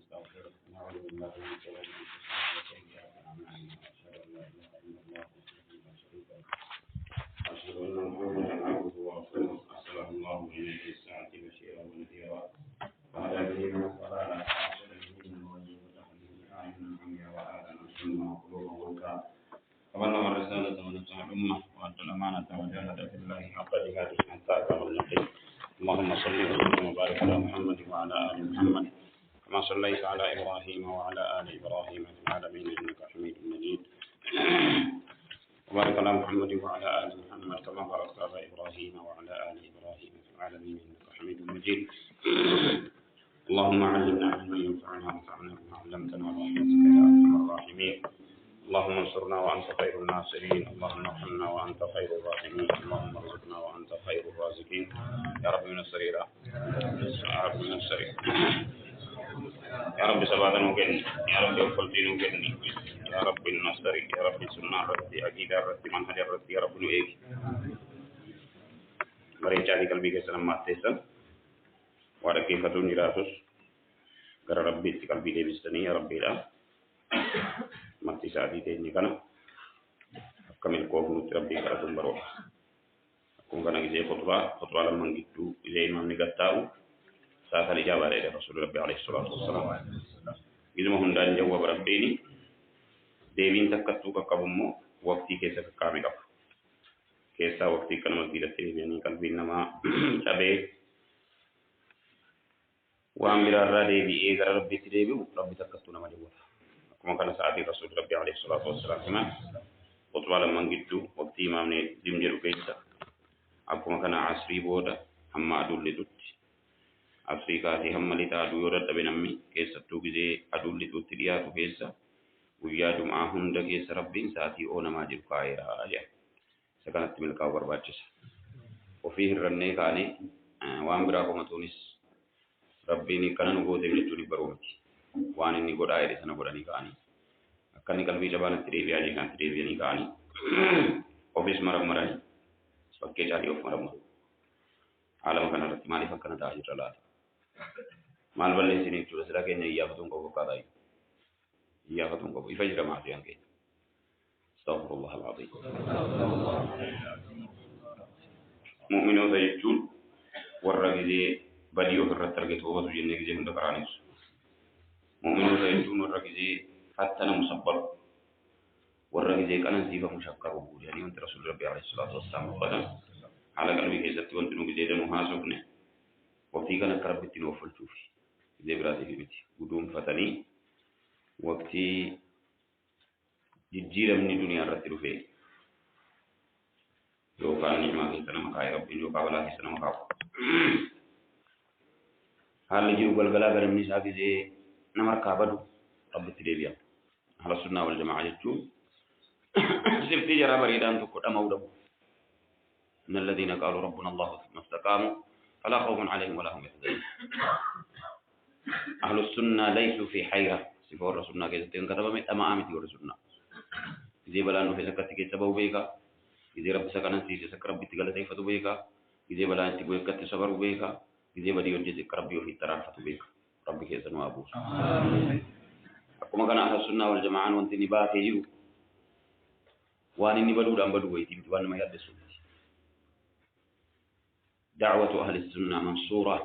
ونستغفره ونعوذ بالله من شرور انفسنا وسيئات اعمالنا واشهد ان لا اله الا الله وحده لا شريك له واشهد ان محمدا عبده ورسوله ارسله الله اليه الساعه بشيرا ونذيرا وهدى به من الضلال وارشد به من الغي وتحديد اعين عميا واذانا سما وقلوبا غلفا وبلغ الرساله ونصح الامه وادى الامانه وجاهد في الله حق جهاده حتى اتاه اليقين اللهم صل وسلم وبارك على محمد وعلى ال محمد كما صليت على ابراهيم وعلى ال ابراهيم في العالمين انك حميد مجيد وبارك على محمد وعلى ال محمد كما باركت على ابراهيم وعلى ال ابراهيم في العالمين انك حميد مجيد اللهم علمنا علما ينفعنا وانفعنا بما علمتنا برحمتك يا ارحم الراحمين اللهم انصرنا وانت خير الناصرين اللهم ارحمنا وانت خير الراحمين اللهم ارزقنا وانت خير الرازقين يا رب من السريرة يا رب من السريرة يا رب سبادنا وجني يا رب وفلتين وجني يا رب النصري يا رب سنة رتي أكيد رتي منهج رتي يا رب نوئي مريجا دي قلبي كسلام ماتيسا ورقي فتون جراتوس غير ربي في قلبي دي بستني يا ربي لا ماتيسا دي تيني كنا كمل كوفنو ربي كراتون برو كون كنا جزي خطبة لما نجدو جزي إمام نجتاو saat hari jawab dari Rasulullah SAW. Gitu mohon dan jawab berapa ini? Dewi tak ketuk kamu waktu kisah kami kap. Kisah waktu kan masih tidak terjadi ini kan bin nama cabe. Wa mirara Dewi egar Rabbi Dewi Rabbi tak ketuk nama jawab. Maka saat itu Rasulullah SAW cuma waktu malam menggitu waktu imam ni dimjeru kisah. Aku makan asri boda amma adul itu. Afrika ti hammalita adu yorata be nammi kessa tugide adulli tuttiya to kessa wiyadu ma hunda kessa rabbin saati ona majil kaira ya sakanat mil ka warbatis o fihi ranne kani wa ambira ko matunis rabbini kanan go de tuli baroti wani ni goda ide sana goda ni kani akani kalbi jabana tirebi aji kan tirebi ni kani office maram marani pakke jari of maram alam kana mali fakana da ajrala mal balle sini tu sira ke ne ya fatun ko ka dai ya fatun ko ifajra ma fi anke astaghfirullah alazim mu'minu sayjun warra gide badiyo hirra target wa tu jenne gide hunda karanis mu'minu sayjun warra gide fatana musabbab warra gide kanan sifa mushakkaru yani anta rasul rabbi alaihi salatu wassalam qala ala qalbi kayzati wa tunu gide dan muhasabne waktu kan kerap betul nofel cuci, dia berarti begitu. Gudung fatani, waktu jiram ni dunia rati rufe. Jokan ni magi sana makai, Rabbi jokan lagi sana makau. Hal lagi ubal gala garam ni sahaja je namar kabadu, Rabbi tidak lihat. Hal sunnah wal jamaah itu, seperti jara beridan tu kota maudam. Naladina kalau Rabbuna Allah mustaqamu. فلا خوف عليهم ولا هم يحزنون أهل السنة ليسوا في حيرة سيفور رسولنا كذا تنكتب من أمامي تقول رسولنا إذا بلانو في سكتة كسبوا بيكا إذا رب سكنا سيس سكر ربي تقال سيف تبيكا إذا بلان تقول كتة صبر بيكا إذا بدي ينجز كربي وفي تران فتبيكا ربي كيسن وابوس أكو ما كان أهل السنة والجماعة وانتني باكي يو واني نبدو دام بدو ويتيم توان ما يدسون دعوة أهل السنة منصورة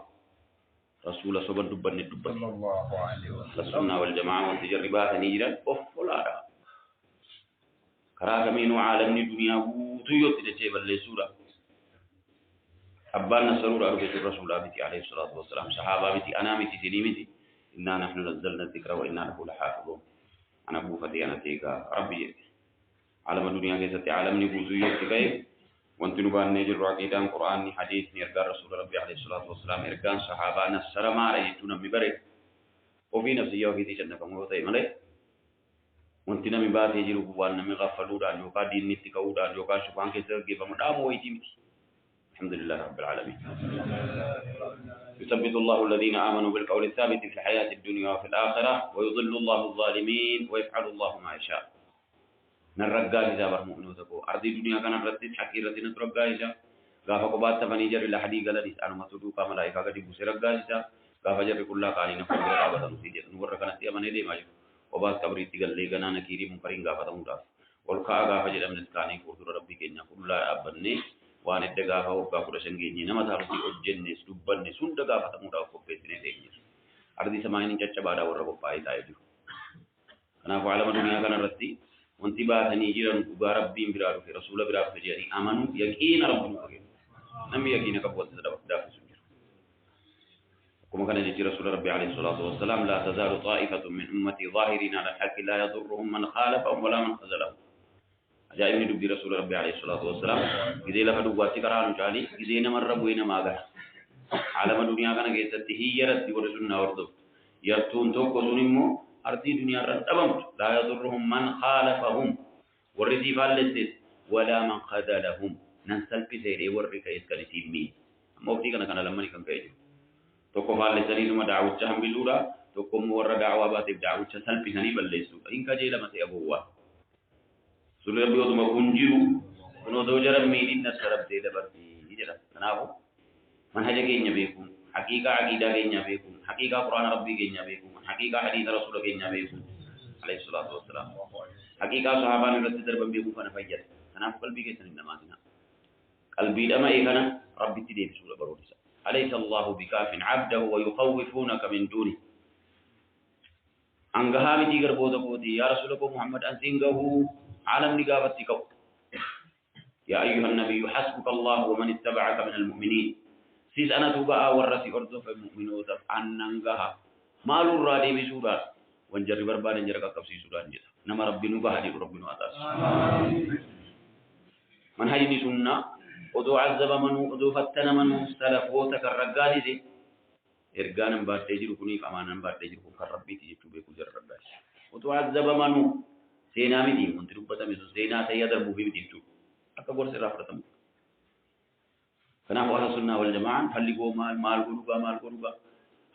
رسول صبر دبن الدبن صلى الله عليه وسلم السنة والجماعة والتجربات نيجرا ولا كراك مين عالم الدنيا وتيوت تجيب الليسورة أبانا سرور أرجع الرسول أبتي عليه الصلاة والسلام صحابة أبتي أنا أبتي سليمتي إننا نحن نزلنا الذكر وإننا له لحافظون أنا أبو فتي أنا تيجا ربي عالم الدنيا كيسة عالم نبوزيوت كيف وانتو بان نجر راقيدان قرآن حديث نرقى رسول ربي عليه الصلاة والسلام إرقان صحابانا السلام عليكم ببرك وفي نفسي يوكي تيجنك موضي ملي وانتنا مبات يجر بوان نمي غفلو دان يوكا دين نتكو دان يوكا شبان كسرقي فمدام ويتيمتي الحمد لله رب العالمين يثبت الله الذين آمنوا بالقول الثابت في الحياة الدنيا وفي الآخرة ويضل الله الظالمين ويفعل الله ما يشاء نرجع إذا برمؤمن وتقو أرض الدنيا كان رتين حكيرة نترجع إذا غافك بعد تفنيجر إلى حديقة لديس أنا ما تدو كملاika قد يبصر رجع إذا gaafa jarri qullaa kaanii na fuuldura dhaabatamu si jedhu warra kanatti amanee deemaa jiru obaas kabriitti gallee ganaana kiirii munkariin gaafatamuudhaaf ol ka'a gaafa jedhamnes kaanii fuuldura rabbii keenya qullaa dhaabbannee waan edda gaafa waggaa 15 geenye nama taa'utti hojjennes dubbannes hunda gaafatamuudhaaf qopheessinee teenye ardi samaayiniin caccabaadhaa warra qophaa'ee taa'ee jiru kanaafuu alama duniyaa kanarratti wanti baatanii jiran dhugaa rabbiin biraa dhufe rasuula biraa dhufe jedhanii amanuu yaqiina rabbiin dhufe namni yaqiina qabu wanta daaffisu jiru akkuma kana jechi rasuula rabbii alayhi salaatu wassalaam laa tazaalu xaa'ifatun min ummatii zaahiriina ala alhaqqi laa yadurruhum man khaalafahum walaa man khazalahum ajaa'ibni dubbii rasuula rabbii alayhi salaatu wassalaam gizee lafa duwwaatti karaa nu caalii gizee namarra bu'ee namaa gara alama duniyaa kana keessatti hiyyaratti warri sunnaa hordoftu yartuun tokko sun immoo أرضي دنيا رتبمت لا يضرهم من خالفهم والرزي فالسيس ولا من خذلهم ننسل بسيري ورك يسكنسين مين موقتي كان لما نكن كيجو توكو فالسني ثم دعوة جهم بالأولى توكو مور دعوة باتب دعوة سل بسني بالليسو إن كجيل ما سيأبوه سلوك بيوت ما كنجرو كنو دوجر ميدين نسرب سيدا برسي جرا تناو منهج كينيا بيكم حقيقة عقيدة كينيا بيكم حقيقة قرآن ربي كينيا بيكم حقيقة حديث رسول كينيا بيكم عليه الصلاة والسلام حقيقة صحابة نرد دربا بيكم فنفيد تناف قلبي كيسن النماتنا قلبي لما إيقنا ربي تدي بسولة برودسة أليس الله بكاف عبده ويخوفونك من دونه أنقها بتيقر بوضا بوضي يا رسولك محمد أنسينقه عالم نقافتك يا أيها النبي حسبك الله ومن اتبعك من المؤمنين سيس أنا تبقى ورسي أرضف المؤمنون أننقها مالو الرادي بسورة وانجر بربان انجر كقبسي سورة انجر نما ربي نبها دي ربي نواتاس من هاي سنة ودو عذب منو ودو فتن منو سلفوتك الرقالي دي إرقانا بارتجر كنيف أمانا بارتجر كربي تجيب بيكو جر رقالي ودو عذب منو سينا مدين منتربة مسو سينا سيادر بوبي مدين تو أكبر سراف رتمو كناه أهل السنة والجماعة هل يقول مال قلوبا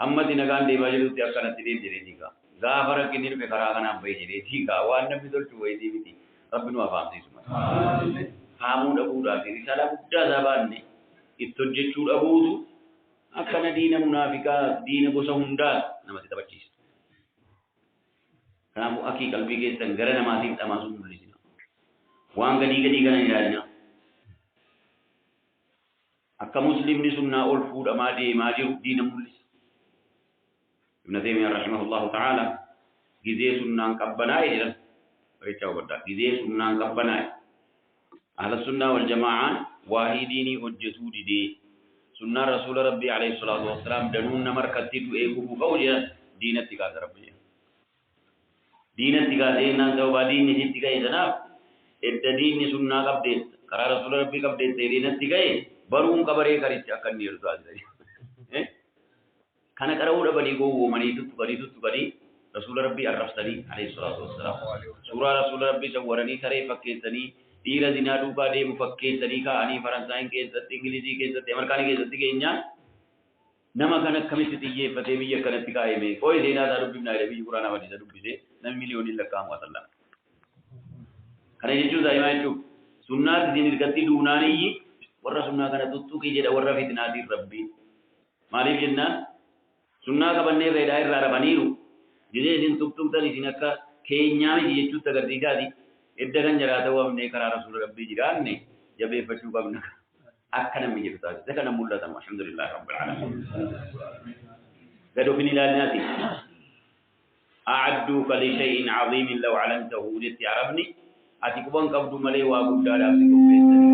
أما دينغان دي باجلو تي أكنا تدين جريتيكا غافر كنين بكراغنا بي جريتيكا وانا بدل توي دي بيتي ربنا وفام دي سما حامود أبو راسي رسالة بدا زباني اتججور أبودو أكنا دين منافقا دين بوسا هندا نما تتبچيس كناه أكي قلبي كي سنگرنا ماسيب تماسو ملسنا وان غدي غنا نيراجنا أكا مسلم ني سنة أول فود أما دي ماجر دين ملس ابن تيمية رحمه الله تعالى جزء سنة كبناء جرا ريتشاو بدا جزء سنة كبناء أهل السنة والجماعة واحديني حجتو دي سنة رسول ربي عليه الصلاة والسلام دنون نمر كتيتو ايكو فوجا دين اتقاد ربي دين اتقاد اينا سوبا دين نسيتقاد جناب ادى دين سنة كبدت كرا رسول ربي كبدت دين اتقاد baruun kabaree karicha akan niirtu azari kana qara'uu dhabanii gowwoomanii tuttuqanii rasuula rabbii arrabsanii alayhi salaatu wassalaam suuraa rasuula rabbii sawwaranii saree fakkeessanii dhiira zinaa duukaa deemu fakkeessanii kaa'anii faransaayin keessatti ingilizii keessatti ameerikaanii keessatti keenyaan nama kan akkamitti xiyyeeffatee biyya kanatti kaa'eme qoy seenaa isaa dubbifnaa jedhe biyyi quraanaa hadiisa dubbise namni miliyooniin lakkaa'amu asallaa kana jechuun zaa'imaa jechuun sunnaatti isin hirkatti duunaaniyyi warra sunnaa kana tuttuqii jedha warra fitnaatiin rabbii maaliif jennaan sunnaa qabannee reedaa irraa rabaniiru gizee isin tuttuqtan isin akka keenyaa miti jechuutti agarsiisaati edda kan jiraata waamnee karaa rasuula rabbii jiraanne jabeeffachuu qabna akka namni jedhu taasisa kana mul'atamu alhamdulillahi rabbil alamin gadofin ilaalinaati أعدوك لشيء عظيم لو علمته لتي عربني أتكبون قبض ملي وابد على أفسكم بيسني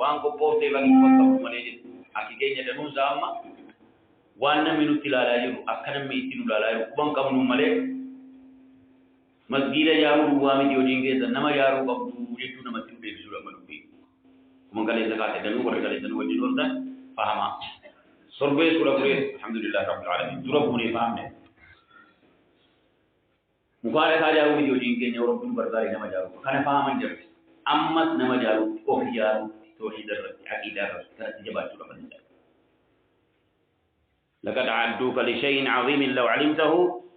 waan qophoofte bagi fakkaatu malee jedhu akki keenya danuun isaa amma waan namni nutti ilaalaa jiru akka namni itti nu ilaalaa jiru quban qabnu malee masgiida ijaaruu duwwaa miti hojiin keessa nama ijaaruu qabdu jechuu namatti nu deebisuudha malumbii kuma galeessa kaate danuu warra galeessa nu wajjin ooltan fahamaa sorbee suura furee alhamdulillahi rabbil alamin dura fuunee fahamne mukaara kaa ijaaruu miti hojiin keenya Oromoon barbaade nama ijaaruu kana fahaman jirti ammas nama ijaaruu of ijaaruu توحيد العقيدة كانت جبال شرفا لقد عدوك لشيء عظيم لو علمته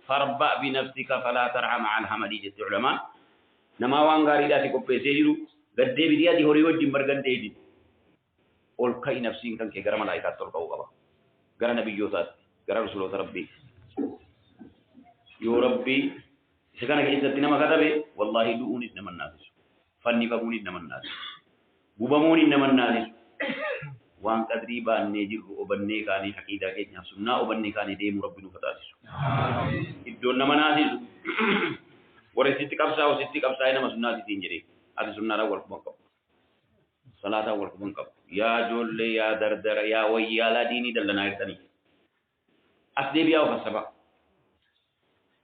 فاربأ بنفسك فلا ترعى مع الحمدية العلماء نما وانغاري داتي كوبي سيجرو قد دي بديا دي هوري وجه مرغن ديدي ol kai nafsin kan ke gara malaikat tol kau qaba gara nabiyyota gara rasulota rabbi yo rabbi sekana ke isatti nama katabe wallahi du'unis naman nasis fanni fagunis naman nasis bubamunis naman nasis waan qadri baanne jiru obanne kaani aqida keenya sunna obanne kaani deemu rabbinu fatasisu iddoon nama naasisu warra sitti qabsaa nama sunnaatiitiin jedhe ati sunnaadhaan wal quban qabu salaataan wal quban qabu yaa ijoollee yaa dardara yaa wayyaalaa diinii dallanaa jirtanii as deebi'aa of asaba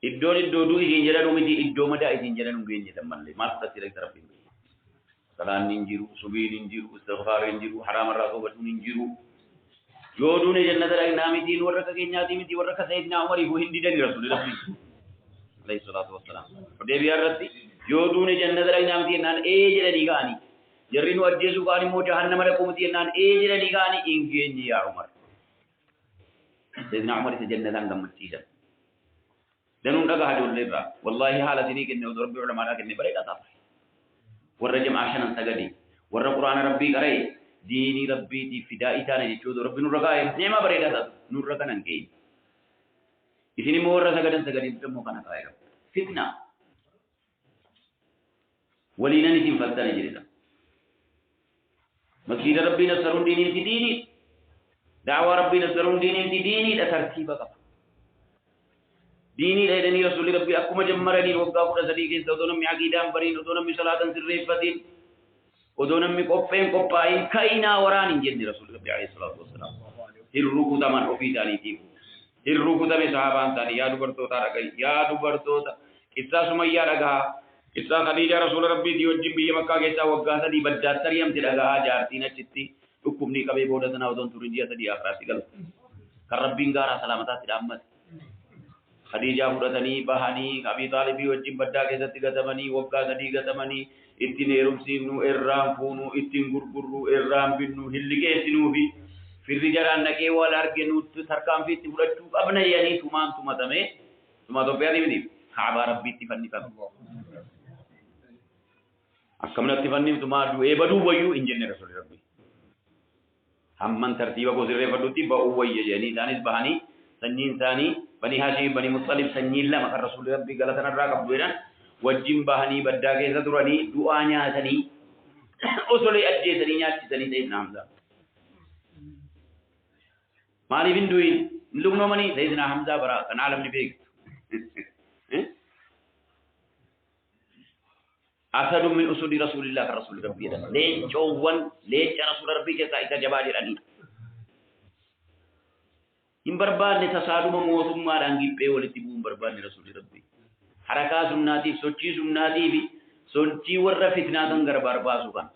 iddoon iddoo duu isiin jedhanu miti iddoo madaa isiin jedhanu geenyetan mallee maal fudhatti dhaqxa rabbiin salaanni hin jiru subiin hin jiru istighfaar hin jiru haraama irraa sobachuun hin jiru yoo duune jannata dhaqnaa mitiin warra akka keenyaati miti warra akka sayyidinaa umariif hin didani rasuulli rabbii alayhi salaatu wassalaam deebi'aa irratti yoo duune jannata dhaqnaa miti jennaan jedhanii ka'anii jarri nu ajjeesuu ka'an immoo jahannama dhaquu miti jennaan jedhanii ka'anii hin geenye yaa umar sayyidinaa umar isa jannataan gammachiisan danuun dhagaa ijoollee irraa wallaahi haala isinii kenne odoo rabbii ulamaadhaa kenne bareedaa ta'a warra jamaa shanan sagade warra quraana rabbii qara'e diinii rabbiitiif fidaa'ii taana jechuudha rabbi nurra kaa'e neema bareedaa ta'a nurra kanan ga'e isin immoo warra sagadan sagadeen immoo kana kaa'e fitna waliinan isin fattana jedheta masjiida rabbii nassaruun diiniinti diinii da'awaa rabbii nassaruun diiniinti diiniidha tartiiba qaba ديني لأنني رسول ربي أكما جمرني وقافوا لسديقين ودونم عقيدان برين ودونم صلاة سريفتين ودونم قفين قفائين كاينا وران جن رسول ربي عليه الصلاة والسلام هرروكو تمان وفي تاني تيبو هرروكو تامي صحابان تاني يا دبرتوتا رقاي يا دبرتوتا إسا سميا رقا إسا خديجة رسول ربي ديو جنبي مكة كيسا وقاسا دي بدات تريم تلقاها جارتين چتي حكمني قبي بودتنا ودون ترنجية دي آخراتي قلو كربين غارا سلامتات الأمت خديجة فرتني بهاني أبي طالب وجيم بدأ كذا تقدمني وقع ذي قدمني إتني رمسينو إرام فونو إتن غرغرو إرام بنو هلقي سنو في الرجال أنك والأرجنو تسرقام في تبلتو أبنا يعني ثمان ثم تمه ثم تبيعني بدي خبر ربي تفني كم أكمل تفني ثم دو بدو بيو إنجيل رسول ربي هم من ترتيبه كوزير بدو تبا ويا يعني دانش بهاني سنين ثاني بني هاشم بني مطلب سنين لا مكر رسول ربي قال تنا راكب دوينا وجيم بهني بدأ كذا تراني دعاء ثاني أصلي أجي ثاني ناتي ثاني سيدنا حمزة مالي بين دوين لقنا مني سيدنا حمزة برا كان عالم نبيك أسد من أسود رسول الله كرسول ربي لين جوان لين رسول ربي كذا إذا جبادي راني إن برباد نتسادم موسم ما رانجي بيه ولتبون برباد رسول ربي حركات سناتي سوتشي سناتي بي سوتشي ورّا فتنة تنقر برباد سكان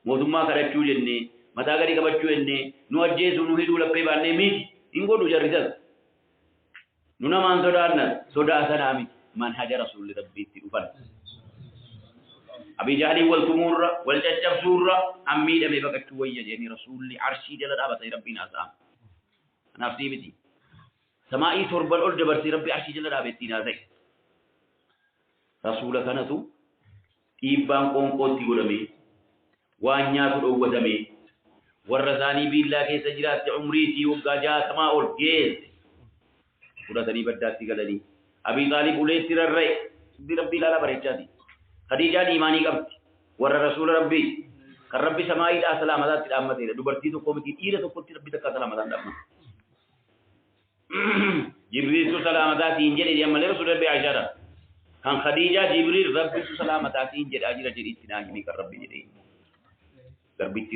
موسم ما كرتشو جنّي متى كري كبتشو جنّي نوجه سنو هيدو لبي بانّي ميت إنكو نجاريزل نونا مان سودارنا سودا سنامي من حاجة رسول ربي تلوفن أبي جهلي والتمور والجشب سورة أمي دمي بكتشو ويا جاني رسول عرشي جل رابط ربي ناسام نفسي بتي سمائي تربل أول جبرتي ربي عشي جل رابطي نازك رسولك نتو إيبان قوم قوتي ولمي وانيات الأوّدمي والرزاني بالله كي سجرات عمريتي وقاجات ما أول جيز ورثني بداتي قلني أبي طالب وليس سر الرأي بربي لا بريتشادي خديجة إيماني قبت ور رسول ربي كربي سمائي لا سلامات الأمة دبرتي تو قومتي إيرة تو قلت ربي تكا سلامات الأمة جبريل سلامات إنجيل يوم رسول ربي عشرة كان خديجة جبريل ربي سلامات إنجيل أجر أجر إستناج ميك ربي جدي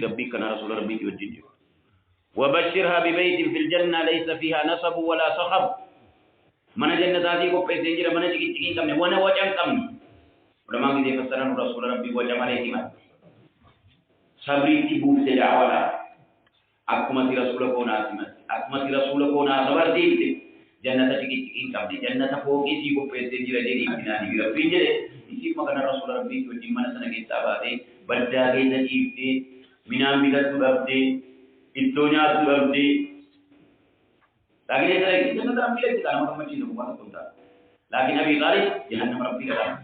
ربي كان رسول ربي يوجد وبشرها ببيت في الجنة ليس فيها نصب ولا صخب من جنة هذه کو پیسے جرا من چکی چکی کم وانا وجن کم علماء کی فسرن رسول ربی و جمال ایمان صبری کی بوک سے دعوالا اکمتی رسول کو ناسمت اکمتی رسول کو ناسبر دیتے جنت چکی چکی کم جنت فوقی سی کو پیسے جرا دی بنانی ربی جے اسی مگر رسول ربی کو جمن سن کے تاباتے بڑا کے نجیب منام بگت ربدے الدنيا تبدي لكن إذا كنت ترى ميلك كلام ما تمشي نقول ما تقول لكن أبي طالب جهنم ربي كلام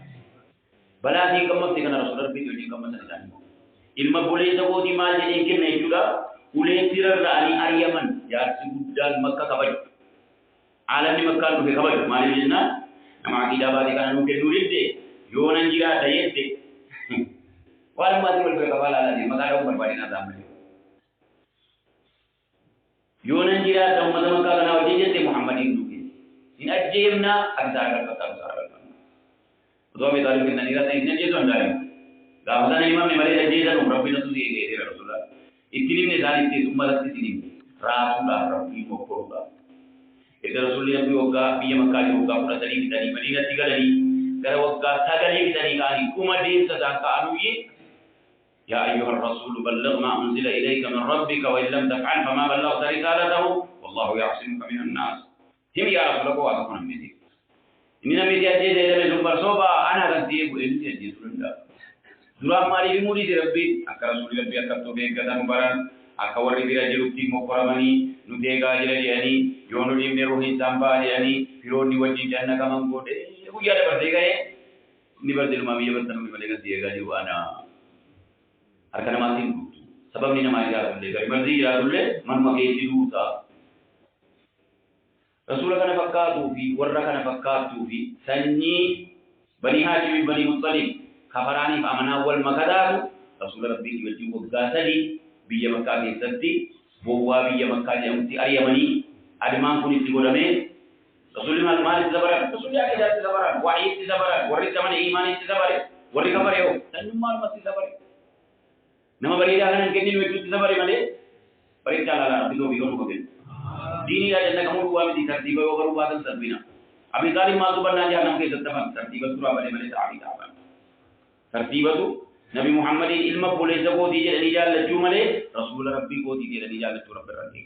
بلا ذي كم تكنا رسول ربي يجي كم سنة ilma boleh saboti mal jadi kena juga ulen tirar rani Aryaman ya sudah Makkah kabaj alam ni Makkah tu kabaj mali jenna nama kita bagi kan nuke nurid de yonan jira dayete walau masih boleh kepala lagi maka ada umur bari nazam yonan jira tahu mata Makkah kana wajib Muhammadin nuke in ajemna agzar kata agzar तो अभी तारीख कितना नहीं रहता इतने चीज़ समझा रहे हैं गावदान इमाम ने मरे चीज़ है रब्बी ने तुझे ये दे रसूला इतनी ने जानी थी उम्मत इतनी रासुला रब्बी मोकोगा इधर रसूली अभी होगा भी मक्का ही होगा पूरा तरी भी तरी मदीना तिगलनी कर होगा सागरी भी तरी का ही कुमदीन सदा का अनुये या अय्युहर रसूल बल्लिग मा उनज़िला इलैका मिन रब्बिका व इल्लम तफ़अल फमा बल्लग़ता रिसालतहु वल्लाहु यअसिमुका मिनन नास हिम या रसूल को वादा करने में ini namanya dia dari sumber soba anak kan dia buat dia sudah durang mari dimudi dirabbi akar sudah biar kapto bega dan baran akawari bila jelukti mokoramani nutega jadi ani yono di merohi samba jadi fironi wajib janna kamang bode aku ya ada berdega ya ini berdil mami ya bertemu berdega dia gaji wana arkana masin sebab ni nama dia berdega berdi ya dulu man makai tiduta Rasulullah kana fakkatu fi warra kana fakkatu fi sanyi bani hashim bani muttalib khabarani fa amana wal makadatu Rasulullah rabbi wajhi waqasali biya makkah ke satti bowa biya makkah je amti ariyamani adman kuni tigodame Rasulullah mal zabarat Rasulullah ke jati zabarat wa'id zabarat warri zamane imani zabarat warri khabare ho sanyu mal mati zabarat nama bari dagan kenni wetu zabarat male pariksa lala bigo bigo mugel dini la janna kamu dua mesti tertiba baru badan terbina. Abi Talib masuk benar jangan ke tetap tertiba surah balik balik tabi taban. Tertiba tu Nabi Muhammad ilmu boleh sebut dia dari jalan cuma le Rasulullah Rabbi ko dia dari jalan surah berarti.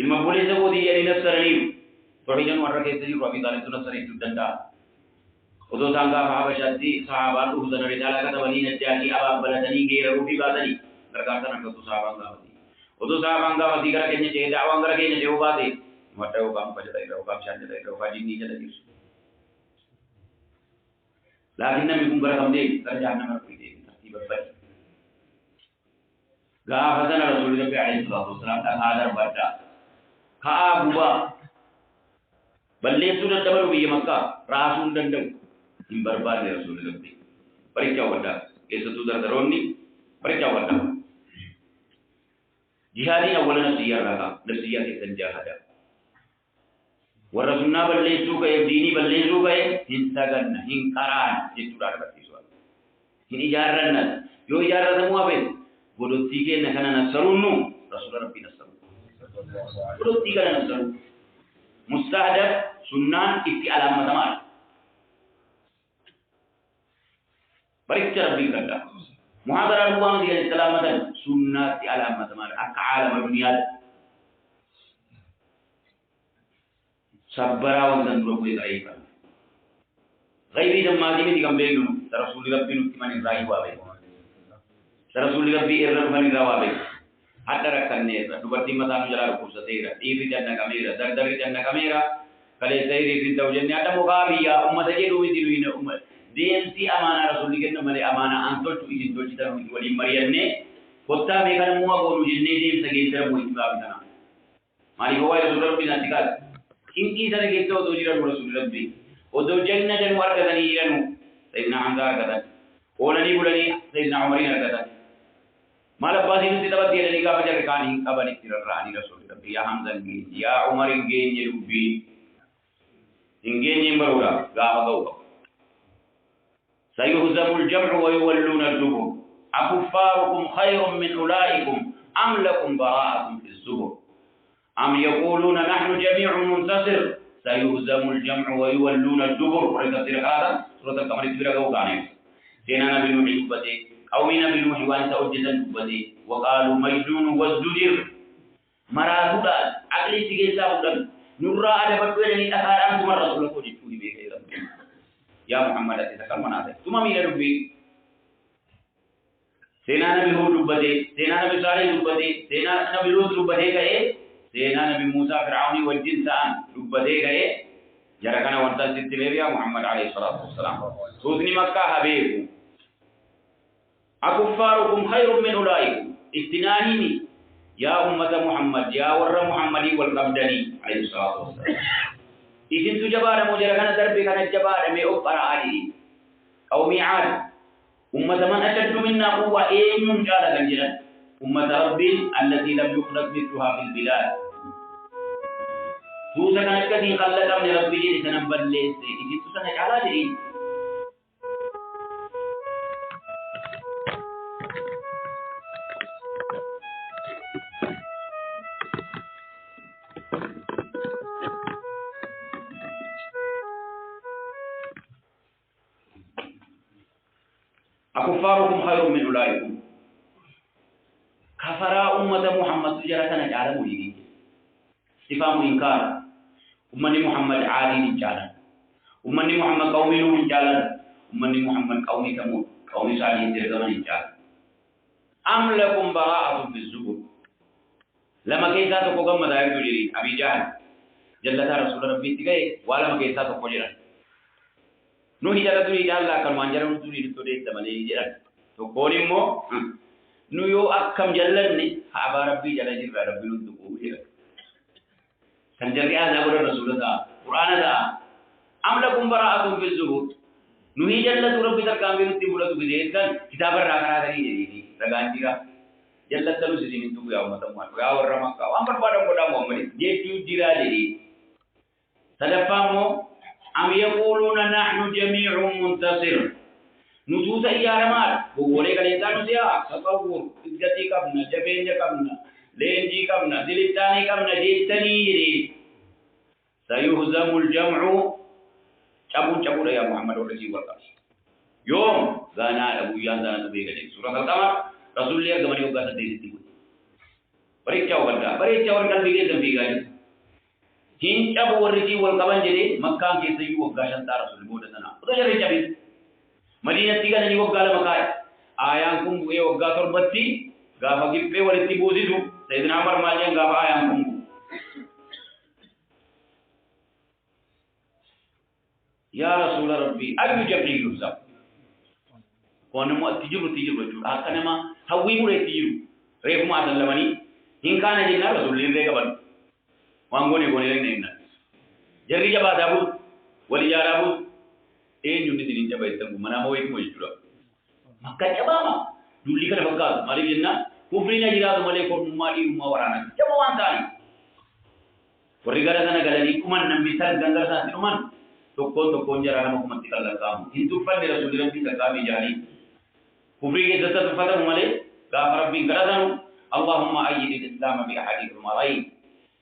Ilmu boleh sebut dia dari nasrani. Perhiasan orang kita di Abi Talib tu nasrani itu denda. Udo sangka sahabat sahabat tu dari jalan kata bani najati abab baladani gira rubi badani. Terkata nak tu sahabat tu. Udo sahabat angga tiga kenya je dakwah angga kenya je ubati mata ubam pada daerah ubam syanja daerah ubam ini jadi lagi nabi kumbar kamde kerja nama pergi tiba balik gah hasan Rasulullah alaihi wasallam tak hadar baca ka buba balle sudah dabaru bi Makkah rasul dandang imbarbar Rasulullah periksa wada kesu tudar daroni periksa wada jihadi awalan nafsiyah raga nafsiyah ke jahada warra sunna balle su ga dini balle su ga hintagan hinkaran itu dar berarti soal ini jaran yo jaran semua be bodo tige na kana nasrunu rasulullah rabbi nasrun bodo tiga na nasrun mustahdaf sunnan itti alamat amal pariksa rabbi kada muhadara ruang dia selamatan sunnah di alamat amal akalam dunia sabbara dan berbuat gaiban gaibi dan mati ini digambil dulu Rasulullah bin Utsman Ibrahim wabe Rasulullah bin Irfan wabe ada rakannya itu berarti mata menjalar kursa tera ini jangan kamera dari jangan kamera kalau saya di tahunya ada mukabiya umat aja duit ini umat DMC amana Rasulullah kan male amana antol tu izin tu cita wali Maryam ne kota me kan muwa ko jinne dem sage tera mo itba bidana mari hoya Rasulullah bin Antikat kinki sana ke to do jiran Rasulullah bin o do janna jan war ka dani iranu sayyidina Hamza ka dan onani bulani sayyidina Umar ka dan mala basin ti dapat dia ni ka bajar kani ka bani tirani Rasulullah ya Hamza ngi ya Umar ngi ni rubi ngi ni marura ga magaw سيهزم الجمع ويولون الدبر أكفاركم خير من أولئكم أم لكم براءة في الزبر أم يقولون نحن جميع منتصر سيهزم الجمع ويولون الدبر ولكثير هذا سورة القمر تبرك وقانين سينا نبي نوح يبتي أو من نبي نوح وانت أجزا يبتي وقالوا مجنون والزجر مراتولا أقلي سيجيسا ودن نرى أدبت ولني أثار أنتم الرسول كودي تولي بيك ya Muhammad ati takal manate tuma mira dubbi sena nabi hud dubbade sena nabi salih dubbade sena nabi lut dubbade gaye sena nabi Musa Fir'auni wal jinsan dubbade gaye jara kana wanta sittile ya Muhammad alaihi salatu wassalam sudni makkah habibu أكفاركم خير من أولئكم استناهني يا أمة محمد يا ور محمد والقبدني عليه الصلاة والسلام إذن تجبار مجرى كان دربي كان الجبار مي أفر عالي أو ميعاد أمة من أشد منا قوة إيه من جال جنجرا أمة رب التي لم يخلق مثلها في البلاد توسا كانت كثير خلق من ربي جيد سنبال ليس إذن تسنى على جرين أكفاركم خير من أولئكم كفر أمة محمد جرة نجعل مولي استفهام إنكار أمة محمد عالي نجعل أمة محمد قومي نجعل أمة محمد قومي ثمود قومي صالح ترغم نجعل أم لكم براءة في الزبر لما كيسا تقوم مدائر تجري أبي جهل جلتا رسول ربي تقول ولما كيسا تقوم جرى nuhi jala turi jalla kan manjara turi to de tamale jira to koni mo nu yo akkam jallanni ha ba rabbi jala jirra rabbi nu ko jira sanjari ana wala rasulullah qur'ana da am lakum bara'atun fil zuhud nuhi jalla rabbi tar kam biru tibula tu bide kan kitabar rakana dari jadi ragan jira jalla talu sini tu ya umat umat ya warra makka ambar padam koda muhammad je tu jira jadi sadafamo أم يقولون نحن جميع منتصر نصوص إيارمات بقولي كالإنسان سيا تصور إذكتي كبنا جبين كبنا لينجي كبنا دلتاني كبنا جيتني يريد سيهزم الجمع شابو يا محمد ورسي والقص يوم غانا أبو يان دانا تبيغا جي سورة القمر رسول الله كمان يوغا تدير تيغو بريك چاو بلدا بريك چاو ركال بيغا تبيغا جي hin cabu warriti wal kaban jede makka ke sayu wagga shanta rasul boda sana to jare jabi madina tiga ni wagga la makai ayan kum e wagga torbatti ga fagi pe wariti bodidu sayyidina umar maliyan ga ayan kum ya rasul rabbi ayu jabril zab kono mo tijiru akana ma hawi mure tijiru re kuma sallamani hin kana jinna rasul linde gaban wangone gone rek nenna jarri jaba dabu wali jarabu e nyundi dinin jaba itam mana mo mo jura makka jaba ma dulli kada bakal mari jenna kufrina jiradu male ko mali umma warana jaba wantani wari gara sana galani kuman nam misal gangar sa tinuman to ko jarana mo kumati kala kam hindu fanne rasul rabbi zakami jali kufri ke zata fata male ga rabbi garadanu allahumma ayyid al-islam bi ahadithum marayn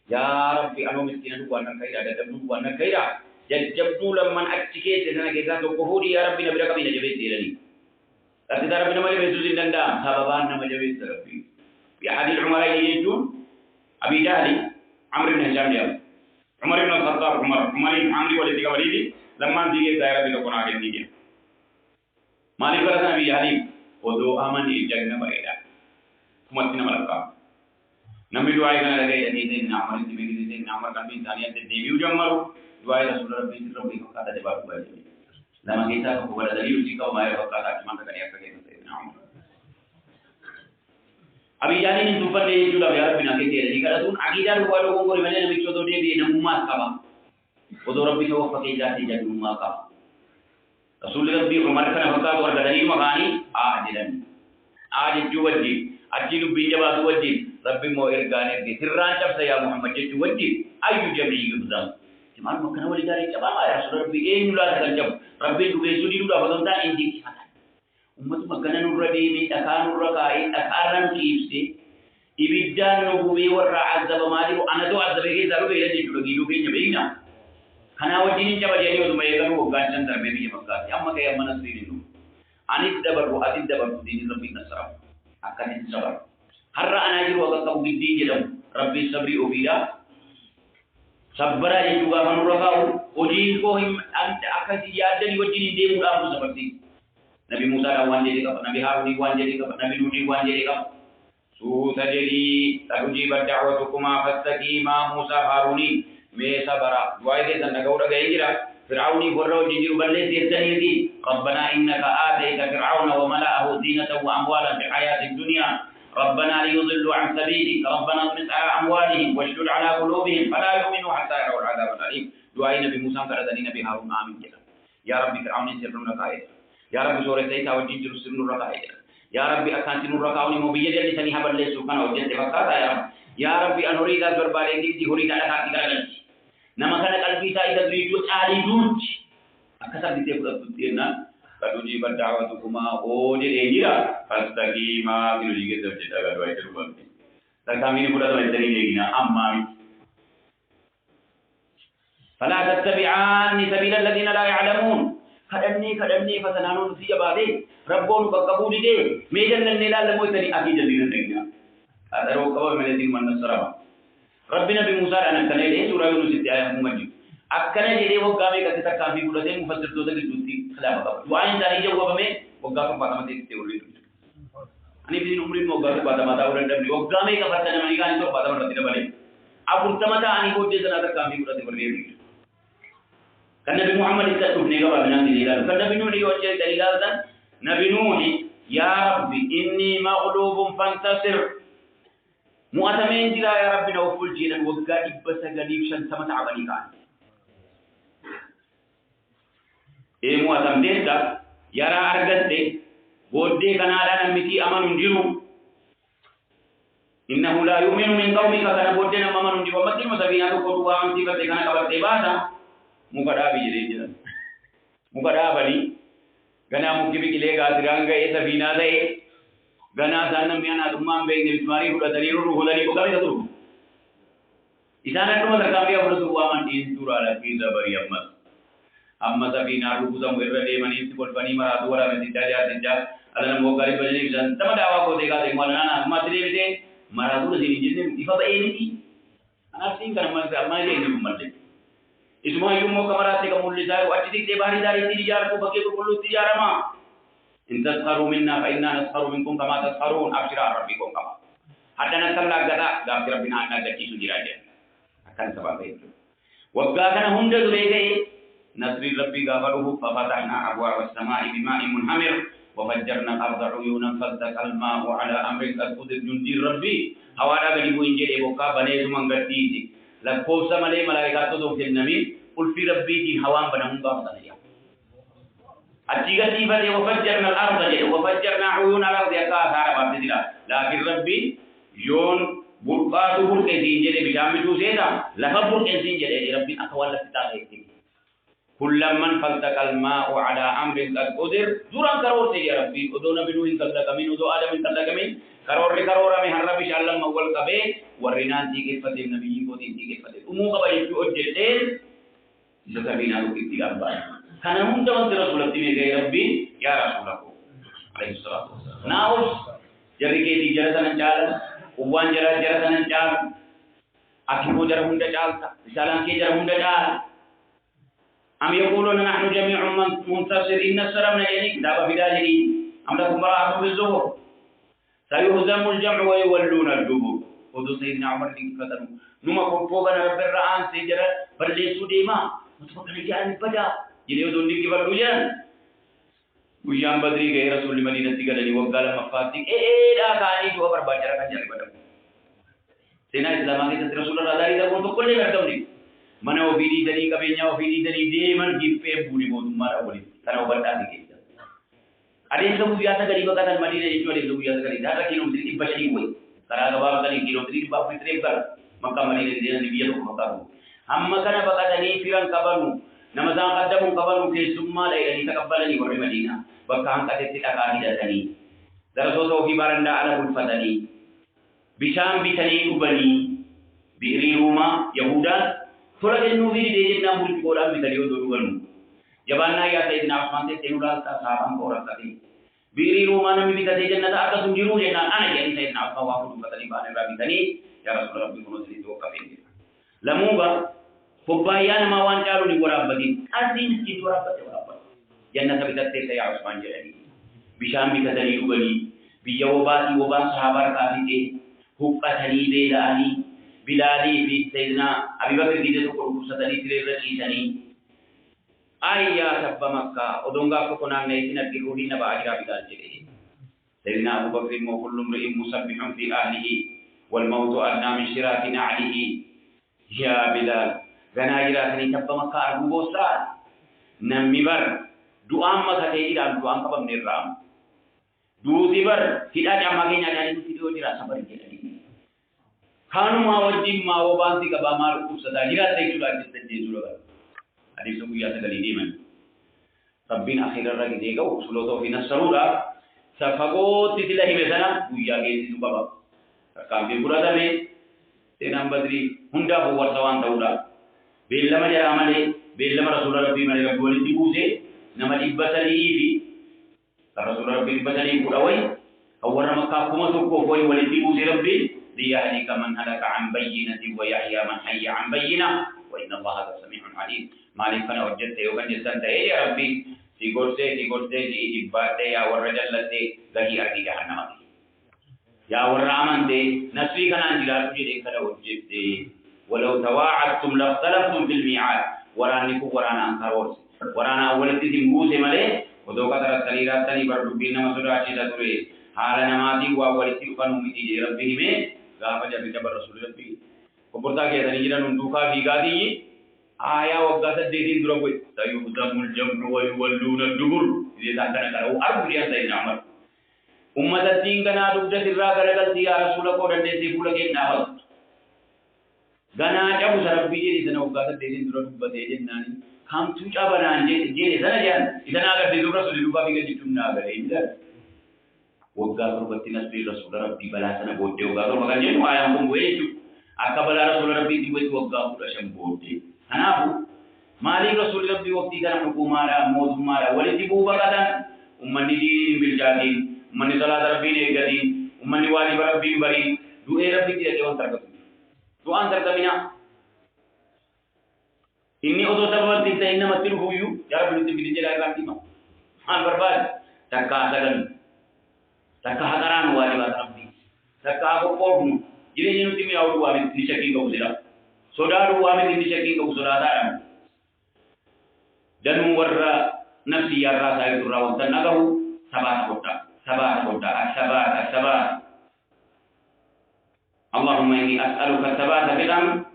ya rabbi anu miskinan wana kaira da dabdu wana kaira jabdu lamman attike te sana ke gato ko hodi ya rabbi nabira kabi najabe tirani ati da rabbi namale bezu zindanda sababan namajabe rabbi bi hadith umar yajun abi jahli amr ibn hisham ya umar ibn al-khattab umar ibn amri wali diga walidi lamman dige daira bi ko na ke dige malik rasa abi jahli odo amani jagna baida kumatina malaka नमी दुआई करने लगे यदि से नामर की बेगी से नामर का भी जानिया से देवी उजम्मरो दुआई रसूल रब्बी रब्बी को कहा जवाब हुआ है लमा कैसा को बड़ा दलील उसी का माय वक्त का आत्मा का करिया करके से नाम अभी जाने ने सुपर ले जुड़ा यार बिना के तेरे जी का रसूल आगे जा हुआ लोगों को मैंने नबी चौदह दे भी नमुमात का वो दो रब्बी को फकीर जाती जा नमुमा का रसूल रब्बी उमर का होता और दलील मगानी आज जुवजी अजीलु बीजवा दुवजी रब्बी मो इरगाने के सिर्रान जब से या मोहम्मद जे जुवजी आयु जमी युबज़म जमान मकना वाली जारी जब आया रसूल रब्बी ए नुला सकल जब रब्बी दुबे सुदी दुला बदलता इंदी क्या उम्मत मकना नुरबी में तकान रकाई तकारन कीप से इबिजान नुबुवे वर अज़ब माली व अनदो अज़ब के जरूर बेले जी जुड़गी लुगे जबीना खाना वजीन जब जेनी वो मयगन वो गांचन दर में भी मक्का अम्मा के अम्मा नसरी नु अनित दबर वो अदित दबर दीन रब्बी नसरा akan sabar harra anajir wa ka ubidi jedam rabbi sabri ubida sabara je juga manurahau ojin ko him anta akasi yadani wajini de mu amu seperti nabi Musa da wan jadi ka nabi Harun wan jadi ka nabi Lut wan jadi ka su tajri tajibat da'watukuma fastaqima Musa Haruni me sabara wai de tan gauda ga ingira فرعون فرعون جيرو بلس يتنيدي ربنا إنك آتيت فرعون وملأه زينة وأموالا في الحياة الدنيا ربنا ليضلوا عن سبيلك ربنا اطمس على أموالهم واشدد على قلوبهم فلا يؤمنوا حتى يروا العذاب الأليم دعاء نبي موسى كردني نبي هارون آمين جل يا رب فرعون سر ركائد يا رب سورة سيتا وجيجر سر ركائد يا رب أكانت ركاوني مبيد لسني هبل لسوكان وجنت فكاتا يا رب أن أريد بربالي دي أريد على حقيقة nama kana qalbii isaa isa durii caalii duuti akkasa bitee fudhattuutina kaduji badawaatukuma oodee jira fastaqiima bilu jigee jedha gadu ay turubamte takamini fudhatama jedhanii deegina ammaami fala tattabi'ani sabila alladhina la ya'lamun kadhanni fasananun fi jabaade rabboon qaqqabuu dide meedan ilaalamoo itani akida dinan deegina adaroo qaba meleetiin man nasrama ربي نبي موسى أنا كنا ليه سورة يونس الآية مجيء أكنا جدي وقامي كتير كافي كل شيء مفسر تودا كجوتي خلاف كذا وعين داري جو وقامي وقام بعد ما تيجي أنا بدي نمرين وقام بعد ما تاورن دبلي وقامي كفرت أنا ماني كان يسوع بعد ما رتينا بالي أبو تما تا أنا بود جزنا تا كافي كل شيء بريء كنا نبي محمد يسأل نيجا بعد نام دليل كنا نبي نور يوجه دليل هذا نبي نور يا ربي إني مغلوب فانتصر مؤتمن جلا يا ربنا وفول جيران وقادي بس غليب شن سما تعبني كان إيه مؤتمن ده يرى أرجسته بودي كنا على نمتي أمان نجيرو إنه لا يؤمن من قومك كنا بودي نم أمان نجيرو ما تيجي مسافين أنا كورو أمان تيجي بس كنا كبر تبادا مقدار بيجي جدا مقدار بني كنا ممكن بيجي غادرانغا إيه سفينة ده gana sanam yana dumam be ngi mari huda daliru hudari ko kami tatu isana no kami ya hudu waman din turala ki zabari amma sabina rubu sam werre mani sibol bani mara duwara me dija alana mo gari bajani jan tamada awa ko dega de malana amma tire de mara du de jinne ifa ba eni ana sin kana man amma je ni malle isma yumo kamara te kamulli daru atti de bari dari tijar ko bakke ko kullu tijarama إن تسخروا منا فإنا نسخر منكم كما تسخرون أبشر ربكم كما حتى نسأل غدا غافر ربنا أن نجتي سجراجا أكن سببه وقاكنا هم ذلك نصر ربي غفره ففتحنا أبواب السماء بماء منهمر وفجرنا الأرض عيونا فالتقى الماء على أمر قد قدر جندي ربي هوانا غريبو إنجيل بوكا بني زمان غتيجي لكوف سمالي ملائكة تدوم في النبي قل في ربي دين هوان بنهم غامضا أتيجي فدي وفجرنا الأرض جل وفجرنا عيون الأرض يكاثر بابدلا لكن ربي يون برقاته بركزين جل بجامع توسيدا لها بركزين جل ربي أقوال لستاهيك كل من فلتك الماء على أمر قد قدر زورا كرور سي ربي أدونا بنوين كلا كمين أدو آدم كلا كمين كرور لكرور من ربي شاء الله مول كبه ورنان تيجي فتى النبي يقول تيجي فتى أمو كبه يجوا جلدين زكابين ألو كتير أربعة karena mungkin Rasulullah tiba ke Rabbi ya Rasulullah alaihi salatu wasallam naus jadi ke di jalan jalan uwan jalan jalan akibu jalan hunda jalan misalan ke jalan hunda jalan am yaquluna nahnu jami'un muntasir inna saramna yani daba bidajiri amla kumara bizuhur sayuhzamul jam'u wa yawalluna al-dubur udu sayyidina Umar bin Khattab numa ko poga na rabbi ra'an sejara balle sudema mutfaqan jaan pada jadi udah di kibar hujan, hujan badri gaya Rasul Madinah tiga dari wakala mafatik, dah kali dua berbacara kan jadi pada. Sena Islam kita Rasulullah dari dah untuk kolej bertemu ni. Mana opini dari kabinnya opini dari deman gipe buli mau marah buli, karena obat tadi kita. Ada yang sebut biasa dari wakatan Madinah itu ada yang sebut biasa dari dah kilometer di bawah ini. Karena kabar tadi kilometer di bawah itu maka Madinah di biar maka. Amma karena bakal tadi firan kabarmu. Nama sang kadamu kabaru ke summa dari takabbalani wa Madinah bakang kate tidak kali datani darasoso hibaranda ala bulfadani bisham bitani ubani bi'ri ruma yahuda thola jennu vidi de jenna mul kola bitani odorugan jabanna ya sayyidina Uthman te tenudal ta sahabam orang tadi bi'ri ruma nami bitani jenna ta aka sunjiru jenna ana jadi sayyidina Uthman wa kudu katani bane rabitani ya Rasulullah bin Qudus itu kafir lamuga Pembayaran mawan calu di warabati, asin di warabati warabati. Jangan sampai tertesa ya Utsman jadi. Bisa ambil dari ubali, biya wabati wabah sahabat kali hukka tani beda ani, bilali bi Sayyidina Abu Bakar kita tu kurus tadi tidak lagi tani. ayya sabba Makkah odonga ko nang ne tinat ki ruhi na ba akira bilal jere sayyidina Abu Bakr mo kullu imrin musabbihun fi ahlihi wal maut adna min shiraki na'lihi ya bilal gana jira ni sabba Makkah arbu bosa nammi bar du'am maka te ida du'am ka bam ram du dibar tidak jamage nya dari video dira sabar ke tadi khanu ma wajib ma wo banti ka ba mar ku sada jira te jula te jula hadis mu ya sekali di man rabbin akhirar lagi dega usulo to fi nasrura safago titilahi mesana buya ge tu baba kambi burada me tenam badri hunda ho wartawan tawda bellama jara amale bellama rasulullah rabbi male goli tibuse nama ibbatali fi rasulullah rabbi ibbatali budawai awara makka kuma to ko boy wali tibuse rabbi liyahlika man halaka an bayyinati wa yahya man hayya an bayyinah wa inna allaha sami'un alim malik kana wajjate yogan jessanta ya rabbi sigorte di ibate ya warra jallate gahi ardi jahannama ya warra amante nasri kana jilatu je kada wajjate walau tawa'adtum laftalaftum fil mi'ad waraniku warana ankaror warana awalati dimuse male odoka tara sarirat tani bardu binna masura achida ture halana mati wa waliti kan umiti je rabbi me gama jabi kabar rasul rabbi ko porta ke tani jira nun duka bi gadi aya wagga sadde duro boy sayubdamul jamru wa yuwalluna dubur ide tantana kara arbu dia sai namar ummata tingana dubda sirra garagal dia rasul ko dande se bula ke nawal gana jabu sarabbi je sana wagga sadde duro dubba de jennani kam tu cabana je sana jan idana ga de rasul duba bi ga tunna ga inda wagga turbati nasbi rasul rabbi balasana bodde wagga maga je ayam ko wetu akabala rasul rabbi di wetu wagga ko sham bodde hanafu malik rasul rabbi waqti kana hukumara mozumara walidi bubakadan umman di bil jadi umman salat rabbi ne gadi umman wali rabbi bari du'e rabbi ti ke on tarkat tu antar kamina inni odo tabati ta inna matil huyu ya rabbi ti bil jala ganti ma an barbad takka hadaran wali rabbi takka ko kofu jire jinu timi awdu wa min shaki ko usira sodaru wa min shaki ko usira dan warra nafsi yarra sai rawan tanagahu sabat Allahumma inni as'aluka thabata fil amr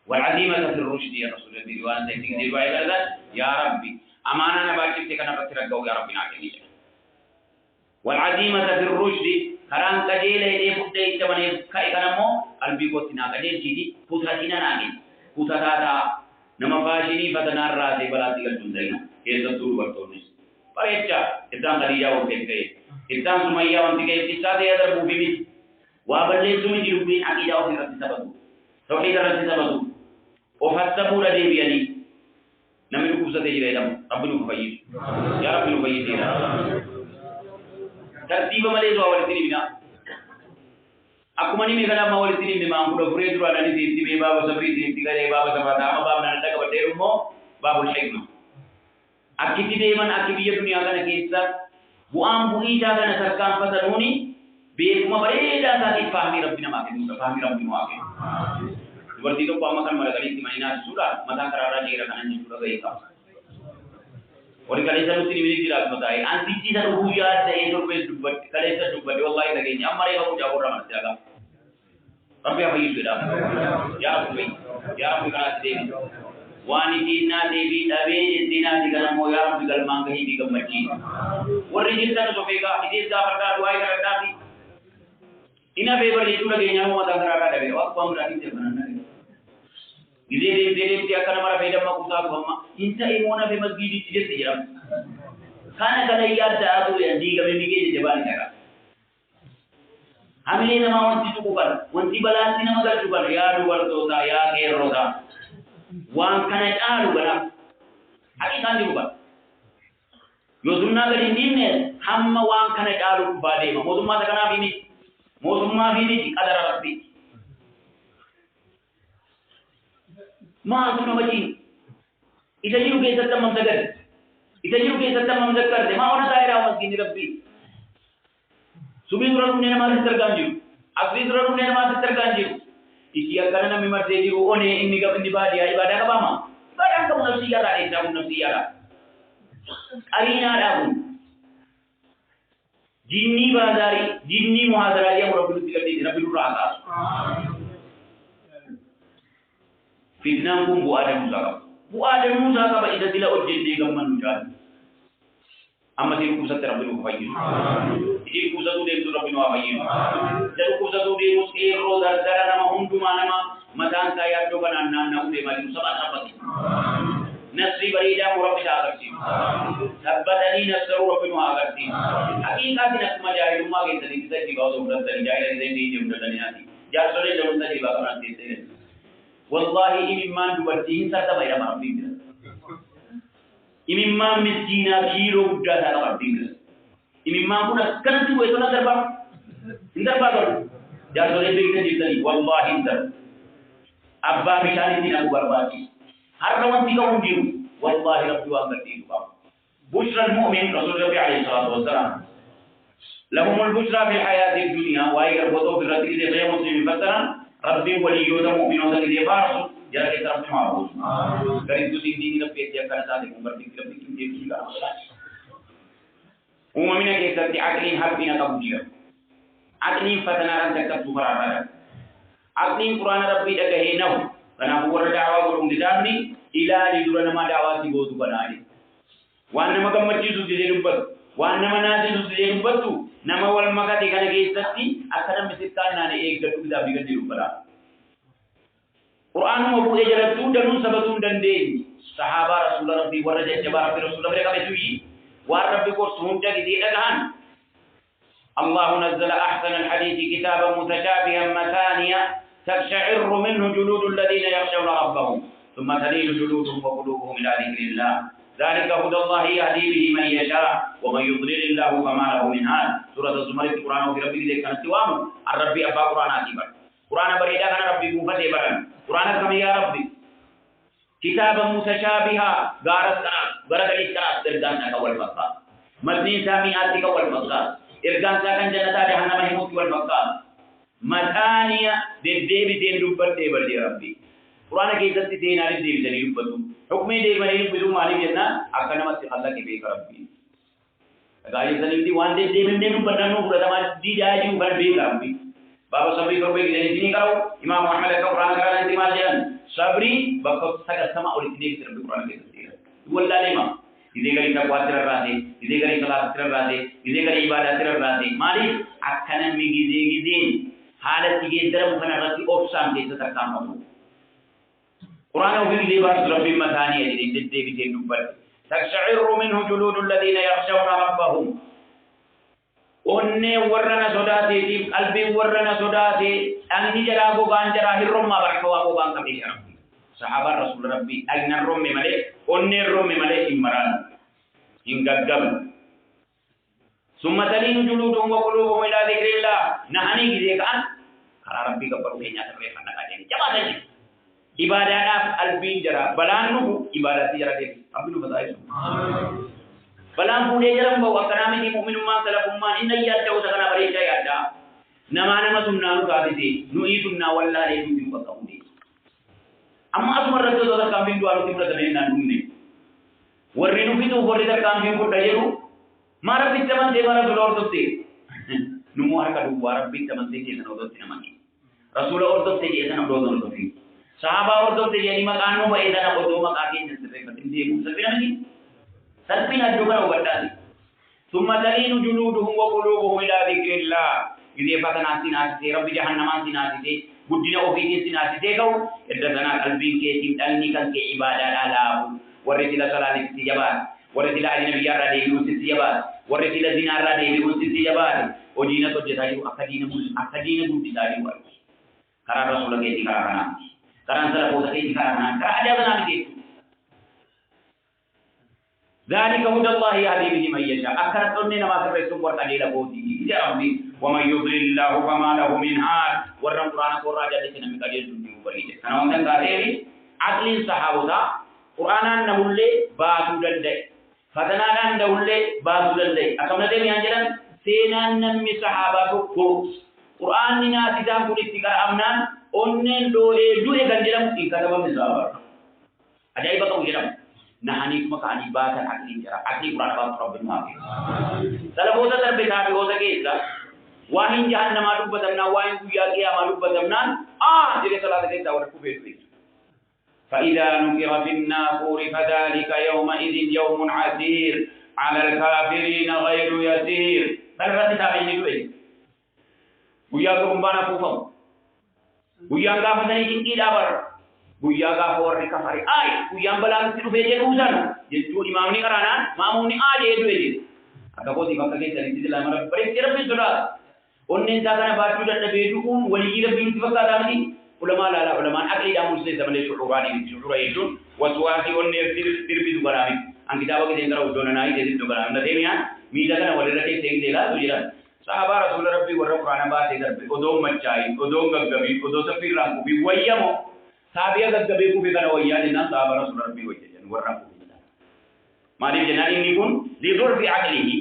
wal azimata fil rushd ya rasul Allah wa anta tingdi wa ila ya rabbi amana na baki te kana ratira gaw ya rabbi na kini wal azimata fil rushd karan kajele de budde itamane kai kana mo albi ko tina kajel jidi putra tina nagi putata nama fashini fatanar rate balati gal tundaina kesa tur bartoni parecha idam khadija o keke idam sumayya wanti ke tisade adar bubi wa balle sumi dirubi akida o firati sabatu tauhid rati sabatu o hasabu la devi ali namin ku sate jira idam rabbul fayyid ya rabbul fayyid tartiba male do awal tini bina akumani me kana mawali tini me mangudo furedru alani ti me baba sabri ti tigare baba sabata ama baba nan daga bateru mo babul hikma akiti de man akiti dunia kana kisa bu am bu ida kana sarkan fatanuni be kuma bareda sa ki fahmi rabbina ma ke musa fahmi rabbina ma ke seperti itu pamakan mara kali ti maina sura mata karara jira kana ni sura gai ka ori kali sa tini minit dirak matai anti ci sa ruya sa edo pe dubat kali sa dubat wallahi lagi ni amare ko jabur ramad jaga rabbi apa itu dah ya rabbi kana devi wani dina devi dawe dina digala mo ya rabbi gal mangahi di gamati ori jinta so pega ide da barda duai ka dadi ina beber itu lagi nyamu mata karara dawe waktu amra di mana ide ti akana mara beda ma kusa ko ma inta imona be masjidi ti ti jam kana kana yadda adu ya diga be mige je bani kara amile na ma wanti tu ko wanti balanti na magal tu ya du warto da ya ke roda wan kana daru bala aki kandi ko yo dunna gadi ninne hamma wan kana daru bade ma modumma da kana bini modumma bini kadara rabbi ma tuna baji ita jiru ke satta mam zakkar de ma ona daira masjid rabbi subin ron ne ma sitter ganju asri ron ne ma sitter ganju iki akana na mimar de jiru one inni ga bindi badi ibadah ka bama ibadah ka nafsi yara ita nafsi yara أرينا لهم جني بازاري جني محاضرة يا رب الرعاة fitnahum bu adam musa ka ba ida dila ojjende gam man jaan amma tin ku satta rabbil fayyin idin ku satu de rabbil fayyin jaru ku satu de mus e ro dar dara nama hundu manama madan saya do banan na ude mali sabat sabat nasri barida rabbil alamin sabbatani nasru rabbil alamin haqiqat nas majahid ma ge tadi tadi ba do dar tadi jaya de de de dani ati jar sore de tadi ba kan te والله إمام دوبرتين سرت بايرا مربينا إمام مسكينا كيلو جاتا مربينا إمام كنا كنتي ويسونا دربا دربا جالس oleh berikan jadi wallahi inter abba misali tidak berbagi harrawan tiga undiru wallahi rabbi wa ngerti itu bushra al-mu'min Rasulullah alaihi salatu wasallam lahumul bushra fil hayati dunya wa yarbutu bi radhi li muslimin fatara Rabbi wali yoda mu'minu dari baru jadi kita mau dari itu tinggi lebih dia karena saat itu berpikir dia juga umumnya kita di aklin habina kabujia aklin fatana ran tak tukarara aklin Quran Rabbi daga henau karena bukan dakwah burung didamni ila di dura nama dakwah si gotu banani wana magam masjid su jadi rubat wana manazil su jadi rubatu nama wal magati kana geestatti akana misittan nane ek gatu da bigan di rubara Quran mo bu ejaratu danu sabatun dande sahaba rasulullah rabbi waraja jabara rasulullah mereka betuyi wa rabbi ko sunja di dagahan Allah nazzala ahsana alhadith kitaban mutashabihan mataniya تقشعر منه جلود الذين يخشون ربهم ثم تلين جلودهم وقلوبهم إلى ذكر الله ذلك هدى الله يهدي به من يشاء ومن يضلل الله فما له من هاد سورة الزمر القرآن وفي ربي ذلك نستوام الربي أبا قرآن آتبا قرآن بريدا كان ربي مفتي برا قرآن كم يا ربي كتابا متشابها غارت الإسكرات تردان أول مقام مدني سامياتك أول مقام إرغان ساكن جنتا جهنم هموت والمقام mataniya deddebi den dubbar tebal di rabbi qur'ana ke izzati den ali debi dari dubbatu hukmi de bani bidu mali yenna akana masti allah ke be rabbi gaali zali di wande de men den dubbar nanu pradama di daji bar be rabbi baba sabri ko be den dini karo imam ahmad ka qur'ana kara intimal jan sabri bakko saga sama ul kide rabbi qur'ana ke tafsir walla lema ide gari ta kwatira rade ide gari salat rade ide gari ibadat rade mali akana mi gide حالت یہ درم فنا رتی اوپسان دے تکام ہو قران او بھی لباس رب المثانی ہے دے دے بھی نوبر تقشعر منه جلود الذين يخشون ربهم onne warrana sodate di qalbi warrana sodate anni jara go ganjara hirromma barko go ban kabi rabbi sahaba rasul rabbi agna romme male onne romme male imran hingaggam summa talinu juludum wa qulubuhum ila dhikrillah nahani gide kan kala rabbi ka baru nya terre kana kaden jaba dai ibadah albin jara balanu ibadati jara de abinu badai balan bude jaram bawa karami di mukminum ma salafum ma inna yadda wa kana bare ta yadda namana masunna ka dite nu itunna wallahi du bi bakawdi amma asmar raddo da kambin du alu tibra da nan dunne warrinu fitu borida kambin ko dayeru mara bittaman devara dolor dotte numu harka du wara bittaman teke na dotte namani rasul or dotte je na dolor dotte sahaba or dotte je ni makanu ba edana bodo makake ne se katin je mu sabina ni sabina du bara wadani thumma talinu juluduhum wa qulubuhum ila dhikrillah ide patana sinati rabbi jahannama sinati buddina ofiti sinati kau edana qalbin ke timdalni kan ke ibadah ala warithila salati tijabat warithila ajnabi yarra de yusi tijabat warithila dinarra de yusi tijabat odina to jetari akadina budi dari war karena rasul ke dikarana karena sala ko ke dikarana karena ada benar gitu ذلك هدى الله يهدي به من يشاء أكثر تنين ما سبيتم ورتديل بودي يا ربي ومن يضلل الله فما له من هاد ورم قرآن قرآن جل سنة مكاجل تنين بريد أنا وانتن قارئ عقل صحابة قرآن نمولي باسو دلدي فتنان دولي باسو دلدي أكمل دي ميانجلن سينان نمي صحابة كو قرآن ننا سيدان كل استقار أمنان أنن دوئي كنجلن إن كتبا من صحابة أجائبا كو جلن نحني مكاني باكن أكلين جرا أكلي قرآن باك رب الماضي سلبوتا تربي تابي هو سكيسلا واهين جهنم ما لب بدمنا واهين كويا كيا ما لب بدمنا جري صلاة كيسا وركو بيتوي فإذا نكر في الناقور فذلك يومئذ يوم عسير على الكافرين غير يسير سلبت تابي نجوي كويا كرمبانا فوفم كويا كافتني كنكي دابر guyyaa gaafa warri kafare guyyaan balaan itti dhufee jedhu sana jechuun imaamni qaraanaan maamuuni jedhu jedhe akka kooti bakka keessanitti lama bareetti rabbiin sodaata onneen isaa kana baachuu dadhabee du'uun walii rabbiin itti fakkaataa miti ulamaa laala ulamaan aqliidhaan mul'iseessa malee shucuura jechuun waswaasii onnee dirbisu garaami an kitaaba keesseen gara uddoona naayii teessisu garaami na deemiyaan miidha kana walirra teessee gidee laatu jedhan sahabaa rasuula rabbii warra quraana baasee darbe odoon machaayin odoon gaggabii odoo saffiirraan kubii wayyamoo sabiya gaggabe ku be kana wayya dinna sahaba rasul rabbi wajjan warra ku mali jenani ni kun li dhurfi aqlihi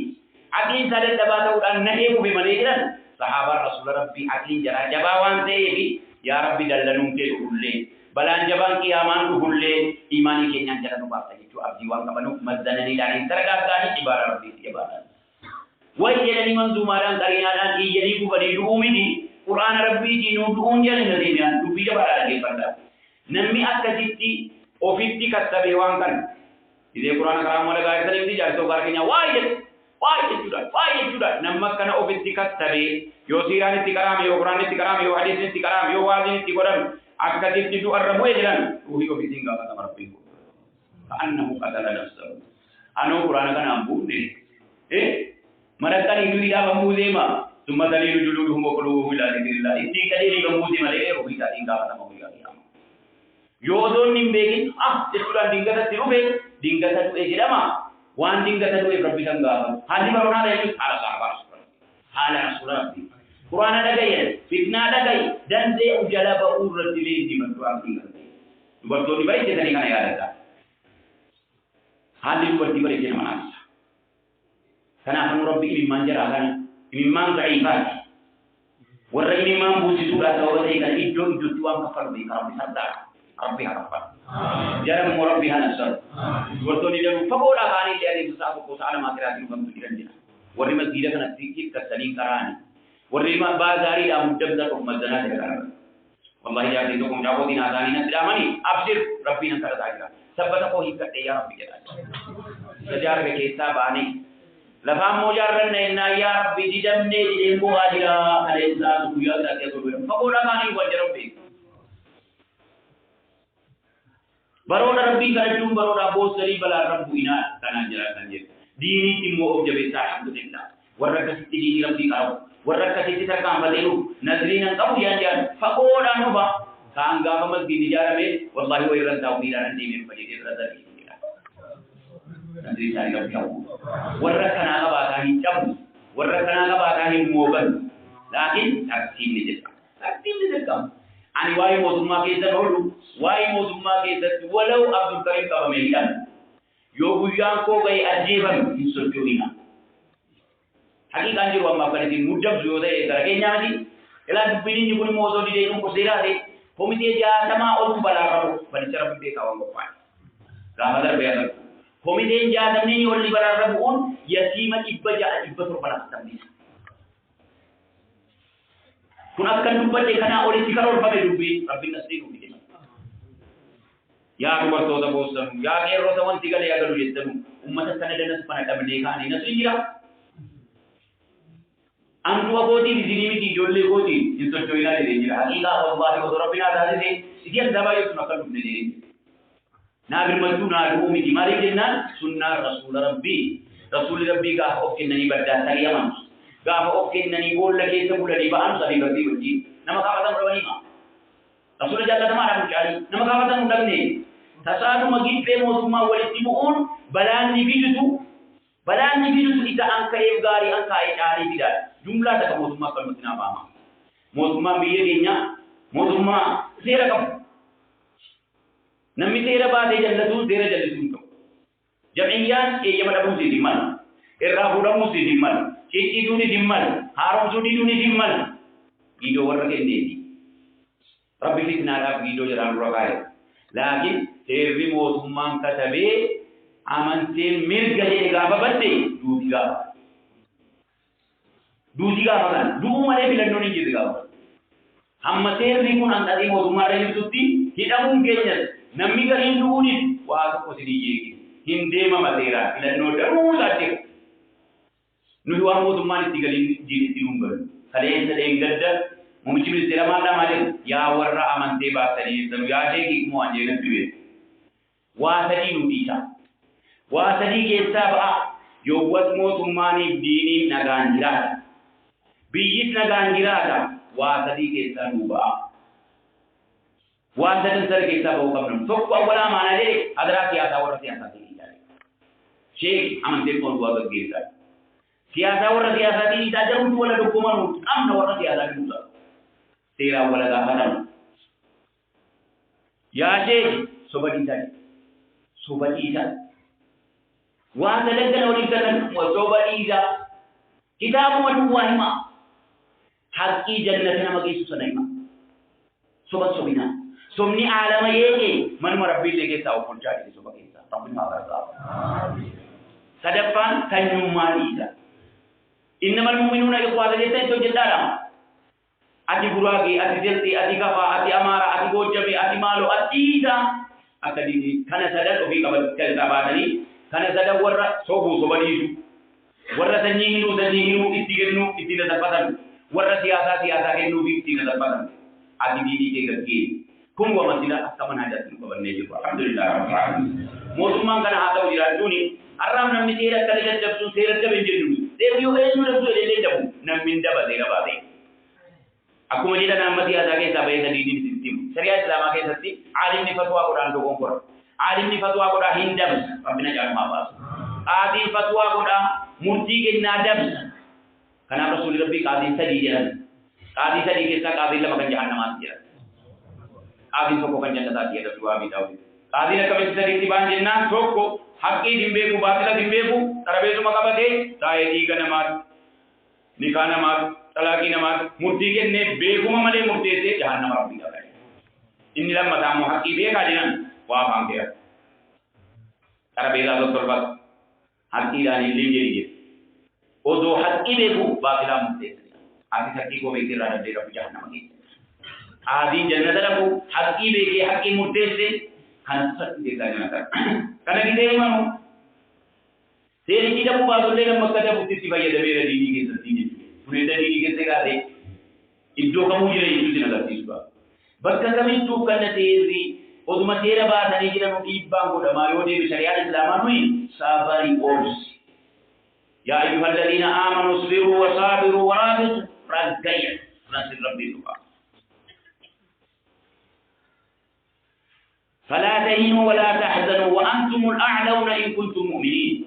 aqli sadan dabata udan nahe ku be male jiran sahaba rasul rabbi aqli jara jabawan seebi ya rabbi dallanum ke ulle balan jaban kiyaman ku ulle imani kenya jara nu bata itu abdi wan kabanu madanani dani sarga gani ibara rabbi ibara wayjani manzumaran karina dan ijani ku bari duumini qur'an rabbi dinu duun jani nadiyan dubi jabara lagi pada namni akkasitti ofitti kattabe waan kan idee quraana karaa mala gaarii sanitti jaartoo gara keenya waa'ee jechuudha namni akkana ofitti kattabe yoo siiraan itti karaame yoo quraan itti karaame yoo hadiisni itti karaame yoo waaziin itti godhame akkasitti du'arra bu'ee jedhan ruuhii ofittiin gaafatama rabbiin ka'annahu qatala nafsahu anoo quraana kanaan buune marakkanii duudhaa bammuu deema summa daliilu juluuduhum wa quluubuhum ilaa dhikrillah ittiin qajeelii gammuuti malee ruuhii isaatiin gaafatama guyyaa qiyaamaa Yodon nimbegin jechuudhaan dingatatti dhufe dingata du'e jedhama waan dingata du'e rabbi kan gaafa hadi barona dha ala sahaba haala rasul rabbi qur'ana dhagaye fitna dhagaye dandee ujala ba'ur rabbi di mantu abdi dubartoonni baay'ee jedhanii kana yaadata haalli dubartii bareedina manaasa kanaafuu rabbi imimmaan jara kana imimmaan da'iifaati warra imimmaan buusisuudha sababa ta'e kan iddoo iddootti waan kaffalu beeka rabbi sardaadha Rabbi harapan. Jangan mau Rabbi hanasar. Waktu ni dia lupa bola kani dia ni susah aku salah makira di rumah tu dia ni. Warri masjid kan sedikit kesaling karani. Warri bazari dah mudah dah rumah jana dia kan. Wallahi ya itu kau jawab di nadani nanti dah mani. Absir Rabbi nak kerja aja. Sebab aku hikat dia Rabbi dia. Sejarah kisah bani. Lafam mujarran na ya Rabbi di jamne di lembu ajira alayhi salatu ya tak ya guru. Pakola kani wajar Rabbi. Baroda Rabbi karajum baroda bos dari bala Rabbu ina tanah jelasan je. Dini timmo objabe alhamdulillah. Warra kasiti dini Rabbi karo. Warra kasiti sarkam badelu. Nazrina kamu yan fakoda no ba. Kangga masjid di jarame wallahi wa iran tawbira nanti min fajid radari. Nanti cari Rabbi kau. Warra kana ka ba kahi jam. Warra kana ka ba kahi moban. Lakin taktim ni je. Taktim ni je kam. Ani wai mosumma ke dulu wai mosumma ke walau Abdul Karim ka mehidan yo buyan ko gai ajiban insojurina hakikan jiru amma kan din mudab zo dai garage nyaadi ela dubini ni buni mozo di dum ko sira de komite ja sama on balarabu bani cara bide ka wango pa ga madar be ada komite ja damni on li balarabu on yatima ibbaja ibbatur bala tamdi Kunakan dubbate kana oleh sikarol fabe dubbi rabbin nasrihu bi ya ruwato da bosan ya kero da wanti gale ya galu yettanu ummata sanada nas pana dabne kani nasrijira antu agoti dini miti jolle goti into joina de jira hakika wallahi wa rabbina dalile sidian dabayo sunakal dubne de nabil majuna dumi di mari jenna sunna rasul rabbi ga okinani badda tariyaman gaafa of kennanii boolla keessa bulanii ba'an sadii gadi wajjin nama kaafatan dhabanii ma rasuula jaallatamaadha mucaali nama kaafatan dhabne tasaaduma gibbee mootummaa walitti bu'uun balaan ni fidutu isa an ka'eef gaarii an kaa'ee caalii fidaadha jumlaa takka mootummaa kalmatti naa baama mootummaan biyya keenya mootummaa seera qabu namni seera baatee jallatu seera jallisuun ta'u jam'iyyaan eeyyama dhabuu siitiin mala irraa fuudhamuu siitiin mala Cici dimmal, haram sudi dimmal. Gido warra kenneti. Rabbi fitna da gido jaran rogai. Lakin terri mootummaan katabe amanteen mirga jedhe gaafa badde duuti gaafa. Duuti gaafa kana du'uu malee filannoon hin jirre gaafa. Hamma seerri kun hanqatee mootummaarra jirtutti hidhamuun keenyas namni galiin du'uunis waa tokko sinii jeeqi. Hin deemama seeraan filannoo daruu isaatti. Nuyi waan mootummaan itti galiin jiitti nuun galu. Kaleessa dheengadda muummichi ministeera maallaa malee yaa warra amantee baasanii jirtan yaa sheekii immoo waan jeeqatti beeku. Waa sadii nu dhiisa. Waa sadii keessaa ba'a yoowwas mootummaaniif diiniin nagaan jiraata. Biyyis nagaan jiraata. Waa sadii keessaa nu ba'a. Waa sadan sana keessaa ba'uu qabna. Tokko awwala amaanaa jedhe hadaraa siyaasaa warra siyaasaatiin ilaale. Sheekii amanteen kun waa gaggeessaa. Siyaasaa warra siyaasaatiin isaa jedhamtu wala dokgomanuu qabna warra siyaasaatiin musa. Seeraan wala gaafatamu. Yaa sheekii soba dhiisaa. Soba dhiisaa. Waan dalaggana waliin galan soba dhiisaa. Kitaabuma duwwaa himaa. Haqqii jannata nama geessu sana himaa. Soba sobinaa. Sobni aalama yeeke manuma rabbiillee keessaa of olchaa jedhe soba keessaa. Rabbiin haa gargaaru. Sadaffaan sanyummaa dhiisaa. إنما المؤمنون إخوة جدا تجدارا أتي براغي أتي جلتي أتي كفا أتي أمارا أتي بوجبي أتي مالو أتي إيدا أتي كان سدد وفي قبل كالتاباتني كان سدد ورى صوبو صبريسو ورى سنينو إتغنو إتغنو تلفتن ورى سياسة كنو في إتغنو تلفتن أتي ديني كي كم ومسيلا أستمن حاجات قبل نجيب الحمد لله رب العالمين موسمان كان هذا وجرادوني أرام نمي سيرت كالجد جبسون سيرت كبنجنوني Deviyo eenyu dhabdu eleellee dhabu namni dabatee gabaatee. Akkuma jedha nama siyaasaa keessaa bahee sadii diinisitti himu. Shari'aa Islaamaa keessatti aalimni fatwaa godhaan dogonkora. Aalimni fatwaa godhaa hin dabsa. Rabbina jaalumaa baasu. Qaadiin fatwaa godhaa murtii kennaa dabsa. Kanaaf rasuulli rabbii qaadiin sadii jedhan. Qaadii sadii keessaa qaadiin lama kan jahannamaatti jedhan. Qaadiin tokko kan jannataatti jedha du'aa miidhawu. Qaadiin akkamitti sadiitti baan jennaan tokko haqqii dimbeeku baatila dimbeeku tarabeesuma qabatee taa'ee dhiiga namaati nikaa namaati talaaqii namaati murtii kennee beekuma malee murteessee jahannama rabbii qaba. Inni lammataa immoo haqqii beekaa jedhan waa afaan keera. Tarabeesaa tottolfata haqqiidhaan illee jedhi odoo haqqii beeku baatilaan murteessa. Ati haqqii koo beekee irraa dandee rabbi jahannama keessa. Qaadiin jannata dhabu haqqii beekee haqqii murteessee kan satti deegaa jiraatan. Kana gidee himamu seerichi dhabuu baatullee nama akka dhabutti itti fayyadameera diinii keessatti jechuudha. Funeedda diinii keessa gaatee iddoo kamuu jira jechuutti na agarsiisudha. Bakka kamittuu kan seerri oduma seera baatanii jedhamu dhiibbaan godhamaa yoo deebi shari'aan Islaamaa nuyi sabarii oolsi. Yaa ayyuhal ladhiina aamanuu isbiruu wa saabiruu wa raabitu raggayya nasir rabbii dhufa. فلا تهينوا ولا تحزنوا وأنتم الأعلون إن كنتم مؤمنين.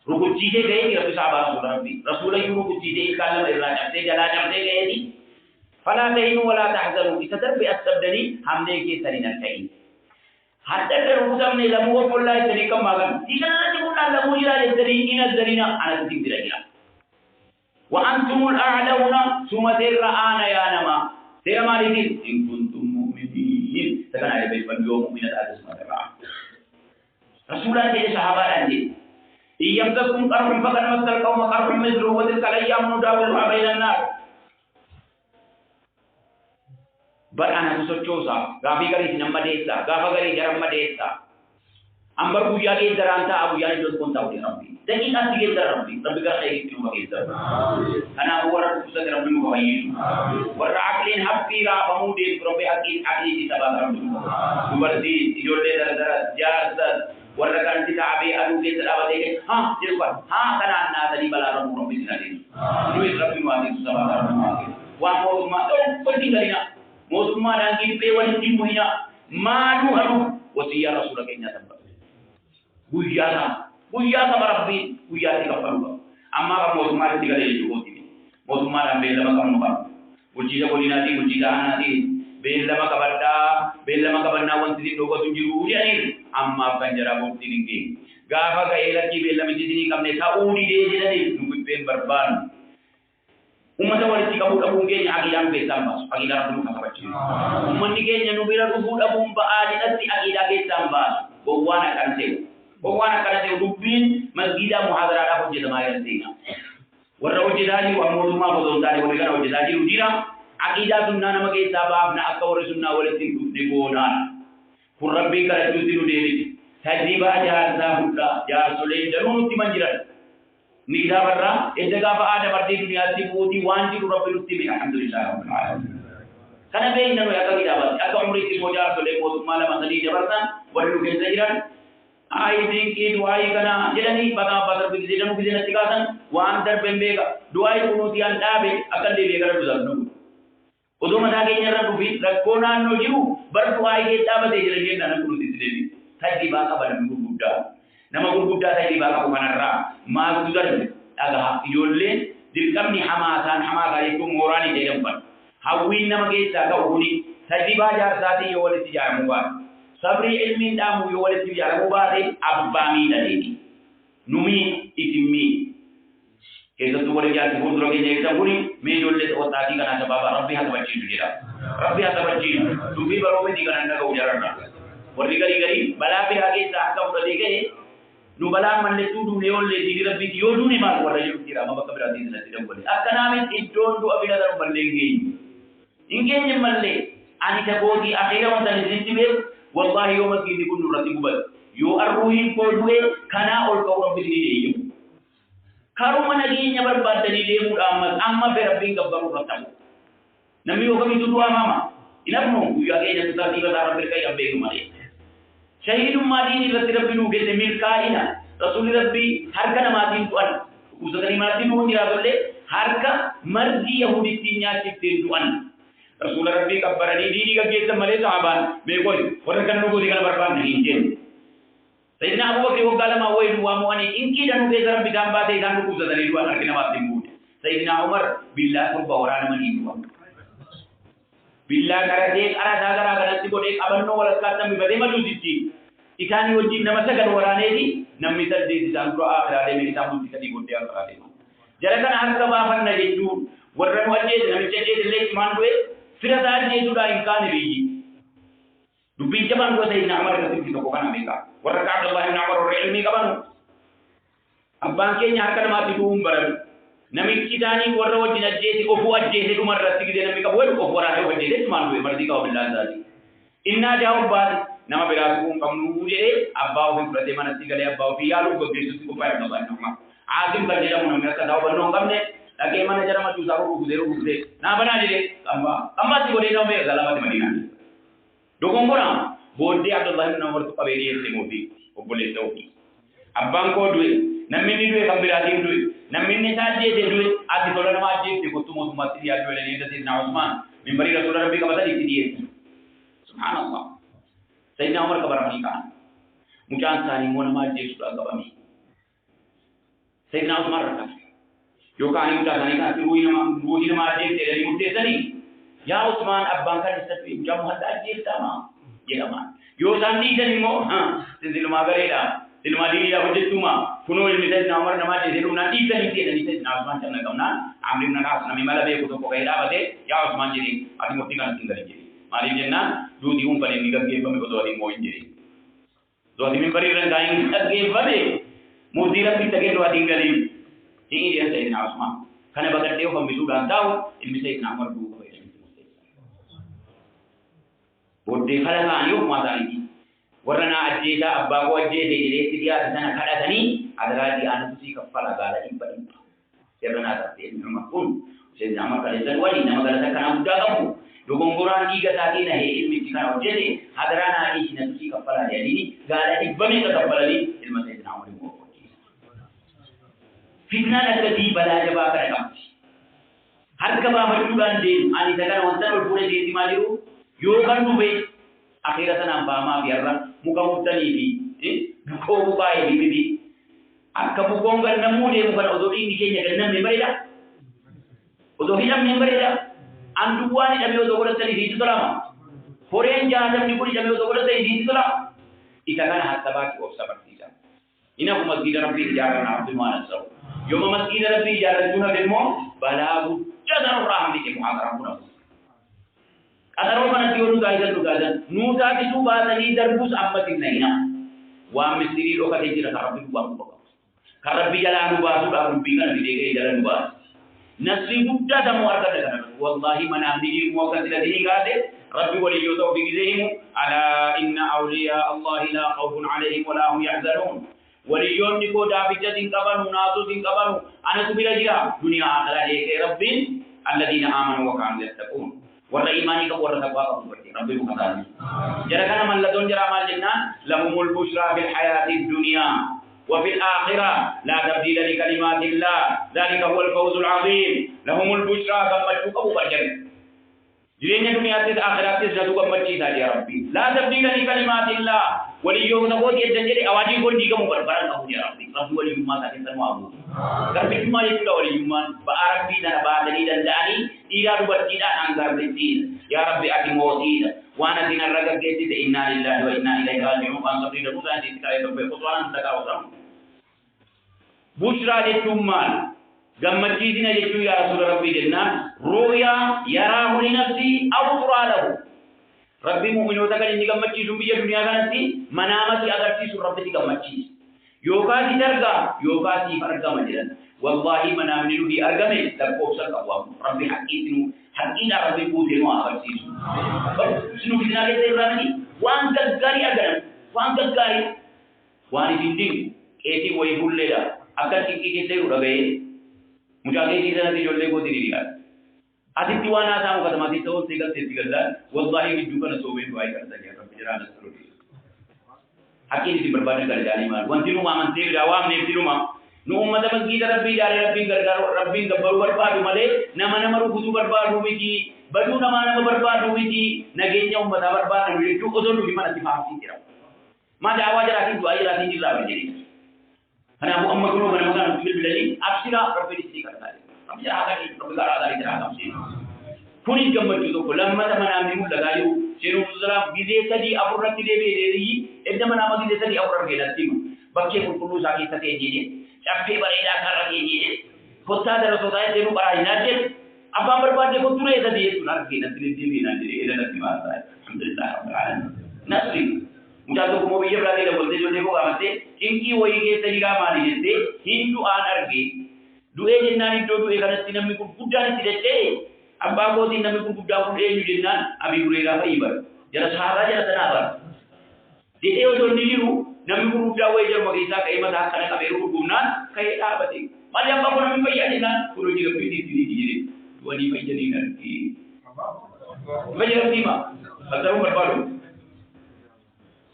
ركوتي ده جاي رب صعب رسول الله ركوتي ده كلام الراجع ده جلا جم ده جاي فلا تهينوا ولا تحزنوا إذا تربي أستبدلي هم ده كي سرينا كاين. حتى الرسول من لمو فلا يسري كم مغن. إذا نجيبون لمو جرا يسري إن الزرينا أنا تجيب جرا. وأنتم الأعلون ثم ترآنا يا نما تيمالين إن كنتم Sekarang ada beberapa mukminat atas mereka. Rasulullah jadi sahabat anjing. Iyam takum karhum fakan masal kaum karhum mizru wa tilka ayyam nudawil bainan nas. Berana socosa, gafi gari sinamma desa, gafa gari jaramma desa. Ambar buya ke daranta abu yani dos pun tahu di Rabbi. Dan ini asli ke Rabbi, Rabbi ka khairi tu bagi kita. Karena orang susah Rabbi mu kawin. Waraklin hafira pamudi Rabbi akli di sabab Rabbi. Berarti idole dara jazat warakan kita abi adu ke sabab deke. Ha, jelas. Ha kana na tadi bala Rabbi sini. Duit Rabbi mu adi sabab Rabbi. Wa mau ma penting dalina. Mau semua dan kimpe wali timunya. Manu haru wasiyah Rasulullah kenya tambah. Buyana Rabbi, buyana kafaru. Amma kamu semua tiga dari itu ini. Mau semua dan bela kamu kamu. Bujida nanti, bujida nanti. Bela makabarna wanti dogo tunjuru ini. Amma penjara bukti ini. Gafa kaya lagi bela mesti ini kamu taudi deh jadi nunggu pen berban. Umat awal si kamu genya akidah besambas, akidah dulu kata baca. Umat ni genya nubira ruhud abum baali nasi akidah besambas. Bawa nak kansew. وانا كانت يدبين مسجد محاضرة على حجة ما يرسينا والرجل ذلك وأمور ما فضل ذلك ولكن وجه ذلك ودينا عقيدة سنة نمكي سابابنا أكور سنة ولسن تبنبونا كن ربي كرجو سنو ديري تجربة جار سابقا جار سلين جنون تمنجرا نكدا برا إذا فآد بردي دنيا سيبوتي وانجي ربي لسي الحمد لله رب العالمين كان بيننا يا كتابات أكو عمري سيبو جار سلين موت مالا مسلي جبرتان ولو كنزجرا I think it why kana jelani bata bata bigi jelanu bigi na tikasan wan dar bembega duai kunu tian dabe akan dia gara duzarnu odo mana ke nyara dubi rakona no jiu bar duai ke dabe de jelani na kunu tisileni tadi ba ka bar gurgudda nama gurgudda tadi ba ka manarra ma duzar aga yolle dilkamni hamasan hamaka yikum morani de jampan hawi nama ke ta ka uni tadi ba jar sati yole tijar muwa sabri ilmin damu yo wala tibi ala mubade abbami dalini numi itimmi kesa tu wala jati hudro ke je taburi me jolle o tadi kana baba rabbi hada bacci dira rabbi hada bacci tumi baro me digana na go jarana wali gari bala bi hage ta ka urde ge nu bala man le tudu ne olle di rabbi yo duni ma wala yo tira ma bakabra di na tira wala akana min idon du abina dar malle ngi ingenye malle ani ta godi akhira wanda ni zintibe والله يوم الدين يكون رتيب بل يو أروي كودوه كنا أول كورم في الدنيا كارو من أجي نبر بعد الدنيا مود أما في ربي كبر رتام نمي هو كم يتدوا ماما إنه منو يا أجي نتوسا تيجا تارا بركة يا بيجو مالي شهيد ما ديني رتيب بنو كده ميل كائنا رسول ربي هر كنا ما دين توان وزكني ما دين هو نيرا بله هر كا مرضي يهودي تينيا تبتين توان رسول ربي كبرني ديني का गेट मले साहबान मैं कोई और करने को दिखा बर्बाद नहीं इंजन सैयदना अबू बकर वो गाला मा वही दुआ मुआनी इनकी दनु के तरफ बिदाम बात है दानु कुछ दनी दुआ करके नवाब दिन मूड सैयदना उमर बिल्ला को बौरान मनी दुआ बिल्ला करा देख अरा जागर अगर अंति को एक अबन्नो वाला का तम बदे मजू दिची इकानी वो जी नमस्कार कर वराने दी नम्मी तर दे जान को आखिर आले मेरी सामू की कदी गोटे करा दे जरा kan हर का बाफन न जेतू वरन वजे नमी चेजे ले मान दुए फिर सार ये सुधा इनकार नहीं दुबी जबान को सही नामर का सिद्धि तो कोना मेका वरकात अल्लाह नामर और इल्मी का बनो अब बांके न्यार कर माती तुम बरन नमी चिदानी वररो जिनजे से ओफो अजे से तुमर रस्ती के नमी का वो ओफो रहा है वजे से मान हुए मर्दी का बिल्लाह दादी इन्ना जाओ बाद नमा बिराकुम कमनु जे अब्बाओ भी प्रतिमान सी गले अब्बाओ भी यालू को बेसु को पार न बनो आजिम कर जेला मुन मेरा का दाव बनो कम ने lagi mana cara maju saru rude na bana jire kamba si bodi no me galamati madina dokong orang bodi Abdullah bin Umar tu kabeli ese modi o bole toki abban ko duwe namini duwe kambira din duwe namini saje de duwe ati dolana ma je te ko tumo mati ya duwe ni de na Uthman mimbari rasul rabbi ka bata di diye subhanallah sayyidina Umar kabar mani kan mujan sani mon ma je su ka bami sayyidina Uthman rakam yo kani muta sani ka ruhi nama je te dari mutte sani ya Uthman abban kan istati jam hadda je tama je nama yo sandi sani mo ha tin ma garela tin ma dini ya hujjatuma kuno ilmi sai na Umar nama je dilu na di sani te dari sai na Uthman channa kamna amrim na nas nami mala be ko to ko gaira bade ya Uthman je adi mutti kan tinggal je mari jenna du di um pale niga ge pame ko do adi mo je do adi min bari ran gaing ge pame mudira pi tage do adi ngali ini dia Sayyidina Uthman karena bakat dia pemilu dan tahu ilmu Sayyidina Umar dulu apa itu bodi kala kan yuk masa ini warna ajeda abba ko ajede jadi dia sana kada tani adalah di anak si kepala gala imba karena ada ilmu makun Sayyidina Umar kali wali nama gala kana muda kamu dukung Quran tiga tadi nah ilmu jika ajede hadrana ini si si kepala jadi ini gala imba ni kepala ni ilmu Sayyidina Umar fitna लगती बला जबा कर काम हर कबा मजुगान दे आणि सगळ्या वंतर पुढे देती मालिरो योगन दुबे अखेरसन बामा बिररा मुका मुतनी बी मुको उपाय B akka mugongan namude mukan odori ni kenya ganna memberida odori jam memberida andu wani dami odogora tani di salama foren jaham ni kuri dami odogora tani di salama ikana hatta baki of sabartija ina ko masjid rabbi jarana abdul manasau yoma masjid rabbi jarana demo balagu jadar rahmi ke muhadara kuna adaro kana tiyoru gaidan nuta ki tu badani darbus ammatin naina ومسيري لو كتير كربي بوام بقى كربي جلان باسو كربي كان بديه جلان باس نسري بودا دمو أركض كنا والله من أمني موكل تلذي قاده ربي ولي يوسف بجزهم على إن أولياء الله لا خوف عليهم ولا هم يحزنون وليون نكو دابجة كبروا ناسو كبروا أنا سبيل جرا دنيا آخرة لك ربي الذين آمنوا وكانوا يتقون ولا إيمانك ولا تقواكم ربي مقدار جرا كنا من لدن جرا مال جنة لهم البشرى في الحياة الدنيا وفي الآخرة لا تبديل لكلمات الله ذلك هو الفوز العظيم لهم البشرى كما تشوفوا بجد جرينا دنيا تيز آخرات تيز جدوا كما تشيدا يا ربي لا تبديل لكلمات الله وليوم نقول يجنجري أواجي كون ديكا مبربران كم يا ربي ربي وليوم ما تكين تنو أبو كربي ما يجوا وليوم بارك بينا بعدني دلاني إيرا ربطينا أنكر بيتين يا ربي أكيد موتين وانا دين الرجال جيت إنا لله وإنا إليه راجعون فان صبري دروس عن ذكر ربي خطوان تكاوزم بشرى للجمال gammachiisina jechuu yaa rasuula rabbii jennaan ru'yaa yaraahu li nafsi aw turaa lahu rabbi mu'minoota kan inni gammachiisu biyya duniyaa kanatti manaamatti agarsiisu rabbitti gammachiisa yookaan si dargaa yookaan siif argama jedhan wallahi manaamni nuti argame lakkoofsa qabu rabbi haqqiidha rabbi guutee nu agarsiisu sinu fitnaa keessa irraanani waan gaggaarii argaman waan gaggaarii waan isin dingu qeetii wayii bulleedha akka xiqqii keessa jiru dhaga'ee मुझे की तरह से जोड़ने को दिली यार आदित्य वाना था वो खत्म आदित्य वो सिगल से सिगल दा वल्लाही की जुगन सोबे दुआई करता गया रब जरा नस्ल हकीम सी बर्बाद कर जानी मार वंतिनु मामन से जवाब ने तिरुमा नो उम्मत मस्जिद रब्बी जारे रब्बी गरगर रब्बी गब्बर बर्बाद मले न मन मरु खुदु बर्बाद हुई थी बदु न मान बर्बाद हुई थी न गेन्या उम्मत बर्बाद हुई थी तो दोनों की मन सिफाम थी तेरा मां आवाज राती दुआई राती जिला बजे أنا أبو أمك لو أنا مثلاً في البلاد أبصر ربي يسير كذا ربي هذا ربي قال هذا يجرى هذا شيء كوني كم تجدو كلام ما تمنع منه لغايو شنو نزلا بيزة دي أبو رتي دي بيزي إذا ما نام بيزة دي أبو رتي لا تيمو بكية كل ساكي تتجيني شافي بريدا كارا تيجيني خطة درسوتاي تيمو براي ناجل أبا برباد دي خطورة إذا دي سنار كينا تلين تيمي ناجل إذا نسمع الحمد لله رب العالمين نسري मुझे तो वो भी ये बता बोलते जो देखो गाँव से इनकी वही के तरीका मानी जैसे हिंदू आनर के दुए जिन्नानी तो दुए करने से नमी को कुछ जाने से लेते अब बाबू दिन नमी को कुछ जाओ ले जो जिन्ना अभी गुरेगा भाई बर जरा सारा जरा तना बर देते हो जो नीलू नमी को कुछ जाओ ये जब मगीसा कहीं मत हाथ करने का मेरे को घूमना कहीं आ बती माले अब बाबू नमी भैया जिन्ना कुरो जी का पीटी सीधी वही भैया नहीं करती भैया करती माँ अगर वो बर्बाद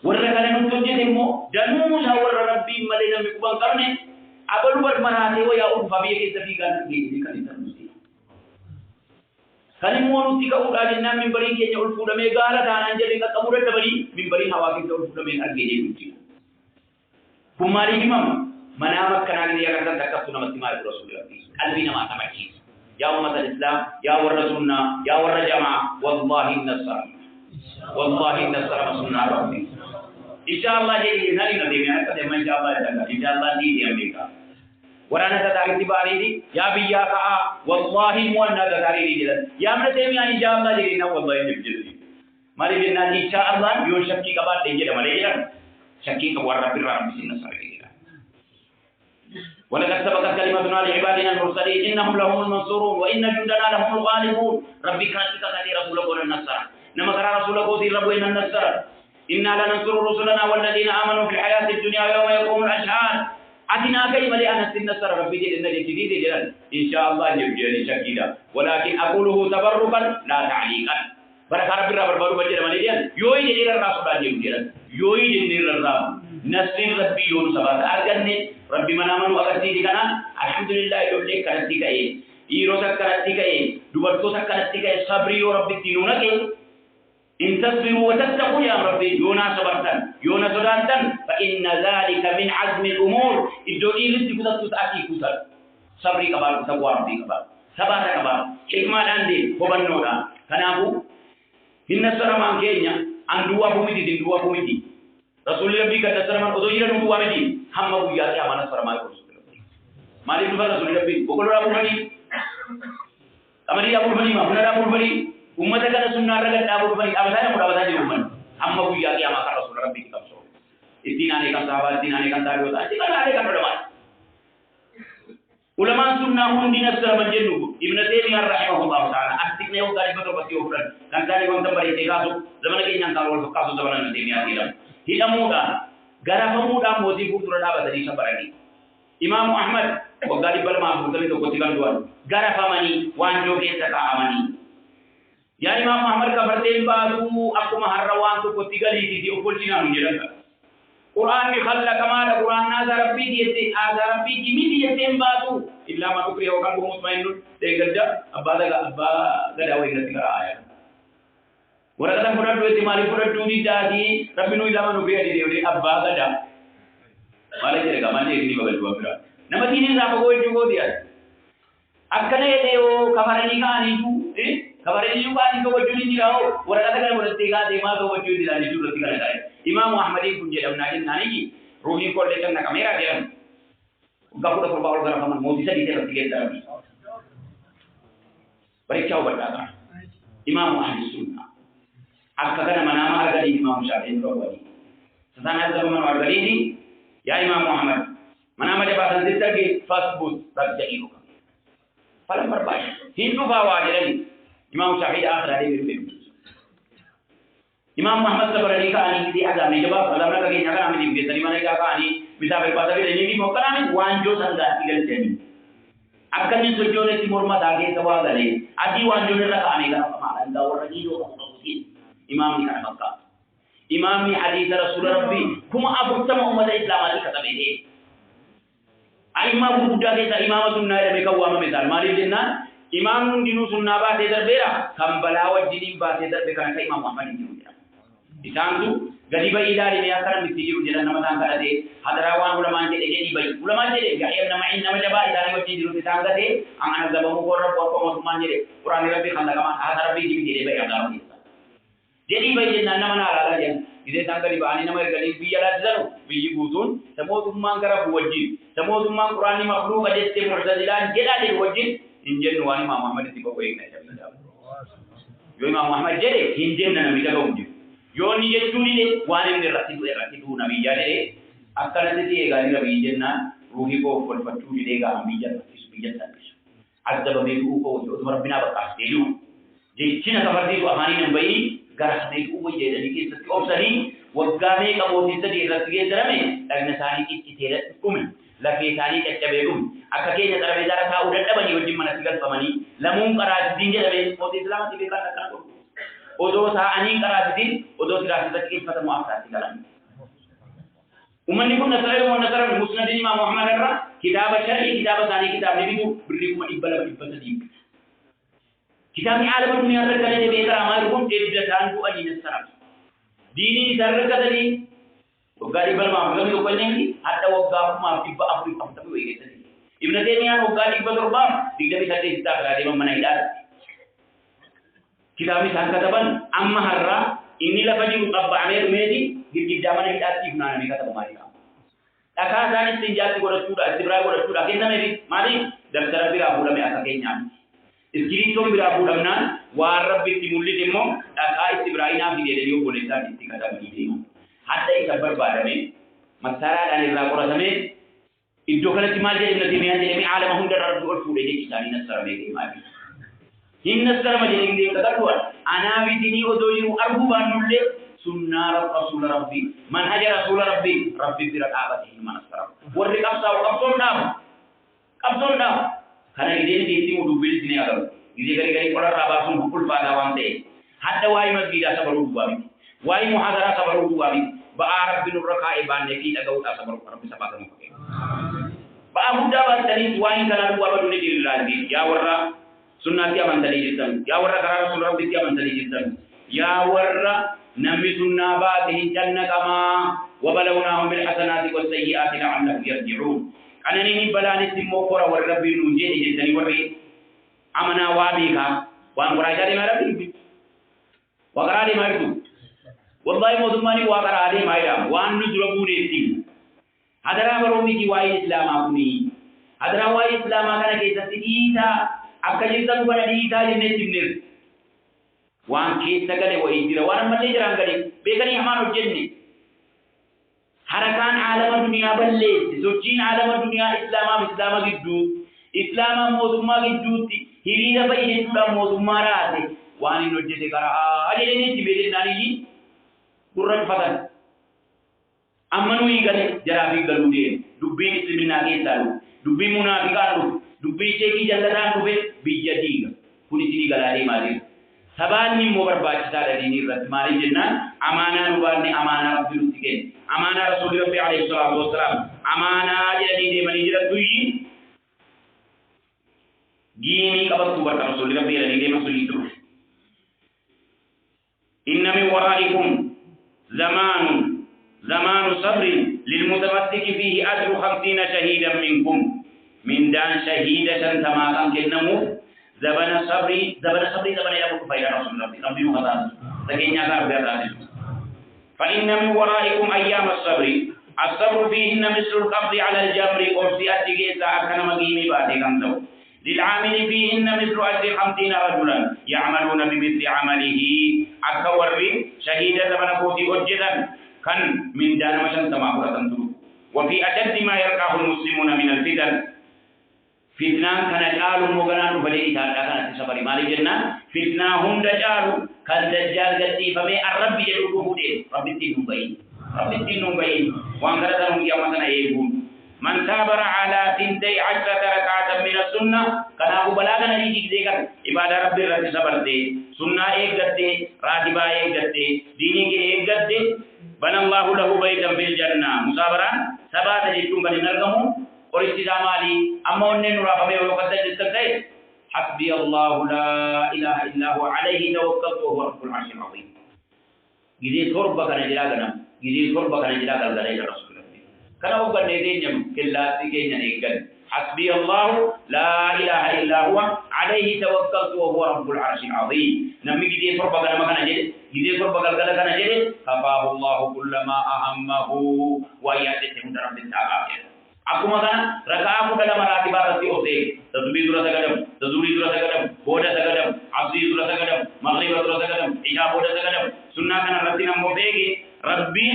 warra kana nun tojjete immoo danuusa warra rabbiin malee namni quban qabne abalu barmanaatee wayaa ulfa biyya keessa fiigaan geejjibee kan hin tanuusi kan immoo nutti ka'uudhaa jennaan minbarii keenya ol fuudhamee gaara taanaan jedhee qaqqabuu dadhabanii minbarii hawaa keessa ol fuudhamee argee deemuuti kun maaliif himama manaama akkanaa gidee agartan takkattu namatti maaliif rasuuli rabbii qalbii namaa taphachiisa yaa ummata al-islaam yaa warra sunnaa yaa warra jamaa wallahi nasara sunnaa rabbii इंशाअल्लाह ये नहीं ना देने आया कदम इंशाअल्लाह जाएगा इंशाअल्लाह दी दे अमेरिका वराना तदारी तिबारी दी या बिया का वल्लाही मुन्ना तदारी दी जल या हमने देने आया इंशाअल्लाह ये ना वल्लाही जब जल्दी मारी बिना इंशाअल्लाह यो शक्की का बात देंगे हमारे यार शक्की का वारा फिर राम बिन नसर के ولقد سبقت كلمتنا لعبادنا المرسلين انهم لهم المنصورون وان جندنا لهم الغالبون ربي كاتك قال رسولك النصر نما قال رسولك دي ربنا النصر إنا لننصر رسلنا والذين آمنوا في الحياة الدنيا ويوم يقوم الأشهاد أتنا كلمة لأن النصر ربي جل جديد جلال إن شاء الله جل شكيدا ولكن أقوله تبركا لا تعليقا بركة ربي رب البارو بجل مليان يوي جل الرسول جل يوي جل الرب نصر ربي يون سبات أرجعني ربي من آمنوا أكثر كنا الحمد لله يقول لك كنتي كأي إيروسك كنتي كأي دوبرتوسك كنتي كأي صبري وربي تنونا كأي إن تصبروا وتتقوا يا ربي يونا صبرتن يونا صدانتن فإن ذلك من عزم الأمور الدولي لسي كتب تتأكي كتب صبري كبار تقوى ربي كبار صبر كبار حكمة عندي وبنونا كنابو إن السلام كينيا أن دوا بوميدي دين دوا بوميدي رسول الله كتب السلام أدوجينا دوا بوميدي هم أبو ياتي أمانا السلام عليكم مالي دوا رسول الله بقول رابو بني أمري أبو بني ما بنا رابو بني ummata kana sunna raga dabu bani abadana mudabada di umman amma bu ya kiyama ka rasul rabbi kitab so Itinane kan sahabat, itinane kan tabi'ut, itinane kan ulama. Ulama sunnah hundi nasra manjennu. Ibnu Taimiyah rahimahullah taala astikne o gari bato bati o fulan. Kan tani wong tambari te kaso, zaman ke nyang kalwal kaso zaman Ibnu Taimiyah hilam. Hilamuda gara pamuda modi futura daba tadi sabarani. Imam Ahmad o gari balma futale to kotigal duan. Gara pamani wanjo ke saka amani. Ya Imam Ahmad ka barten baru aku maharrawan to kotigal di opolcina hunjela. Quran mi khalla kama Quran nazar rabbi diyati azar rabbi kimi diyati baatu illa ma ukri wa qalbu mutma'innun te gadda abba gada wa ingati kara aya wara kada pura do ti mari pura do ni dadi rabbi nu illa ma ukri adi de abba gada wala jere ga manje ni bagal do abra namati ni sa ko jugo dia akkane de o kamarani ka ani tu kamarani ju ka ni ko juni ni rao wara kada kada wala te ga de ma ko juni ni tu rati kala dai Imam Ahmad pun jadi amnadin nani ruhi ko lekan na kamera dia gapuda ko bawal gara kaman modi sa di tera tiga terapi pariksa berdaga Imam Ahli Sunnah akkagana manama argadi Imam Syafi'i rawani sana zaman argadi ni ya Imam Muhammad manama dia bahasa ditagi fasbut rajairuka falam berbaik hindu bawa jadi Imam Syafi'i akhir ada mirip Imam Muhammad sabarani ka ani di azam ni jawab azam na kage nyaga ami di tani mane ka ani bisa berpada bi ni mo kana ami wanjo sanga tigal jeni akani sojone ti morma dage tawa gale adi wanjo ne ka ani ka ma anda warani do imam ni kana makka imam ni hadith rasul rabbi kuma abu sama umat islam ali kata be ai imam buddha ke ta imam sunna ya be kawama misal mali dinna imam dinu sunna ba te darbera kambala wajini ba te darbe kana imam Muhammad ni Isantu gadi bai idari ne akara mitiru jela nama tangka ade hadarawan ulama jede gedi bai ulama jede ga em nama in nama jaba idari wati diru tangka de ang anak zabamu korra ko Osman jede Quran rabbi khanda kama hadar rabbi jibi jede bai agam ni jadi bai jenna nama na ala jen ide tangka di bani nama gali bi ala zaru bi butun samodum mangara buwaji samodum mang Quran ni makhluk ade te mu'tazilan jeda de wajin injen wani Imam Muhammad ti ko ina jamna yo Imam Muhammad jede injen na mi daga wujud Yoni je tuni de wanen de ratidu nabi jade akala de ga ni nabi jenna ruhi ko fol fatu de ga ambi janna kisu bi janna kisu azaba be ko ko to rabbina ba kasdelu je china ka fardi ko ahani nan bai gar hade ko je de ki sati opsani wagame ka moti sadi ratige darame dagna sani ki tere kum la ke sani ka tabegum akake ne tarabe dara ta udan dabani wajin mana tigal famani lamun qara dinje de moti islam ti be kana ko odo sa ani qarasitin odo sira sira kifata mu'afati kalam umani kun nasara wa nasara musnad imam Muhammad ar kitab syar'i kitab sani kitab nabi tu beri kuma ibala ibata di kitab ni alam dunia terkala de bekara amal kun de dan ku ani nasara dini sarka tadi ogari bal ma gami ko nengi hatta wogga ma ibba afrika tabi wege tadi ibnu Taimiyah ogari ibba turba digda bi sate kitab la de mamana ida Kita misal kataban amma harra inilah fajru qabba amir medi gidda mana hidati guna nabi kata mari aka sani tinjati gora tuda sibra gora tuda kenna meri mari dar tara bira bula me aka kenya iskiri to bira bula nan wa rabbi timulli demo aka ibrahima bi de yo bole ta ti kata bi de hatta ika barbara me masara dan ira gora same iddo kala timaje ibn Taimiyah de mi alama hunda rabbul fude de kitani nasara me ke mari Hinasar majeli ngi kadalwa ana bidini odoyu arbu banulle sunnar rasul rabbi manhaj rasul rabbi rabbi birat abati manasara warri qabsa wa qabsonna kana ide ni ti mudu bil sini alam ide gari kola raba sun hukul pada wante hatta wai masjid sabaru duwabi wai muhadara sabaru duwabi ba arab bin raka'i bande ki daga uta sabaru rabbi sabaka mo ba abu dabar tani wai kana duwa badune dillalbi ya warra sunnati aman tali jitan ya warra kara rasul rabbi aman tali jitan ya warra nami sunna batihi janna kama wa balawnahum bil hasanati was sayyiati la'allahum yarji'un anani ni balani timmo kora war rabbi nu je jitani warri amana wabi ka wa murajati marabbi wa qaradi maritu wallahi modumani wa qaradi mayra wa annu durabune tin hadara baromi ki wa islam akuni hadara wa islam kana ke tasdita akajita bana diita jenne timnir wan ke sagale wa idira wan malle jarangale be kani hamano jenne harakaan aalama duniyaa balleesse sochiin aalama duniyaa islaama gidduu islaama mootummaa gidduutti hiriira fa'i jechuudhaan mootummaa raase waan hin hojjete karaa jedhanii itti beelennaanii gurra dhufatan amma nuyi gale jaraafii galuu deemu dubbiin islaminaa keessaa dhufu dubbiin munaafiqaa dhufu dubbiin sheekii jallataan dhufe biyya diiga kun isinii galaa deemaa deemu sabaanni immoo barbaachisaadha diinii irratti maaliif jennaan amaanaa nu baanne amaanaa rabbi nutti kenne amaanaa rasuulli rabbi alayhi salaatu wassalaam amaanaa jedhanii deemanii jiratuyyi giimii qabattuu barka rasuulli rabbi jedhanii deeman sunii ture inna min waraa'ikum زمان صبر للمتمسك فيه أجر 50 شهيدا منكم من دان شهيدة تماما كنمو زبن صبري زبن يا ابو فايدا رسول الله ربي مخاطب لكن يا رب فإن من ورائكم أيام الصبر فيهن مثل القبض على الجبر أرسيات جيسا أكنا مقيمي باتي كنتو للعامل فيهن مثل أجر 50 رجلا يعملون بمثل عمله أكور شهيدة زبن فوتي أجدا كان من دان مشان تماهرة تنتو وفي أشد ما يرقاه المسلمون من الفتن فتنان كان جالو مغنان بلي إتادا كانت سفري مالي جنة فتناهم دجالو كان دجال قدي فمي الرب يدوه دي رب الدين بين وانكرتهم يومتنا يقول من صبر على 12 ركعة من السنة كان أبو بلاغنا يجيك ذكر إبادة رب الرب صبر دي سنة ایک گدے راتبہ ایک گدے دینی کے ایک گدے بن الله له بيتا في الجنة مصابرا سبات جيتم بني نرغمو اور استدام علی اما انہیں نرافمے وقدر جستر حسبي الله لا إله إلا هو عليه توكلت وهو رب العرش العظيم گیدے صربہ کا نجلا گنا رسول اللہ کنا وہ گنے دے نم کلاتی کے ننے گن حسبي الله لا إله إلا هو عليه توكلت وهو رب العرش العظيم نمي گیدے صربہ کا مکنا جے گیدے صربہ کا گنا جے كفاه الله كل ما أهمه ويأتيه من رب العالمين aku makan rakaat dalam maratib rati ose tasbih dura sagadam tazuri dura sagadam boda sagadam asri dura sagadam maghrib dura sagadam isha boda sagadam sunnah kana rati nam motege rabbi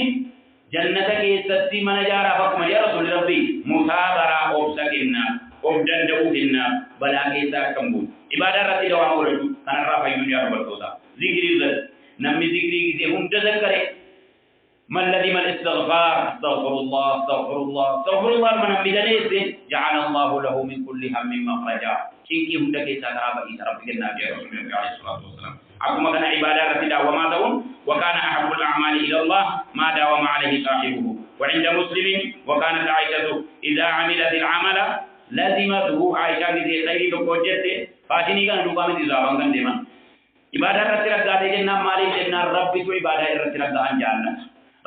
jannata ke satti manajara fakma ya rasul rabbi musabara obsakinna obdandabuhinna balage sakambu ibadah rati dawa uradu kana rafa dunya rabbatoda zikri nammi zikri ki hum tazakkare ما الذي ما الاستغفار استغفر الله من بدنيس جعل الله له من كل هم مخرجا شيكي هندك ساترا بي ربك النبي رسول الله عليه الصلاه والسلام اكما كان عباده رتدا وما دون وكان احب الاعمال الى الله ما داوم عليه صاحبه وعند مسلم وكانت عائشه اذا عملت العمل لازمته عائشه دي خير توجت فاتني كان دوما دي زبان كان ديما عباده رتدا غادي جنا مالي جنا ربي تو عباده رتدا غان جاننا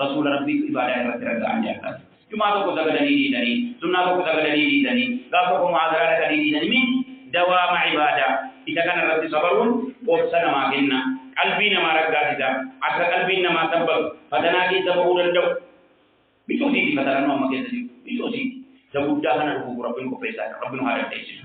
رسول ربي ibadah yang terang aja. Cuma aku kata diri dani, sunnah aku kata diri dani, gak aku muhadharah kata diri dani. Min dawam ibadah. Kita kan Rabbi sabarun, opsana makinna. Qalbina maragga kita, asa qalbina ma sabab. Padana kita bahuran daw. Bisu sih katakan mama kita sih. Bisu sih. Sebudah kan aku Rabbi ko pesa, Rabbi no hadat desi.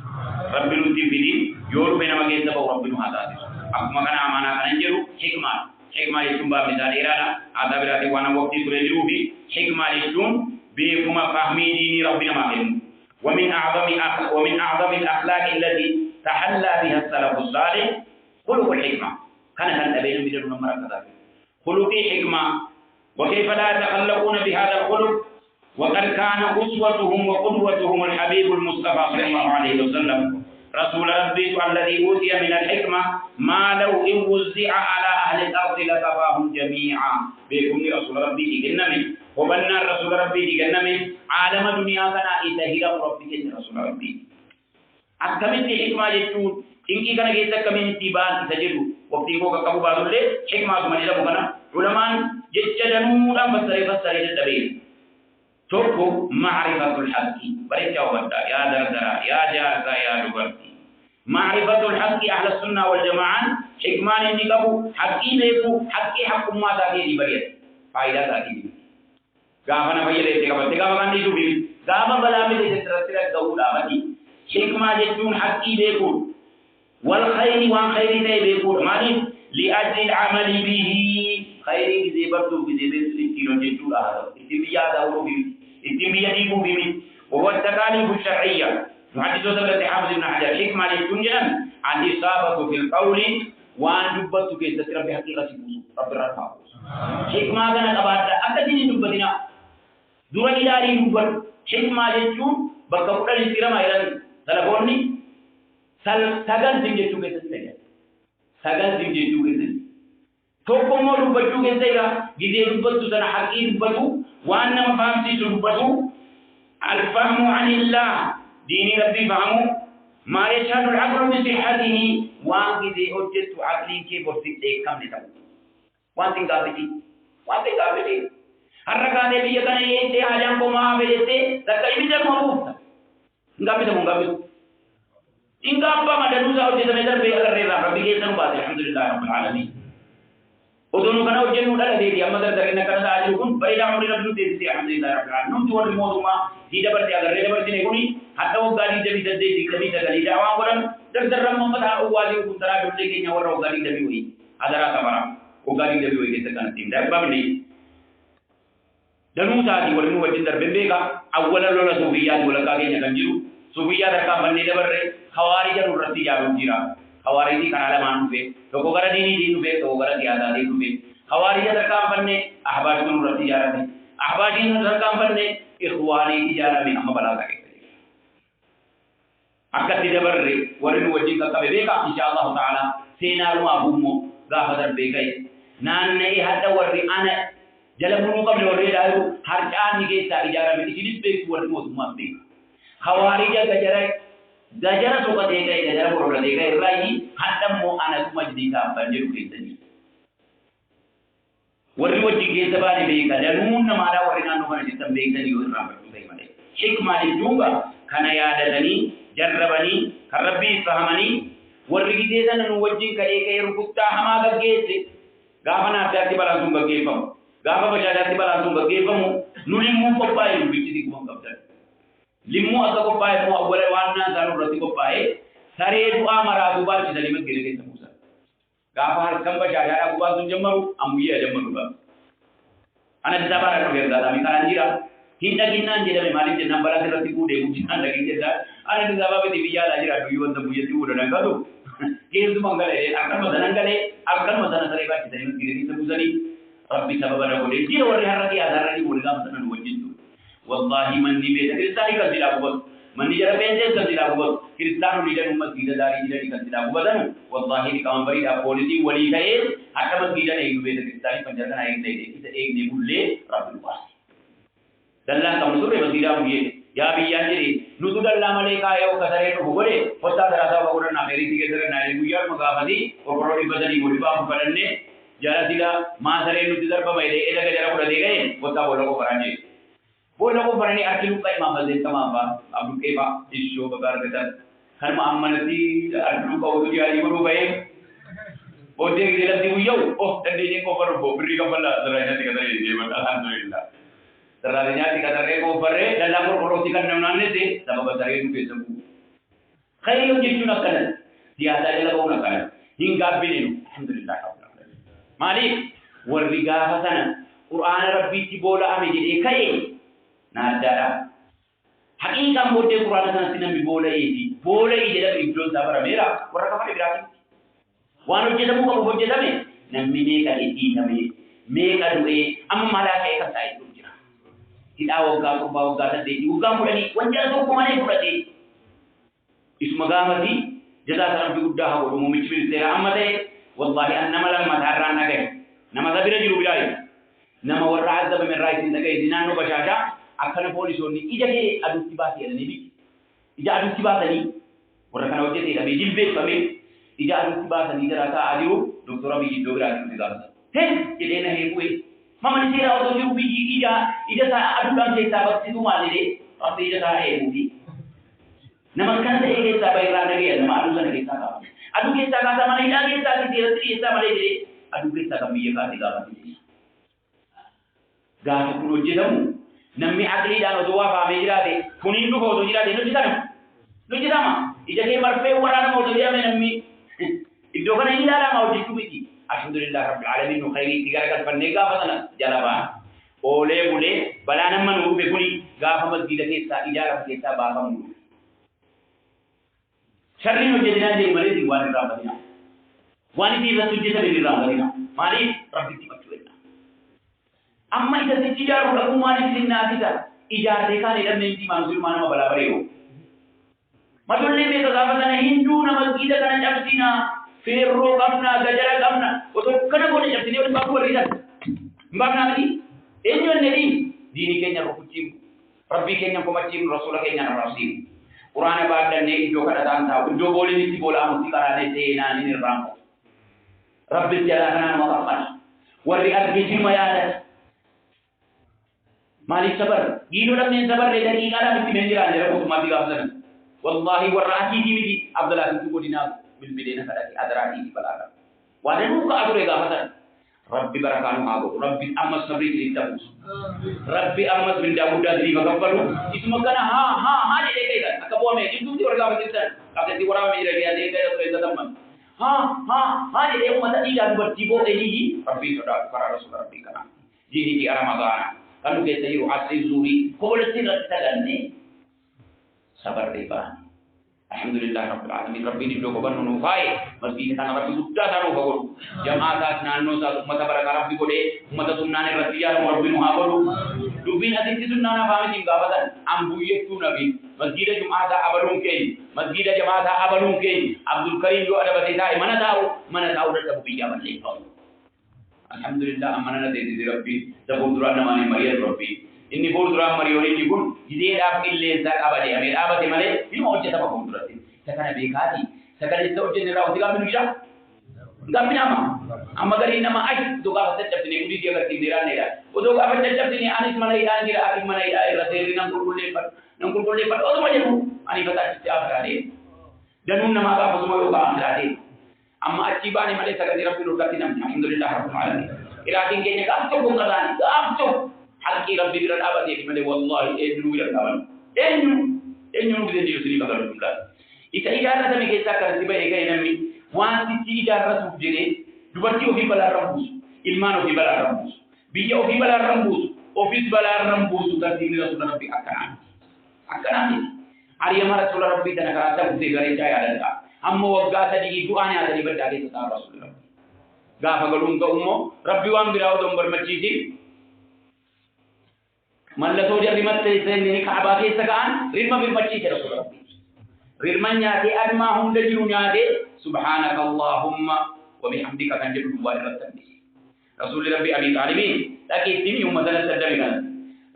Rabbi no tibidin, yor bena magenta bahu Rabbi no hadat. Aku makan amanah kan jeru hikmah. حكمة يسون باب مثال إرانا هذا براتي وانا وقتي تريدروبي حكمة يسون بكما فهمي ديني ربنا ماهن ومن أعظم الأخلاق التي تحلى بها السلف الصالح خلق الحكمة كان هل أبين بدون مرة خلق حكمة وكيف لا يتخلقون بهذا الخلق وقد كان أسوتهم وقدوتهم الحبيب المصطفى صلى الله عليه وسلم رسول ربي الذي أوتي من الحكمة ما لو إن وزع على أهل الأرض لكفاهم جميعا بكم رسول ربي جنمي وبنا رسول ربي جنمي عالم الدنيا كان إتهيرا ربي رسول ربي أكمل الحكمة جتون إنكي كان جيتا كمين تبان تجدو وقتي هو كابو بادولي حكمة سمجد مكنا علمان جتجدنون فسر جتبين توكو معرفة الحق بريتيا وبدا يا دردرا يا جارسا يا دبرتي معرفة الحق أهل السنة والجماعة حكمان نقبو حقي بيكو حقي حق ما تاكي دي بريت فائدة تاكي دي غافنا بيلي تيغا بغان دي دوبي غافا بلامي دي تترسل الدولة بدي حكما جتون حقي بيكو والخير وان خير تي بيكو مالي لأجل العمل به khairii gizee bartuu gizee beektu ittiin hojjechuudha ittiin biyyaa daawwuu fi ittiin biyya diiguu fi وهو التكاليف الشرعية محدث سبلة حافظ ابن حجر حكمة للدنيا الإصابة في القول وأن دبت كيسة ربي حقيقة رب الرحمة حكمة كانت أبدا أكدين دبتنا دور إلاري دبت حكمة للجون بكبر الاسترام إلى تلفوني سجل زمجتو كيسة سجل زمجتو كيسة توكم مو دبتو كيسة جدي دبتو سنة حقي دبتو وأن مفهمتي دبتو الفهم عن الله دين ربي فهمه ما يشهد العقل بصحته وانقذ حجة عقلي كيف وصفت كم لتو وانتين قابلتي الركعة دي بيكنا ينتهي حاجان کو ما بيجتے تکا يبجر محبوب نقابل إن قابا ما دنوزا وجد مدر بي أغر ريضا ربي كيسان بات الحمد لله رب العالمين ودونو كنا وجنو دالا دي دي أما در درنا كنا دا عجلكم بريدا عمري ربنو دي دي الحمد لله رب العالمين نمتو والموضوع ما دي دبر دي أغر ريضا برسي نيكوني حتى وقالي دبي دي دي دبي دي دعوان ورم در رم محمد أولي وكم ترى جلد كي نور وقالي دبي وي أدرا كمرا وقالي دبي وي كيسا كانت تيم دابا بني دنو ساتي ولمو وجن در بمبيكا أولا لولا صوفيات ولا كاكي نكنجرو صوفيات ركا بني دبر ري خوارج رتي جارو جيرا خوارج كان على مانو في تو غرا ديني في تو غرا زياده دي في خوارج ركا بني احباش كن رتي جارا دي احباشين ركا بني اخواني جارا من اما بلا كاكي أكتر دبر ري ولمو وجن كاكا بيكا إن شاء الله تعالى سينارو أبومو غافدر بيكاي نان ني حتى وري أنا جلبونو قبل وري دايو هرجان نيجي سا إجارة من إجلس بيك ورمو ثم بيك خوارج gajara soka dekai gajara borola dekai rai hadam mo ana kuma jidika banjiru kitani warri wajji ke sabani be kadanun na mala warri nanu kana jitam be kitani yo rabbi sai male hikma di junga kana ya dadani jarrabani karabbi fahamani warri gide san nu wajji ka dekai rukutta hama gaggese gafana dati balasum gaggefam gafa basha dati balasum gaggefam nulimu ko bayu bitidi kuma kabda limmu aka ko pae mo wala wanna daru rati ko pae sare du'a mara duba ci dalima gele ke musa gafa har kamba jara abu ba sun jammaru amuya jammaru ba ana dabara ko gerda da mi karanjira hinda ginnan je da me malik je nambara ke rati ku de mu jinan da ke da ana dababa be biya la jira do yonda mu yeti wodo nan gado ke du mangale akan madan sare ba ci dalima gele ke musa ni rabbi sababa ko de jira wari harati adarani wori gam tanan wajin والله من دي بيت كريستاني كذلا بوت من دي جرا بينجل كذلا بوت كريستانو ليدر أمة كذا داري جرا دي كذلا بوتانو والله دي كمان بري دا بوليسي ولي كاي حتى من كذا نيجي بيت كريستاني पंजाब ना एक नहीं किसे एक नहीं बुल्ले रब्बुल वास दल्ला कमसुर है मसीरा मुझे या भी यार जी नुतु दल्ला मले का है वो कदरे तो हुबरे होता दरासा वगैरह ना मेरी थी के दर ना रे गुयार मगावदी और बरोड़ी बदली बोली बाप करने जरा दिला मां सरे नुतु दर पर मेरे ए लगे जरा पूरा दे गए होता बोलो को कराने बोलो को बरनी आखिर का इमाम मस्जिद तमाम बा अब के बा इशो बकार बेटा हर मामनती अरु को उजी आली गुरु भाई ओ देख दे लती हुई ओ तंदे ने को पर बोबरी का बल्ला जरा ने का दे ये बता अल्हम्दुलिल्लाह जरा ने का दरे को पर लल्ला को पड़ोसी का नवनाने से सबब दरे के सब खैर जितु न कन ज्यादा ले लगो न कन हिंगा बिलिन अल्हम्दुलिल्लाह मालिक वर्रिगा हसन कुरान रब्बी की बोला हमें जे कई नादारा हकीका मोटे Quran sana sinambi bola iji da ibron sabara mera waraka fa ibrahim wanu je damu ko hojje dame nammi ne ka iti dame me ka duwe amma malaka ka sai dujira ida woga ko ba woga da de uga mulani wanja so ko mane kurade ismagamati jaza saram bi gudda ha go mummi bil sera amade wallahi annama lam madarra nage nama zabira jiru bilay nama warra azaba min raisin daga dinano bashasha akana polisoni ijake adutti bati ene bi ija adutti batani warra kana wajete da be jilbe fame ija adutti batani dara ta adiru doctor abi dogra ni diga he jede na he kuwe mama ni sira odo jiru bi ija sa adukan se ta bakti tu male de ape ija ta he mubi naman kana de he sa bai rana ge nama adu sana ge sa ka adu ge sa ka sa mane ida ge sa ki de tri sa male de adu ge sa ka mi ka diga bati ga ku rojedamu namni akli dano duwa fa me jirade kunin du ko do jirade no jitama ija ke marfe warana mo do yame namni iddo kana ila la ma odi kubiki alhamdulillah rabbil alamin nu khayri tigara kan gafatana jalaba ole bule balana man ube kuli gafa masjid keessa ijara keessa baba mu sharri no jedina de mare di wani ramadina wani di rasujje ta di ramadina mari rabbi ti matuena amma ida ti ijaru da kuma ni sinna kita ijar de kan idan men di manzur mana bala bareo madulle me ka gafatana hindu na masjid kan jabtina ferro kamna gajara kamna oto kana ko jabtini on babu ridan mbamna di enyo neri dini kenya ko kucim rabbi kenya ko macim rasul kenya rasul qur'ana badan ne jo kada tan ta do boli ni ti bola am ti karane te na ni ram rabbi jalla kana maqamal wari arbi jimayada mali sabar gino lam ne sabar le dari kala mi menjira ne ko mati gaflan wallahi warati di mi abdullah tu ko dina bil bidena kada adrati di balada wadanu ka adure gafatan rabbi barakanu hago rabbi amma sabri li tabus rabbi amma bin daud dari magabalu itu makana ha de kai akabo me itu di warga mujita kata di warga me dia de kai to itu teman ha de mata ida bertibo ini rabbi sudah para rasul rabbi kana di ramadan kalau kita yu asri zuri ko boleh tidak taganne sabar riba alhamdulillah rabbil alamin rabbi di do ko banno fay masjid tan rabbi sudda tanu ko jamaata nanno sa ummata baraka rabbi ko de ummata sunnane rasiya rabbi no habalu dubin aditi sunnana fami tim gabadan ambu yetu nabi masjid jamaata abalun kay masjid jamaata abalun kay abdul karim do ada batita mana tahu da tabu biya balle ko alhamdulillah amana de rabbi tabudurana mani mariyat rabbi inni bodura mariyoni ni gun ide da ille za abade amir abade male ni mo jeta ba kondurati sakana be kati sakana to jenne raw diga minu gira gamina ma amma gari nama ai do ga fatta tabni gudi dia garti dirane da o do ga fatta tabni anis manai da ngira akik manai da raseri nan kurgulle pat o mo jenu ani bata ti afrade danun nama ga fa mo ga afrade amma acci bani male sakana rabbi rukati nam alhamdulillah rabbil alamin ila dinge ga to ko ngani ga to halki rabbi biran abadi mane wallahi enyu biran kawan enyu ngide dio sini bakal dumla ita idara ta mike sakar tiba e kay nami wanti ti idara su jere dubati o fi bala rambus ilmano fi bala rambus biya o fi bala rambus office bala rambus ta dini rasul rabbi akana ari amara rasul rabbi tan ka ta uti gare jaya dalka amma wagga ta di du'ani ada di badade ta rasul rabbi ga fagalum ga ummo rabbi wan biraw dom bar maciji malla to jadi matte ni kaaba ke sagan rimma bil macci ke rasul rabbi rimanya di adma hunda jirunya de subhanaka allahumma wa bihamdika tanjidu wa rabbi rasul rabbi abi talimin laki timi ummatan tadamikan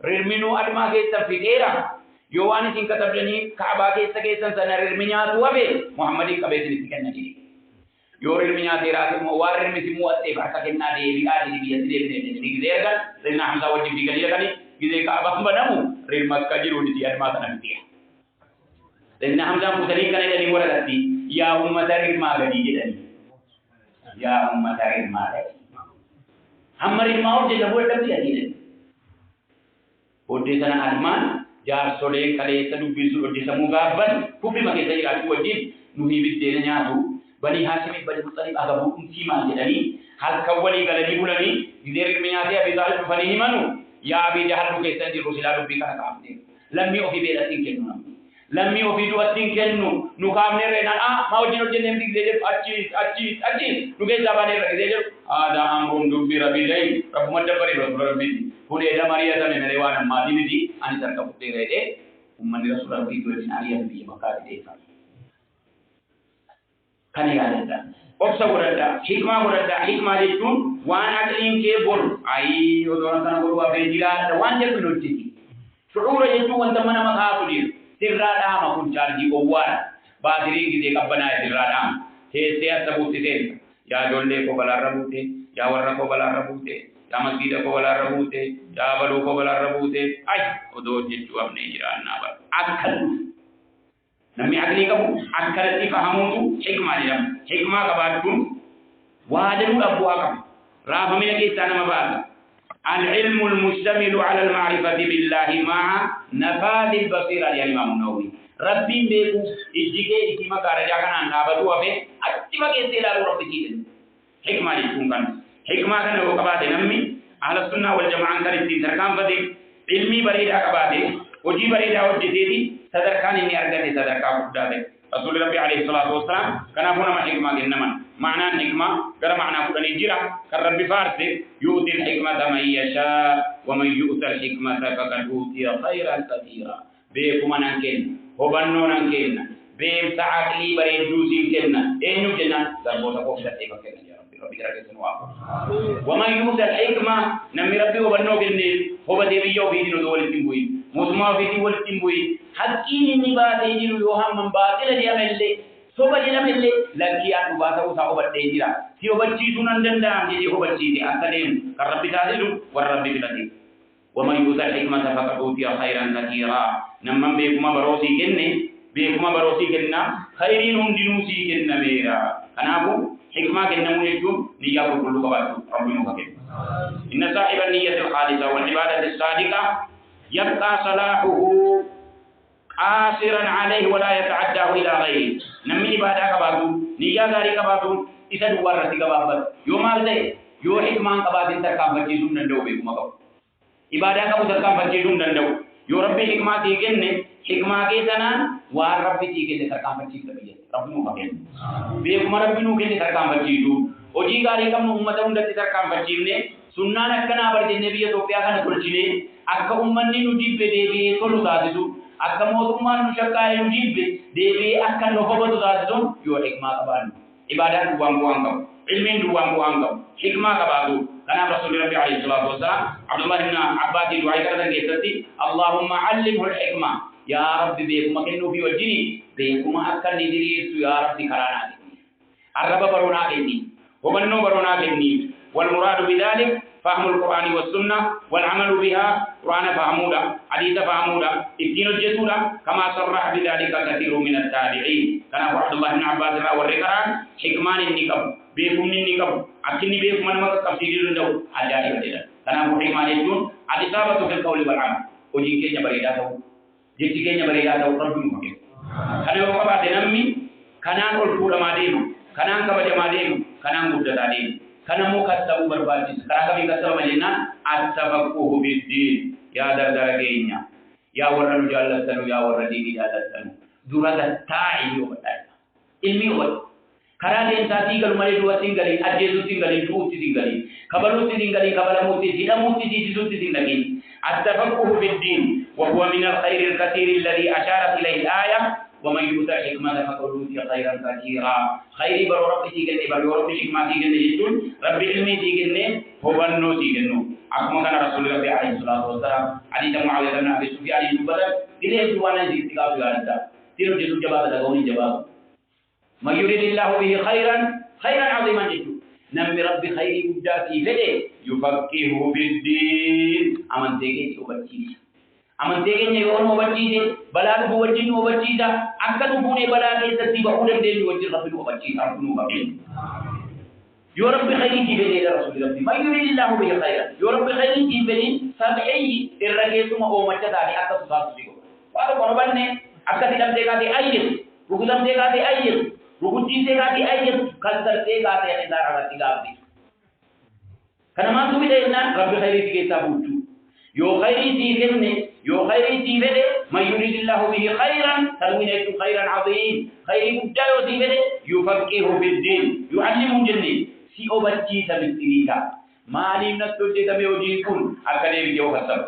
riminu adma ke tafidera yowani sin katabani kaaba ke sage san sanar rimnya tuwabe muhammadi kabe sin tikanni yo rimnya tera mo warir mi simu atte baraka kenna de bi adi bi yasde de ni dergal rina hamza wajib digali kani gide ka abah banamu rilma kajiru di adma tanam dia dan hamza musali kana dari wala dati ya ummata rilma gadi jedani ya ummata rilma gadi hamari mau je jabo dati adine ode sana adman jar sole kale tadu bisu di samuga ban kubi make sai atu wajib nuhi bidde nyaatu bani hashim bani mutalib aga bu umtima jedani hal kawali galani bulani gide rilma ya abi talib fani manu ya abi jahal ke sandi rusila bi kana kamne lammi o fi be la tinkennu lammi o fi do tinkennu nu kamne re na mawjino jenne mi gede acci nu ge zabane re gede ada amrun dubbi rabbi dai rabb madabari rabbi hune da mariya da me lewana madini di ani tarka putte re de umman rasul rabbi do ni ariya bi makati de kani galenda oksa gurada hikma jetun wan atlin ke bol ai odon tan bol wa bejira da wan je no tiki shuura jetun wanda mana maka kudi sirra da ma kun charji o wara ba diri gide kabbana sirra da he se asabuti de ya dolle ko bala rabute ya warra ko bala rabute ya masjid ko bala rabute ya balu ko bala rabute ai odo jettu amne jira na ba akal nami agni kamu akkalati fahamutu hikma diam hikma kabatun wajib abu akam rafa min ke tanama ba al ilmu al mustamilu ala al ma'rifati billahi ma'a nafad al basira ya imam nawawi rabbi beku ijike ikima karaja kana na badu abe atti mage sela rabbi kiden hikmaa jechuun kan hikmaa kana yoo qabaate namni ahla sunnaa wal jama'aan kan ittiin tarkaanfate ilmii bareedaa qabaate hojii bareedaa hojjeteeti sadarkaan inni argate sadarkaa guddaa ta'e رسول ربي عليه الصلاة والسلام كان هنا حكمة إنما معنى الحكمة كما معنى كل نجرة كالرب فارس يؤتي الحكمة من يشاء ومن يؤتى الحكمة فقد أوتي خيرا كثيرا بيكم أنكن وبنون أنكن بيم سعاكلي بريد دوسين كنا إنه جنا ضربوتا كوفتا تيكا كنا يا ربي ربي كرك سنوا ومن يؤتى الحكمة نمي ربي وبنو كنا هو بدي يو بيدي ندول تيمبوي مسمى بيدي ول تيمبوي حقين نبات يجينو يوهم من باطل يعمل soba jedhamelle lakki adu baasa usa obadde jira si obacci sunan dandam jedi obacci di akadem kan rabbi taadilu war rabbi bilati wa man yuta hikmata faqad utiya khairan katira namman be kuma barosi kenna khairin hundinusi kenna mera kanabu hikma kenna munetu niya ko kullu kabatu rabbi no kabe inna sahiban niyyati al-khalisa wal ibadati as-sadiqa yabqa salahuhu قاصرا عليه ولا يتعداه الى غيره نمي عباده كباتو نيا غاري كباتو إذا دوار رتي كبابت يوم على يو حكمان كباتين تركام بجيزون نندو بيكما كو عباده كبو تركام بجيزون نندو يو ربي حكما تيجن حكما كيسنا وار ربي تيجن تركام بجيز تبيه ربي نو كبين بيكما ربي نو كين تركام بجيزو ओजी गारी कम उम्मत उन्नति तरकाम बच्चीने सुन्ना नक्कना बर्दे नबी तो क्या खाने कुलचीने अक्का उम्मन्नी नुजीबे देवी तो लुदादिसु अक्का मोतुम्मान नुशक्काए नुजीबे देवी अक्का नोफबतु दादिसु यो हिकमा कबान इबादत बुआंग ilmin buang-buang hikmah kabatu karena Rasulullah alaihi salatu wasallam Abdullah bin Abbas doa kata gitu Allahumma allimhu al-hikmah ya rabbi be kuma kenno bi wajini be kuma akan diri su ya rabbi karana araba barona kenni ومنو برونا كني والمراد بذلك فهم القرآن والسنة والعمل بها قرآن فهمودا حديث فهمودا ابن الجسودا كما صرح بذلك كثير من التابعين كان عبد الله بن عباس والركران حكمان النكب بيكم النكب أكني بيكم من مكة تفسير له أجاري بدلا كان أبو حكمان يقول الإصابة في القول والعمل وجيكي نبريدا تو جيكي نبريدا تو ربنا مكين كان يوم بعد نمي كان أقول فولا ما دينه kanang kabaja madem kanang buddha tadi kanang mukasabu berbajis karena kami kasal majena at-tafaqquhu bid-din ya dardaragenya ya warra jallatan ya warra dini jallatan durada ta'i yobatay ilmi wat karade sati gal mari dua tinggali ajesu tinggali tuuti tinggali kabaluti tinggali kabalamuti sidamuti disuti tinggali at-tafaqquhu bid-din wa huwa min al-khair al-kathir alladhi asharat ilayhi al-ayah ومن يؤتى الحكمة فقد أوتي خيرا كثيرا خير برو ربي تيجني برو ربي حكمة تيجني يجون ربي علمي تيجني هو بنو تيجنو أكمل كان رسول الله عليه الصلاة والسلام حديث معاوية بن أبي سفيان يقول إلى جوانا زيتك في هذا تيرو جسوا جواب لقوني جواب ما يريد الله به خيرا عظيما جدو نمي ربي خير بداتي فده يفقهه بالدين أمن تيجي وبتشيل amanteenya yoo no wajjide balaa bu wajjin no wajjida akkatu bune balaa keessatti ba udan deemi wajjin rabbi no wajjida nu qabin yo rabbi khayriki bi rasul rabbi ma yuridillahu bi khayran yo rabbi khayriki bi sab'i irrageetuma o machataani akkatu saasu digo waado kono banne akkati damde gaati ayyes rugudam de gaati ayyes rugutti de gaati ayyes kalsar de gaati idara gati gaati kana ma tu bi de na rabbi khayriki ke tabutu yo khayriti kenne يو خير تيبده ما يريد الله به خيرا تنوينه خيرا عظيم خير مجاو تيبده يفقهه في الدين يعلم جني سي اوبتي تبتريكا مالي نتوجه تبيوجيكم اكاديمي جو حسب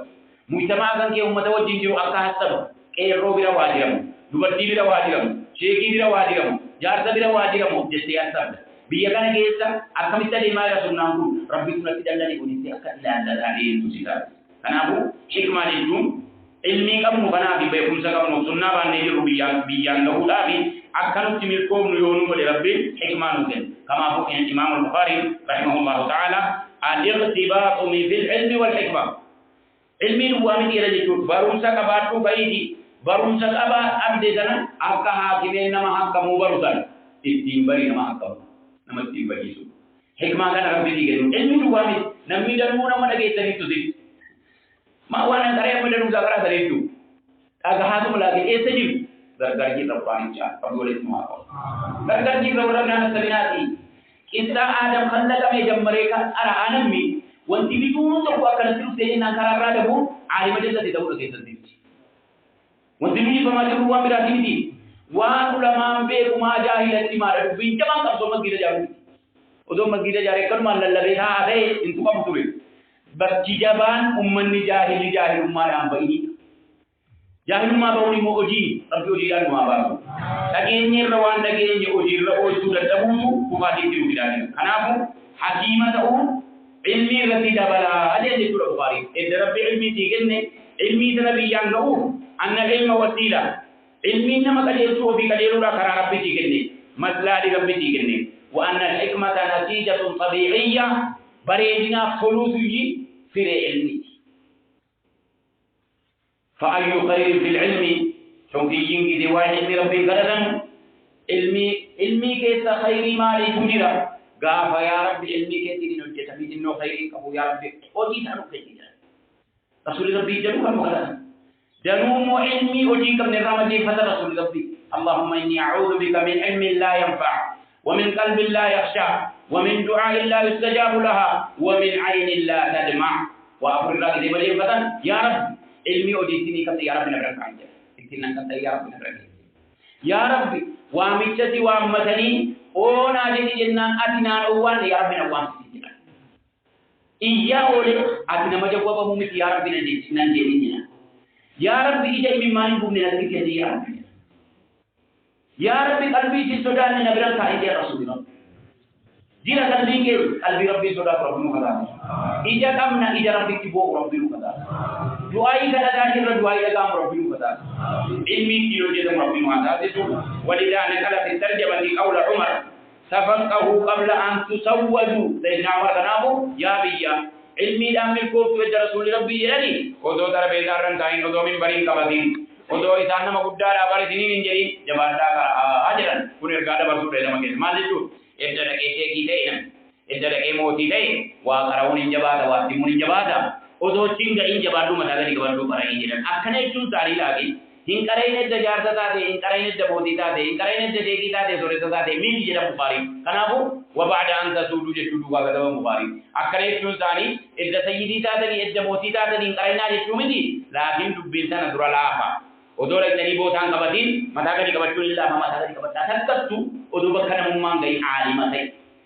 مجتمع كان كي امه توجه جو اكا حسب كي رو بيرا واجرم دوبتي بيرا واجرم شيخي بيرا واجرم جارتا بيرا واجرم جتي حسب بيكان كيسا اكمثل ما رسولنا ربي سنتي دلني بني اكا الى ان عليه تسيرا kanabu hikmah itu ilmi kamu kana bi be kumsa kamu sunna banne jiru biyan lahu labi akanu timil ko nu yonu ko rabbi hikmah nuken kama ko imam al-bukhari rahimahullah ta'ala al-iqtibaq min fil ilmi wal hikmah ilmi nu wa min ila jitu barumsa ka batu baidi barumsa aba abde dana akka hakime nama hakamu barusan istimbari nama hakamu nama istimbari su hikmah kana rabbi digen ilmi nu wa min nammi dan mu nama dage tani tuzi ma wana kare mu da zakara da redu kaga hadu mulaki sajib gargarji rabbani cha pagole ma ko gargarji rawrana sabinati إذا آدم خلق مجمريك أرى أنمي وانتي بدون تقوى كنتلو سيئنا كرار رادبو عالم جلد دولة كيسا وانتني فما جروا مراتي دي وعلماء بيكم ما جاهلة تمارا بينجمان كم سو مسجد جارو ودو مسجد جاري كن مان لله ها هذا انتو كم تقول بس جبان أمني جاهل ما رام بيني جاهل ما بقولي مو أجي ربي أجي لان ما بقول لكن يروان لكن يأجي رأو سورة تبوسو كفادي تلو كداني أنا أبو حكيمة أو علمي رتي دبلا هذا اللي تقول بخاري إذا ربي علمي تيجني علمي تنبي يانغو أن العلم وسيلة علمي نما كجيسو في كجيرو لا كرا ربي تيجني مسلا دي ربي تيجني وأن الحكمة نتيجة طبيعية بريدنا خلوصي في العلم فأي خير في العلم شوكي ينجي دي واحد من ربي قدرا علمي كيس خير ما لي تجرى قاف يا رب علمي كيس نجي تفيد إنه خير كبو يا رب ودي تانو كيس رسول ربي جنوها مغلقا جنوم علمي أجيك من الرمجي فتر رسول ربي اللهم إني أعوذ بك من علم لا ينفع ومن قلب لا يخشع ومن دعاء لا يستجاب لها ومن عين لا تدمع وأقول الله إذا بلي فتن يا رب علمي أجيتني كتا يا رب نبرك عنجل إتنا كتا يا رب نبرك يا رب وامتشتي وامتني أونا جدي جنان أتنا أوان يا رب نوان سيجنا إيا أولي أتنا مجوابا ممت يا رب ننجينا يا رب إجاي مماني بمنا نسيك يا رب يا رب قلبي سودان نبرك عنجل رسول الله جينا قلبي ربي سودان ربنا خدا إجا كمنا إجا ربي كبوك ربنا خدا دعائي كذا داخل دعائي لكام ربنا خدا علمي كيلو جدم ربنا خدا ولذا نقل في الترجمة قول عمر تفقه قبل أن تسودوا سيدنا عمر كنابو يا بيا علمي دام الكوف وجه رسول ربي جلني ودو ترى بيدار رنتاين ودو من برين كبدين ودو إذا نما قدار أبارة سنين إنجري جبارة هاجران كونير كذا برسول الله مكين ما لجوا إذا لكيسة كيسة إذا لكي موتي ده وقراون إنجباتا واتمون إنجباتا ودو تينغ إنجباتو مداغني كبارو برا إنجران أكنه يجون تاري لاغي hinkarayne da jarta taate hinkarayne da bodi taate hinkarayne da degi taate sore taate min jira bukhari kanabu wa ba'da an tasudu jetudu wa gadawa bukhari akare tunzani idda sayyidi taate ni idda bodi taate hinkarayna jetumidi lakin dubbil sana duralafa odore tani botan kabatin matagani kabattu illa ma matagani kabatta takattu odu bakkana mummangai alimatai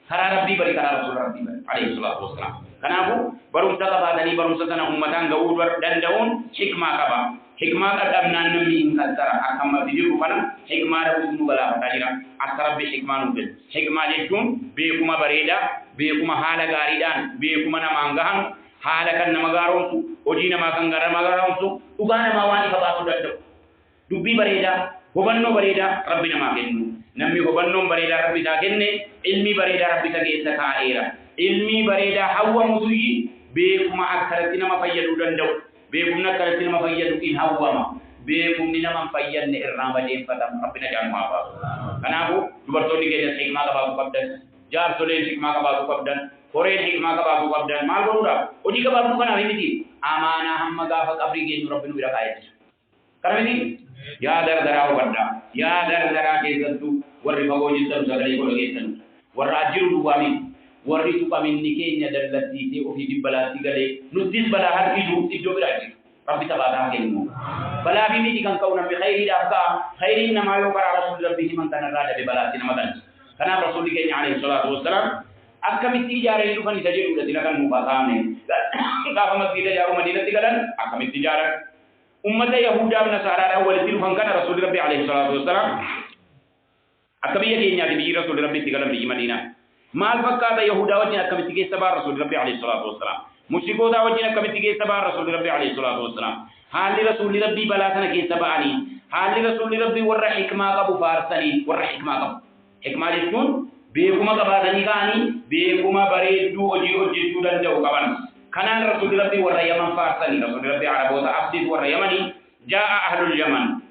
kara rabbi bari kara rasul rabbi alayhi salatu wassalam kanabu barum takabadani barum satana ummatan gawud dandaun hikma kaba hikmah kadam nanam min kasara akam bidiru kana hikmah da usmu bala tajira asrab bi hikmah nubel hikmah jetun be kuma bareda be kuma hala garidan be kuma na mangahan hala kan na magaron su ojina makan gara magaron su ugana ma wani ka ba su daddo dubbi bareda hobanno bareda rabbina ma gennu nammi hobanno bareda rabbi ta genne ilmi bareda rabbi ta gessa ka era ilmi bareda hawa musuyi be kuma akaratina ma fayyadu dandaw beekum na kalatin ma fayyadu in hawama beekum ni nama fayyanne irrama dem fatam rabbina jamu ba kanabu dubartoni ge hikma ka babu kabdan jar sole hikma ka babu kabdan kore hikma ka babu kabdan mal bonura odi ka babu kana himiti amana hamma ga fa qabri ge rabbinu bira kayat karamini ya dar daraw wanda ya dar dara ge zantu warri fagoji tan sagale ko ge tan warajiru duwami warri tu kamin nikenya dalati te o fi balati gale nudis bala hadi du iddo birati rabbi tabara kenu bala bi mi dikan kauna bi khairi dabka khairin ma yo para rasul rabbi man tan rada bi balati namadan kana rasul kenya alayhi salatu wassalam akamiti jare itu kan disajiru udah silakan mubahame ka masjid jaru madinah tigalan akamiti jara ummat yahuda nasara awal tiru kan rasul rabbi alayhi salatu wassalam akamiya kenya di rasul rabbi tigalan di madinah mal fakata yahuda wajina kamitige sabar rasul rabbi alayhi salatu wassalam musiko da wajina kamitige sabar rasul rabbi alayhi salatu wassalam hali rasul rabbi balatana ke sabani hali rasul rabbi warra hikma ka bu farsani warra hikma ka hikma litun be kuma ka badani kani be kuma bare du oji tu dan jaw kaban kana rasul rabbi warra yaman farsani rasul rabbi arabota abdi warra yamani jaa ahlul yaman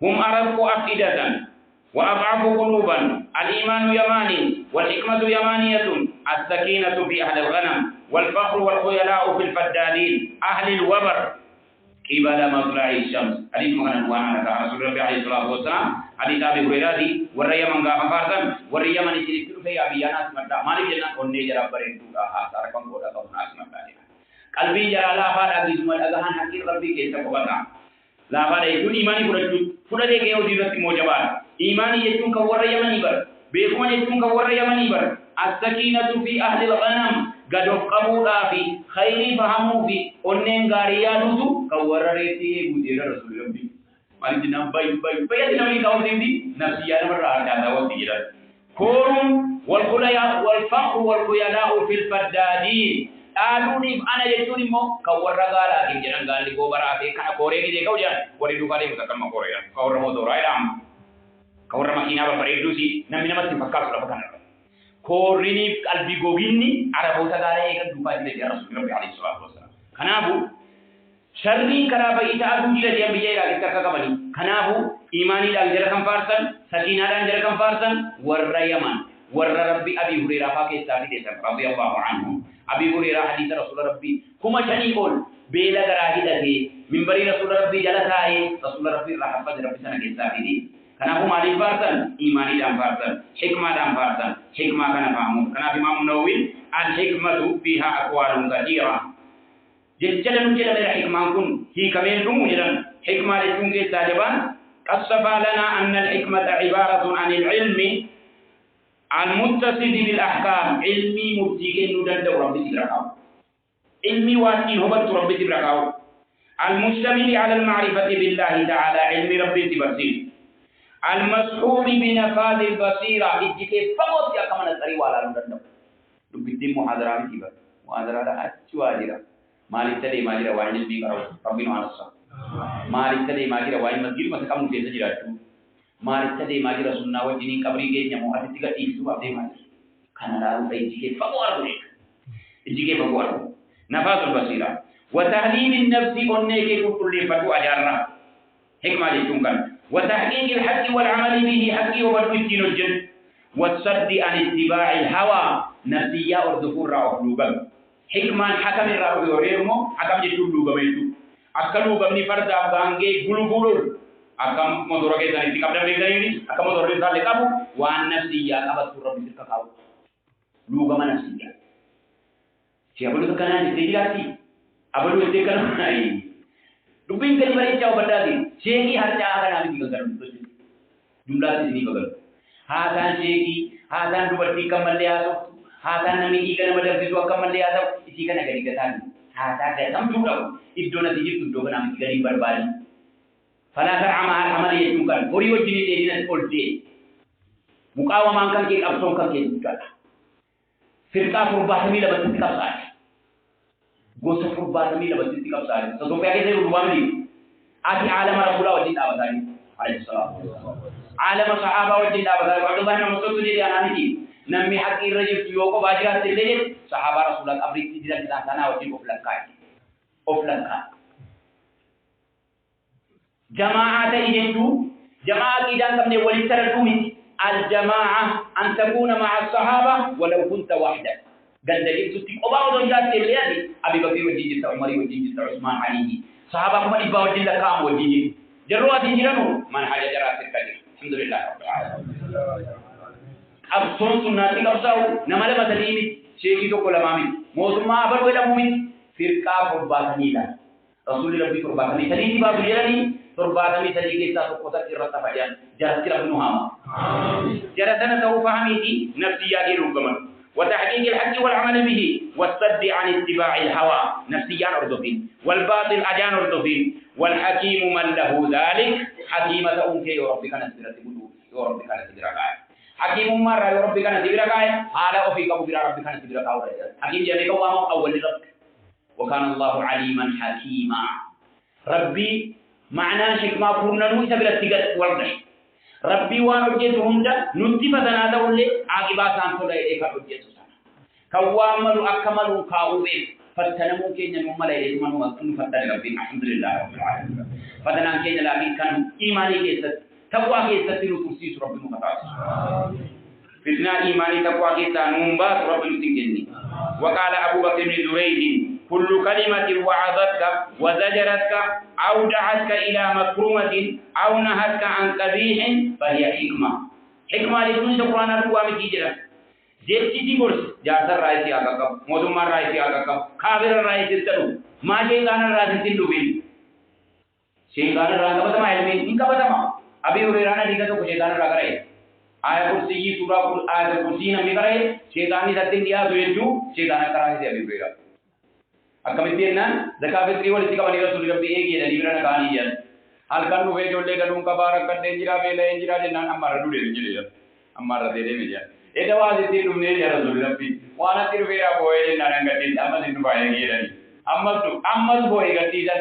hum arabu afidatan وأضعف قلوبا الإيمان يماني والحكمة يمانية السكينة في أهل الغنم والفخر والخيلاء في الفدادين أهل الوبر قبل مطلع الشمس حديث مكان وانا رسول الله عليه الصلاه والسلام حديث ابي هريره دي وريا من غا فارسن وريا من يشرك في ابيانا سمدا مالي جنا اوني جرا بريتو ساركم بودا كنا سمدا قلبي جرا لا فادا بسم الله حقير ربي كيف بودا لا فادا يكون ايماني برجو فدade ke odi natti mo jabal imani yetun ka وريا من يبر بيكون يتون ka وريا من يبر السكينه في اهل الغنم gadof qabuudha fi khayri fahamu fi onnen gaariyaa dutu ka warrareeti gudera rasulullah bi mali dinam bay dinam ka windi nafsiya marra ada wati jira korun wal khulaya wal faqr wal khuyala fil faddadin aluni ana yetuni mo ka warragala ke jiran gali go barate ka kore ni de kauja wari du kale mutakam kore ya ka warra mo do rairam ka warra makina ba pare dusi namina matti fakka sura bakana korini qalbi goginni arabota gala eega dufa dile ya rasulullah alayhi salatu wasallam kanabu sharri karaba ita adu dile ya biya ila takka kamani kanabu imani da jara kan farsan sakina da jara kan farsan warra yaman warra rabbi abi hurairah fa ke tabi de radiyallahu anhu abi hurairah hadith rasulullah rabbi kuma shani ol bela garahi dage minbari rasulullah rabbi jala tae rasulullah rabbi rahmat rabbi sana ke tabi de kanabu mali farsan imani dan farsan hikmah dan farsan hikmah kana fahamu kana Imam Nawawi al hikmatu fiha aqwalun kathira jeccalan jela hikmah kun hi kamen dum jiran hikmah le tunge tajaban qasafa lana anna al hikmata ibaratun an al ilmi al muttasid bil ahkam ilmi mubtigen nudan da rabbi tibrakaw ilmi wati hobat rabbi tibrakaw al mustamil ala al ma'rifati billahi ta'ala ilmi rabbi tibasir المسحوب بنفاذ البصيرة إجيك فقط يا كمان تري ولا لندن لبيتي محاضرة كيبا محاضرة أشواجرة مالك تدي ماجرة وين البيك ربنا ونصر مالك تدي ماجرة وين مسجد ما سكمل في سجرة مالك تدي ماجرة سنة وجنين كبري جي نمو أتيك تيسو أبدي ماجرة كان دارو إجيك فقط أرجوك إجيك فقط نفاذ البصيرة وتهذيب النفس أنك كل فتوى أجرنا حكمة لتنكر وتحقيق الحق والعمل به حق وبالوتين الجن والصد عن اتباع الهوى نفسيا والذكور راوغا حكمان حكم راوغا حكم جتولوغا بيتو اكلوغا من فرد افغانغي غلوغول اكم مدورغي تاني تكابدا بيغايني اكم مدورغي تالي كابو وان نفسيا ابد رب تكاو لوغا ما نفسيا سيابلو كانان تيجاتي ابلو تكاناي Dubin kali balik jauh berdagi, segi harga akan kami tiga garam jumlah di sini bagal. Hatan segi, hatan dua tiga melihat, hatan nami ikan melihat dua kamar melihat, isi kan agak dikatakan. Hatan dalam jumlah, itu nanti itu dua kami tiga di berbalik. Falakar amal yang bukan, boriwo jenis ini nanti polisi. Muka wamangkan kek absong kek juga. Firqa perubahan ini dapat tikap saja. Gosok perubahan ini dapat tikap saja. Sesuatu yang kita ubah ini, ati alam Rasulullah wajib apa tadi? Alaihissalam. Alam sahabat wajib apa tadi? Waktu mana Rasul itu jadi anak ini, nami hakir rajib tujuh ko bajikan terlihat sahabat Rasulullah abrik tidak di sana wajib oflankai. Jamaah tadi itu, jamaah kita kami wali tertumit. Al jamaah an takuna ma'a sahabat walau kunta wahdak. Ganda itu ti obaw don jati liadi Abi Bakar wajib ta Umar wajib ta Utsman Ali sahabat kuma ibaw wajib ta kam wajib jarro ati jiranu man haja jara sirkadi alhamdulillah rabbil alamin ab son sunnati qabsaw namale masalimi sheki to kola mami mosuma abar wala mumin firqa qurbanila rasulullah bi qurbanani tadi babu jirani qurbanani tadi kita to kota kirata fajan jara kira nuhama amin jara sana tahu fahami di nafsiya di rugaman وتحقيق الحق والعمل به والصد عن اتباع الهوى نفسيا أردفين والباطل أجان أردفين والحكيم من له ذلك حكيمة أنك يربك نسبرة بدو يربك نسبرة قائم حكيم مرة يربك نسبرة قائم على أفيك أبو ربك نسبرة قائم حكيم جانك وامو أول ربك وكان الله عليما حكيما ربي معنى حكمة فرنانو سبرة تقل ورده Rabbi waan hojjetu hunda nutti fatanaata ulle aqibaa isaan tola jedhee kan hojjetu sana. Kan waan malu akka malu kaa'uu beeku fattanamuu keenya nu mala jedhee nu fattane Rabbiin alhamdulillah rabbil alamin. Fatanaan keenya laafiin kan imaanii keessatti taqwaa keessatti nu tursiisu Rabbi nu kataasisu. Fitnaa imaanii taqwaa keessaa nu baasu Rabbi nutti hin kenni. Waqaala Abu Bakr ibn Durayd كل كلمة وعظتك وزجرتك أو دعتك إلى مكرمة أو نهتك عن قبيح فهي حكمة حكمة لتنسى القرآن القوام كيجرا جيتي تقول جاسر رأيتي أكاكب مدمر رأيتي أكاكب كافر رأيتي تلو ما شيطان رأيتي تلو بين شيطان رأيتي بتما علمي إنك بتما أبي هريرة ديكا تو شيطان رأيتي آية كرسي سورة آية كرسي نمي करे شيطاني सत्य दिया दुएजू شيطان कराहे से अभी هريرة अकमितियन्ना ज़कात फित्री वाली सिका बनी रसूल रब्बी एक ये नबी रना कहानी है अलकन वे जो ले गलूं का बारक कर देंजिरा बेले इंजिरा जे नान अम्मा रडू देंजिरा अम्मा रदे दे में जा ए दवा देती लुने या रसूल रब्बी वाना तिरवेरा बोए जे नान गति अम्मा दिन बाये ये रनी अम्मा बोए गति जा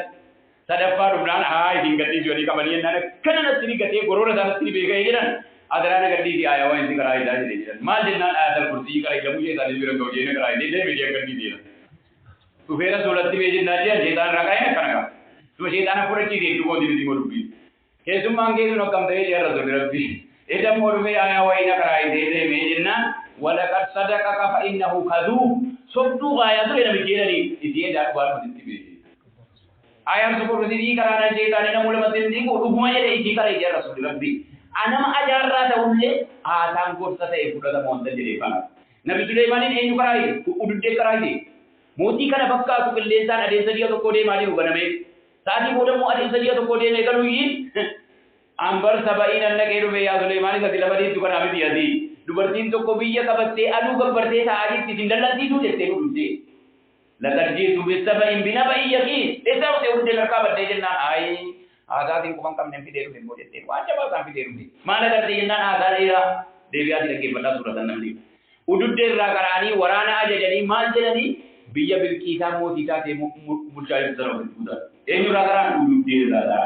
सदफा रुबनान हाय दिन गति जो नी का बनी नान कनन तिरी गति गोरोर दान तिरी बेगे ये रन अदराना गति दी आया वो इंति कराई जा दे मां जिन्ना आदल कुर्सी कराई लमुजे दान बिरंग गो जे ने कराई दे में जे गति दी tu vera solatti vedi nadia jetan ragaya kanaga tu jetan pura chi de tu ko dili morubi ke summange no kam de ya rasul rabbi eda morbe aya wa ina karai de me jinna wala qad sadaqaka fa innahu kadhub sobdu gaya to ina mikirani isiye da bar maditti be aya so ko dili karana jetan ina mula matin di ko duguma ye isi karai ya rasul rabbi anama ajarra da ulle atan gorta te fuda monta jere kana nabi sulaimanin enu karai ududde karai मोती kana bakka ku killesan adeesadiya tokko deemaanii hubaname saatii booda immoo adeesadiya tokko deemee galuuyi ambar saba'iin annaqee dhufe yaa Suleymaanii gadi lafa dhiitu kana miti ati dubartiin tokko biyya qabattee aduu gabbartee ta'anitti isin dallansiisuu jettee nu dhufte laqad jiitu bisaba'in binaba'in yaqiin eessa dhufte hundee larkaa baddee jennaan ayi aadaatiin kuban qabneen fidee dhufe immoo jettee waan jabaa isaan fidee dhufe maal agartee jennaan aadaa dheeraa deebi'aati dhaggeeffadhaa suuratan namni ududde irraa qaraanii waraana ajajanii maal jedhanii biyya bilqiisaa mootii taatee bulchaa jirtu sana eenyurraa garaan ududde irraa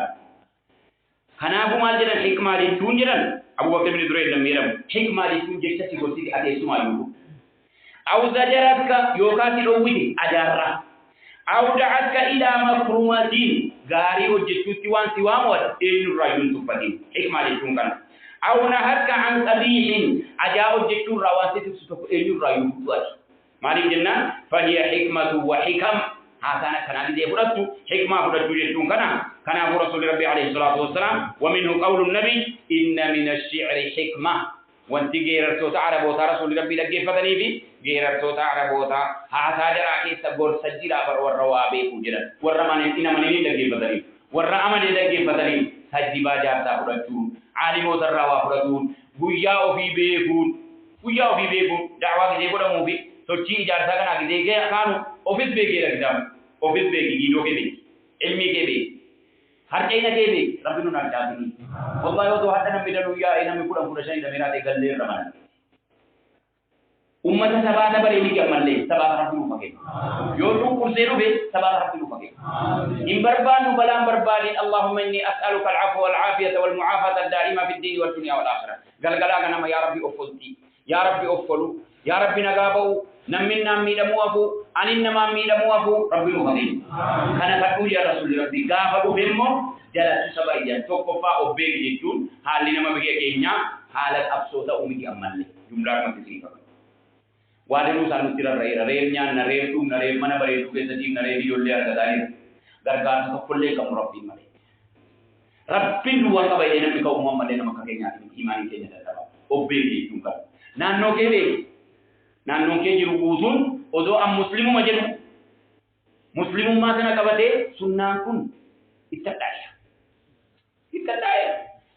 kanaafuu maal jedhan hikmaa jechuun jedhan Abubakar bin Durayl lammi jedhamu hikmaa jechuun jecha si gorsiti ateessumaa jiru aw zajaratka yookaan si dhowwite ajaarraa aw da'atka ilaa makrumatiin gaarii hojjechuutti waan si waamuwat eenyurraa yuun tuffatiin hikmaa jechuun kana aw nahatka an qabiihin ajaa hojjechuurraa waan si tiksu tokko eenyurraa yuun tuffaati maaliif jennaan fahiya hikmatu wa hikam haasana kanaa gidee fudhattu hikmaa fudhachuu jechuun kanaafuu rasuulli rabbii alayhi salaatu wassalaam wa minhu qawlu nabi inna min ash-shi'ri hikma wanti geerartoota arabootaa rasuulli rabbii dhaggeeffatanii fi geerartoota arabootaa haasaa jaraa keessa gorsa jiraa bar warra waa beekuu jedhan warra amananii dhaggeeffatanii warra amananii dhaggeeffatanii tajjibaa jaarsaa fudhachuun aalimoota irraa waa fudhatuun guyyaa ofii beekuun da'waa gidee godhamuu fi sochii ijaarsaa kana gidee kaanu ofis beekee dhagdaam ofis beekee giidoo kee beekee ilmii kee beekee harcayna kee beekee rabbi nun harcaasini wallahi yoo hadda namni danuu yaa namni kudha shanii dameeraatee gallee irra mana ummata sabaata bareedii gammallee sabaata rabbi nu fakkeenya yoo nu kursee dhufe sabaata rabbi nu fakkeenya in barbaannu balaan barbaadin allahumma inni as'aluka al-afwa wal-aafiyata wal-mu'aafata ad-daa'ima fi ad-diini wad-dunya wal-aakhirah galgalaa ganama yaa rabbi offolti yaa rabbi offolu yaa rabbi nagaa ba'u namni miidhamuu hafu ani nama miidhamuu hafu rabbi nu fakkeenya kana kadhuu yaa rasuulli rabbi gaafa dhufe immoo jalatti saba ijaan tokkoffaa obbeeki jechuun haalli nama biyya keenyaa haala qabsoo ta'uu miti ammallee jumlaa kan sirrii fakkaatu waan nu isaan nutti rarra'eera reer nyaanna reer dhugna reer mana bareeduu keessatti reer ijoollee argatanii gargaarsa tokkollee qabu rabbiin malee rabbiin duwwaa qaba jedhee namni ka'u malee nama akka keenyaatti imaanii keenya dadhabaa obbeeki jechuun qaba naannoo kee beeki naannoon kee jiru guutuun odoo an muslimuma jedhu muslimummaa sana qabatee sunnaan kun itti addaaya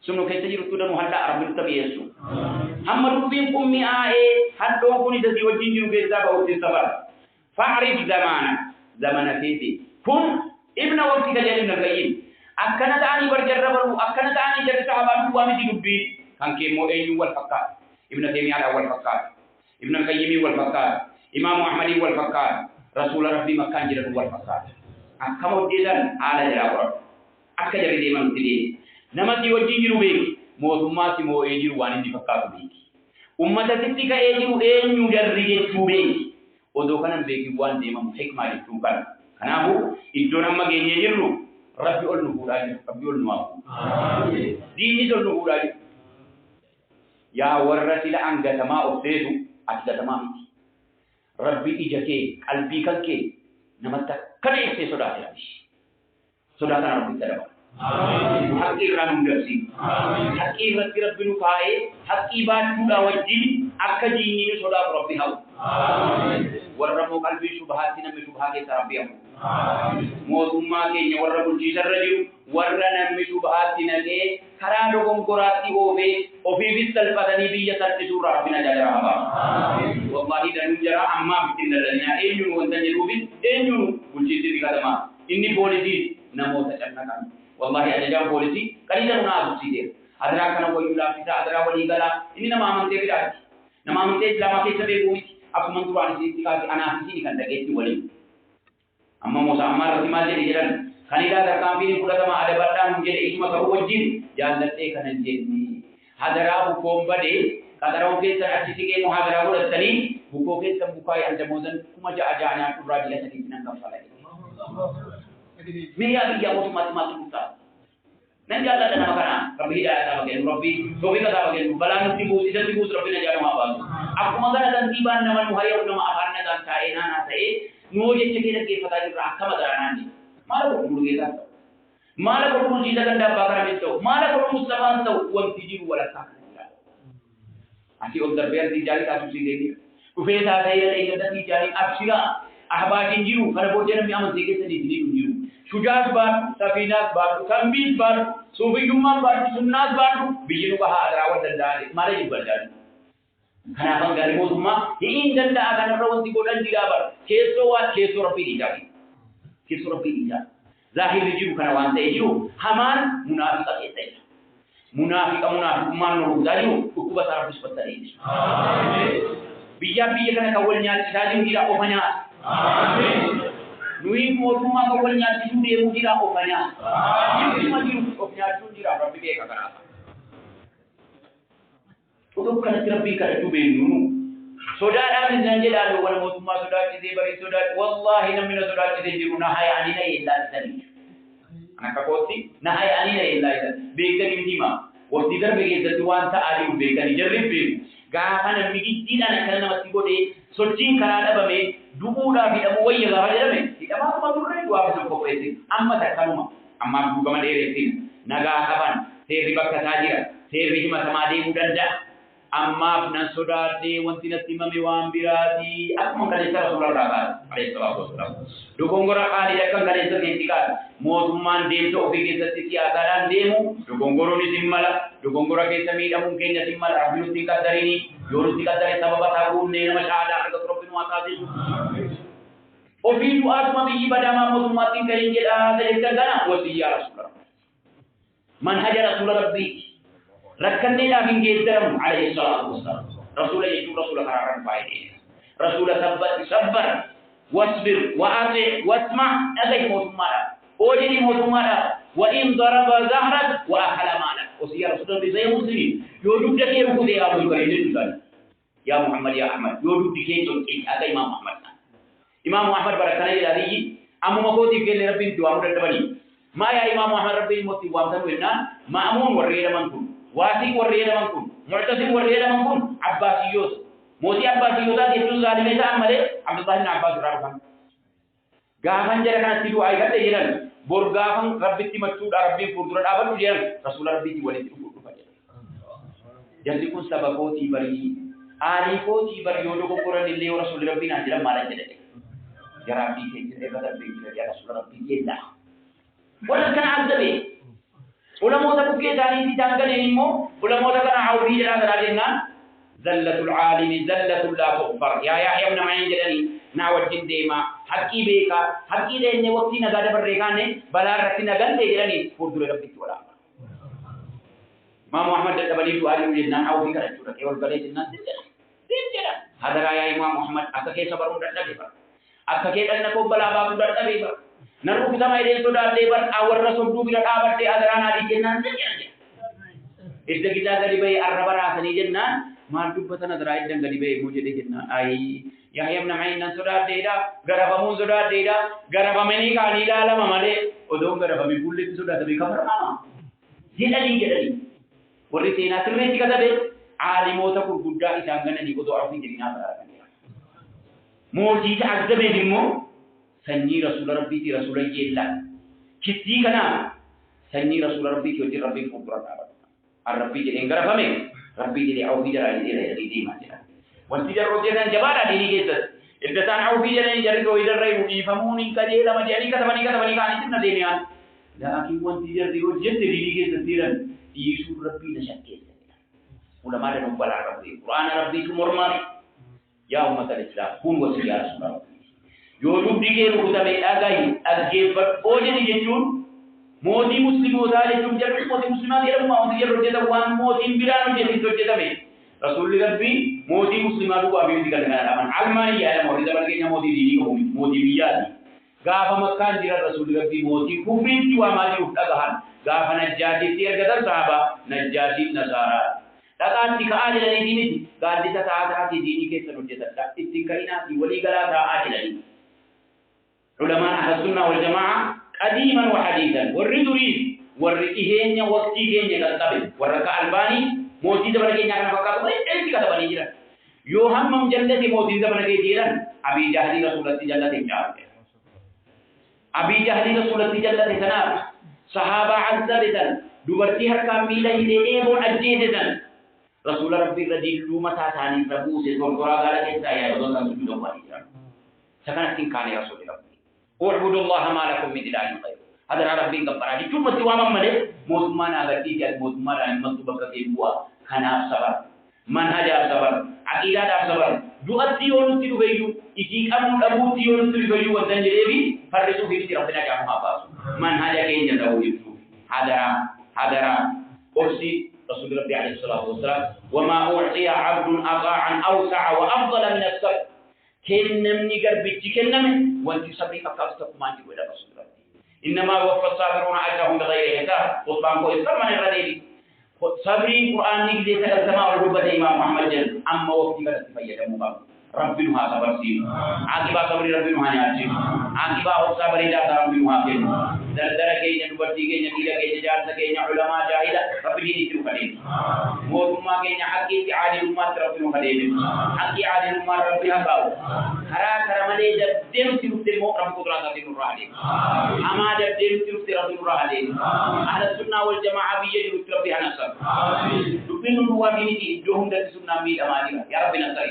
sunno keessa jiru tudanu hadda rabbiin tabiyeessu hamma dubbiin kun mi'aa'ee haddoon kun isa si wajjin jiru keessaa ba'uutti sabar fa'arif zamana keeti kun ibna waqti ka jedhin nagayin akkana ta'anii barjarra baru akkana ta'anii jarri sahabaan duwwaa miti dubbii kan kee immoo eenyuun wal fakkaata ibna taymiyaadhaan wal fakkaata ابن القيم والفقار امام احمد والفقار رسول ربي مكان جرد والفقار اكما وجدان على جراور اكجر دي من تدي نمتي وجيرو بيك موثما سمو ايجيرو وان دي فقار بيك امته تتيكا ايجيرو اينيو درجه توبي ودو كان بيك وان دي من حكمه دي توكان كناهو ادون ما جيرو ربي اول نقولاج ربي اول نوا ديني دول نقولاج يا ورثي لانغتما اوتيدو ati gatamaa miti rabbi ija kee qalbii kan kee namatti akkana ibsee sodaate rabbi. Sodaa kana rabbi dhabaa. Haqqi irraa nu dabsi. Haqqi irratti rabbi nu kaa'ee haqqii baachuudhaa wajjin akka diinni nu sodaatu rabbi hawu. Warra moo qalbii shubahaatti namni shubahaa keessa rabbi hawu. Mootummaa keenya warra bulchiisarra jiru warra namni shubahaatti naqee karaa dogongoraatti oofee ofiifis salphatanii biyya salphisuurraa rabbi na jala rahaa. Wallahi danuu jara ammaa bittin dallanaa eenyuun wanta jedhuufis eenyuun bulchiisni kadhamaa inni poolisii namoota cannaqan. Wallahi ajajaan poolisii qaliila nuna asubsiiseera. Adiraa kana wayyuu laaffisa adiraa walii galaa inni nama amantee bidaati. Nama amantee islaamaa keessa beekuu miti. Akkuma duraan isiitti kaase anaafisiin kan dhageetti waliin. Amma Musa amma irratti maal jedhe jedhan kan ilaa tarkaanfiin fudhatama adabadhaan jedhe isuma ta'uu wajjin jaallatee kana jenni. Hadaraa bukkoon badee qaxaraa'uu keessan achi siqee moo hadaraa godhattanii bukkoo keessan bukkaa'ee anjamootan 6,000 nyaatu irraa ji'a sadiitti nan kaffala. Biya biya mootummaatti maaltu murtaa? Nan jaalladha nama kana rabbi hidhaaya isaa bageenu rabbi toofiqa isaa bageenu balaa nutti buusu isatti buusu rabbi na jaalama baasu. Akkuma kana kantiibaan nama nu hayya'u nama afaan nagaan taa'ee naanaa ta'ee nuu jecha kee dhaggeeffataa jirra akka madaranaan jedhe. Maala godhu mul'geetaan ta'u? Maala godhu bulchiisa ganda abbaa karamis ta'u? Maala godhu Mustafaan ta'u? Wanti jiru walakkaa kana jira. Asii ol darbee arti ijaarii taasisuu jira. Dhufee isaa ta'ee dha eeggata ijaarii absiraa ahbaatiin jiru kana booddee namni amantee keessanii hin jiru. Shujaas baadhu, safiinaas baadhu, kambiis baadhu, suufiyyummaan baadhu, sunnaas baadhu, biyyi nu bahaa adiraa wal danda'anii maala jibba danda'anii. Kanaafan gaarii mootummaa hin danda'a kanarra wanti godhan jiraa bara. Keessoo rabbii dhiisaati. Keessoo rabbii dhiisaa. Zaahirri jiru kana waan ta'e jiru hamaan munaafiqa keessa jira. Munaafiqummaan nu rukutaa jiru dhukkuba isaa rabbi suphattanii jiru. Biyya kana kan wal nyaachisaa jiru jira ofa nyaata. Nuyi mootummaa kan wal nyaachisuu deemuu jira ofa nyaata. Dhimma jiru of nyaachuu jira rabbi beeka kanaaf. Oduu kanatti rabbii kadhachuu beeknu sodaadhaan isaan jedhaan wal mootummaa sodaachisee barii sodaach wallahi namni na sodaachisee jiru na hayaanii na yeellaasisanii. Akka kootti na hayaanii na yeellaasisanii beektanii hima. Waqtii darbe keessatti waan ta'aa jiru beekanii jarri beeku. Gaafa namni giddiidhaan akkana namatti godhee sochiin karaa dhabame du'uudhaaf hidhamuu wayya gaafa jedhame hidhamaa kuma turre du'aaf isan qopheesse amma takkanuma ammaaf duugama dheeressin nagaa qaban seerri bakka isaa jira seerri himatamaa deemuu danda'a ammaaf nan sodaadhee wanti natti himame waan biraati akkuma kaleessa rasuularraa kaasa alayhi salaatu wasalaam dogongora qaalii akka kaleessa keessi kaasa mootummaan deemsa ofii keessatti siyaasaadhaan deemu dogongoroon isin mala dogongora keessa miidhamuun keenya isin mala rabbi nutti qaddarini yoo nutti qaddare sababa isaa guunnee nama shahaadaa argatu rabbi nu haa taasisu. Ofii du'aatuma biyyi badaamaa mootummaattiin kan hin jedhaa sadeettan kana wasiyyaa rasuula manhaja rasuula rabbii rakkanneedhaaf hin geeddaramu alayhi salaatu wasalaam rasuula jechuun rasuula karaarran baay'ee rasuula sabbar wasbir wa'ati wasma dhagahi mootummaadha oojii mootummaadha wa'in daraba zahrak wa akala maalak wasiyyaa rasuula rabbii zayya muslimin yoo dugda kee rukutee haa buluu kan hin jedhu yaa Muhammad yaa Ahmad yoo dugdi kee jonqii akka Imaam Ahmad Imam Ahmad barakana jedhanii ammuma kootiif kenne rabbiin itti waamuu dadhabanii maa yaa Imam Ahmad rabbiin immoo itti waamtan wennaan ma'amuun warri jedhaman kun waasiq warri jedhaman kun mu'tasim warri jedhaman kun abbaasiyyoota mootii abbaasiyyootaa jechuun zaalimee ta'an malee Abdullah ibn Abbas irraa dhufan gaafan jara kanatti du'aa eegalle jedhan bor gaafan rabbitti machuudha rabbiin fuuldura dhaabadhu jedhan rasuula rabbiitti walitti dhufa jedhan jalli kun saba kootii barii aalii kootii barii yoo dogoggoran illee yoo rasuulli rabbiin haa jedhan maalan jedhani Jarabi keessa eegalee beekuu jira rasuula rabbii keessa. Wala kana azabee. Ulamoota bukkee isaanii daangalee immoo ulamoota kana hawwii jedhaa jennaan zallatul aalimi zallatul laa tughfar yaa Yahyaa ibn Ma'iin jedhanii naa wajjin deemaa haqqii beekaa haqqii deemnee waqtii nagaa dabarree kaane balaa irratti nagannee jedhanii fuuldura rabbitti walaama. Imaamu Ahmad dadhabanii du'aa jiru jennaan hawwii kadhachuudha qe'ee ol galee jennaan din jedha. Hadaraa yaa Imaamu Ahmad akka keessa baruu dadhabee bara. Akka kee dhalli koo balaa baafuu dadhabee bara. Nan rukutama ideen sodaadhee bara warra sodduu bira dhaabadhee adaraan adii jennaan idda gidaa gadi bahee arraba raasanii jennaan maal dubbatan adaraa iddan gadi bahee moo jedhee jennaan ayi Yahyaa ibn Ma'iin nan sodaadheedha garafamuun sodaadheedha garafamanii kaanii ilaalama malee odoon garafamee bulleetti sodaatamee kafarama jedhanii warri seenaa sirreetti katabe aalimoota gurguddaa isaan gananii otoo arfii jedhinaa faraaranii mootii ta'azzabeef immoo sanyii rasuula rabbiiti rasuula jeellaan kittii kana sanyii rasuula rabbiiti hojii rabbiin fuuldura dhaabata arrabbii jedheen garafame rabbii jedhee awwii jaraa jedhee deemaa jira wanti jarri hojjetan jabaadhaa diinii keessatti idda isaan awwii jedhanii jarri tooyi darree dhiifamuun hin qajeelama jedhanii katabanii kaanitti na deemiyaan laakiin wanti jarri hojjette diinii keessatti jiran dhiisuu rabbii na shakkeessa ulamaa dha nubbalaa rabbii quraana rabbiitu mormaani yaa ummata al-islaam kun wasiyyaa rasuula rabbii yoo dubbii kee rukutame dhagahi dhaggeeffadhoo jedhi jechuun mootii muslimootaa jechuun jarri mootii muslimaa jedhamu wanti jarri hojjetan waan mootiin biraan hojjetame rasuulli rabbii mootii muslimaa duwwaa fi miti galgala man almaanii yaadama warri zaman keenya mootii diinii qabu mootii biyyaati gaafa makkaan jiran rasuulli rabbii mootii kufriitti waamaa jiruuf dhagahan gaafa najjaatiitti ergatan saaba najjaatiif nasaaraa dhaqaatti ka'aa jedhanii miti gaaddisa ta'aatii diinii keessan hojjetadha ittiin ka'inaati walii galaa ta'aa jedhanii ulamaan ahlu sunnaa wal jamaa qadiiman wa hadiisan warri durii warri dhiheenya waqtii keenya qaqqabe warra ka albaanii mootii dabala keenya kana fakkaatu baay'eetti katabanii jiran yoo hammam jallate mootiin dabala kee jiran abii jahlii rasuulatti jallate jaabe abii jahlii rasuulatti jallate sanaaf sahaabaa azzabitan dubartii harkaan miila hidhee eeboon ajjeesesan رسول ربي الذي لوما تاتاني ربو سے غرغرا گالا کے آیا ہے دوسرا سجود والی جان سکن تین کانے رسول ربي اعبد الله ما لكم من اله غيره هذا ربي غفرا دي ثم توا ممله مسلمان اگتی کہ مسلمان احمد بکتے ہوا کھنا صبر منهج صبر عقیدہ صبر دعاتی اور تی ویو اکی کم ابوتی اور تی ویو ودن جریبی فرسو في ربنا جاء ما باس منهج کے جدو هذا قرسي رسول الله عليه الصلاة والسلام وما أعطي عبد أطاعا أوسع وأفضل من الصبر كنمني قربتي كنمي وانت صبري فكاستكم أنت ولا رسول الله إنما وفى الصابرون أجرهم بغير حساب قطبان كو إسلام من الرديل صبري قرآن نجد السماء والربة إمام محمد جل أما وقتي قد تفيد مبارك ربنا صبر سين عاقبة صبر ربنا نعجب عاقبة صبر إذا ربنا كن در كينيا نبتي كينيا كيلا كينيا جالس كينيا علماء جاهلا ربنا يترو كلين موتما كينيا حقي عادل ما ربنا كلين حقي عادل ما ربنا باو خرا كرمالي جدّم تلو رب قدرات دين الرحلين أما جدّم تلو رب الرحلين أهل السنة والجماعة بيجوا ربنا نصر دبين الوامين جوهم در السنة ميل أماني يا ربنا نصر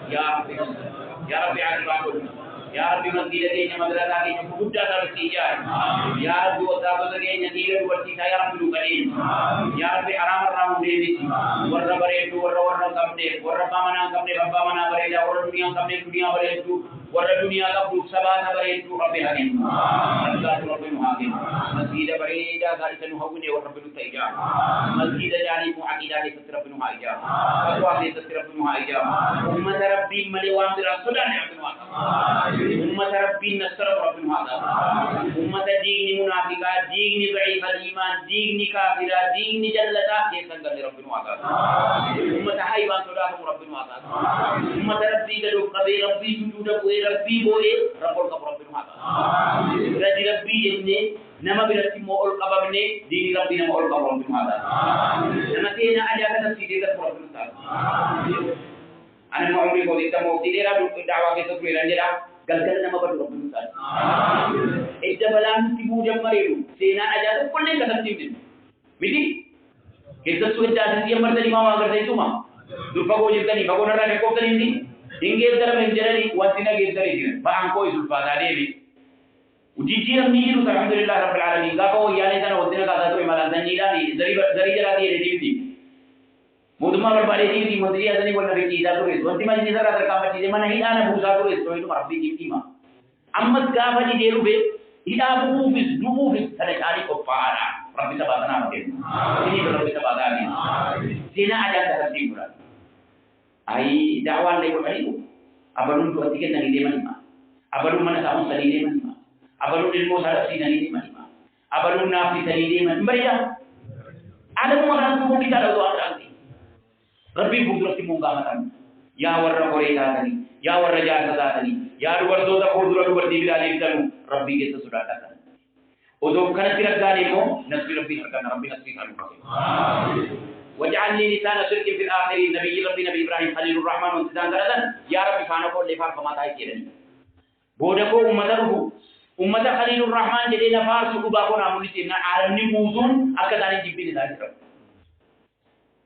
يا رب عاقبة يا رب مسجد كينيا مدرسة كينيا بودا ترسيجان يا رب وتابة كينيا دير ورتينا يا رب لوكالين يا رب حرام حرام ديبي ورّا بريدو ورّا كمدي ورّا بامنا بريدا ورّا دنيا كمدي دنيا بريدو ورّا دنيا كبر سبانا بريدو رب حكيم رب حكيم مسجد بريدا ذلك نهوني ورب لوتايجا مسجد جاني معقيدا لستر رب نهايجا أقوى لستر رب نهايجا أمة ربي مليوان برسولان عبد أمة ربي نصر ربنا هذا أمة دين منافقة دين ضعيف الإيمان دين كافرة دين جلتا يسنجر ربنا هذا أمة حيوان صلاة ربنا هذا أمة ربي قالوا قبي ربي سجود بوي ربي بوي رب القبر ربنا هذا ربي جنة نما برتي مول قبرني دين ربي نما مول قبر ربنا هذا نما تينا أجاك تفسير ربنا هذا أنا ما عمري قلت موتي ديرا دعوة كسب رجلا قال كلنا ما بدو ربنا تعالى إذا بلان تبو جمريرو سينا أجازة كلنا كسب تيمين ميدي كيسب سوى جاسد يمر تاني ما واقع تاني توما دفعو جبتاني فقو نرى نكوب تاني دي إنجيل ترى من جرالي وانتنا جيل تاني دي فأنكو يسلفا تاني بي وجيجيرم نيجيرو الحمد لله رب العالمين قاقو يالي تانا وانتنا قاقا توي مالان تانيلاني زري جراتي يدي Mudma berbalik di menteri ada ni boleh pergi dah turis. Nanti macam ni saya kata macam ni mana hilang nak busa turis. So itu merapi kimtima. Amat kau ni dia rube. Hilang bufis, ada cari kopara. Rapi sahabat nak mungkin. Ini rapi sahabat ni. Sina aja tak timbulan. Ai dakwah ni boleh itu. Abalun tu artikan dari dia mana? Abalun mana tahu dari dia mana? Abalun ilmu saraf si dari dia mana? Abalun nafi dari dia mana? Baca. Ada orang tu kita ada doa terang. Rabbi budrati mungamatan ya warra qorita tani ya warra jasa tani ya wardo da kodura wardi bilali tanu rabbi ke sudah datang odo kana tiragani mo nasbi rabbi harkan rabbi nasbi kanu واجعل لي لسان صدق في الآخرين نبي ربي نبي إبراهيم خليل الرحمن وانتظام ثلاثا يا رب فانا قول لفار فما تاي كيرني بودكو أمة خليل الرحمن جدينا فارس وباقونا مولتنا عالمني موزون أكداني جبيني ذلك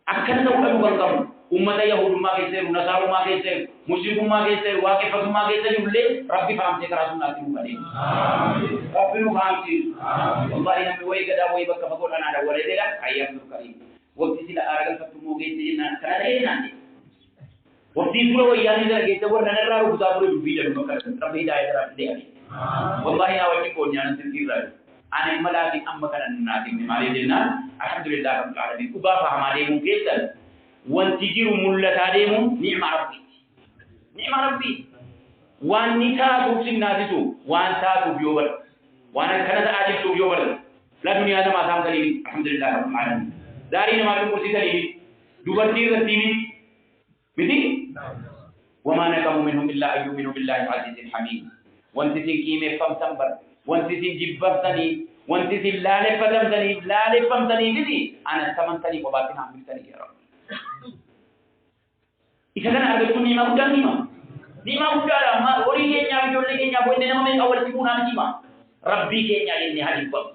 أكدنا وقالوا بانقام أمة يهود ما كيسر ونصارى ما كيسر مسلم ما كيسر واقفة ما كيسر يقول ربي فهم سكراسون ناتي مبالي ربي فهم سير والله نبي ويقدا ويبقى فقول أنا دولة ديلا أيام الكريم وقت سيلا أرغل فتمو جيسي جنان كنا ليه ناني وقت سيلا وياني ذلك جيسي ورنا نرى ربطا بري بفيدة ربي هداية ربي ديالي والله يا وجه كوني أنا سنتي رأي أنا ملاذي أما كان ناتي مالي جنان الحمد لله رب العالمين وبافا همالي مكيسر وانتجر ملتاديمو نعم ربي نعم ربي وان نتاتو سناتيسو وان تاتو بيوبر وانا كانت آجلتو بيوبر لا دنيا هذا ما سام دليل الحمد لله رب العالمين داري نما كرسي دليل دوبرتي رتيني بدي وما نكم منهم إلا أن يؤمنوا بالله العزيز الحميد وانتسين كيمي فمتنبر وانتسين جبفتني وانتسين لا لفمتني بدي أنا سمنتني وباتنا عملتني يا رب إذا كان أرجو نيما بودا نيما بودا ما أوري كينيا بيجول كينيا بوين نما من أول تبونا نيما ربي كينيا لني هالبام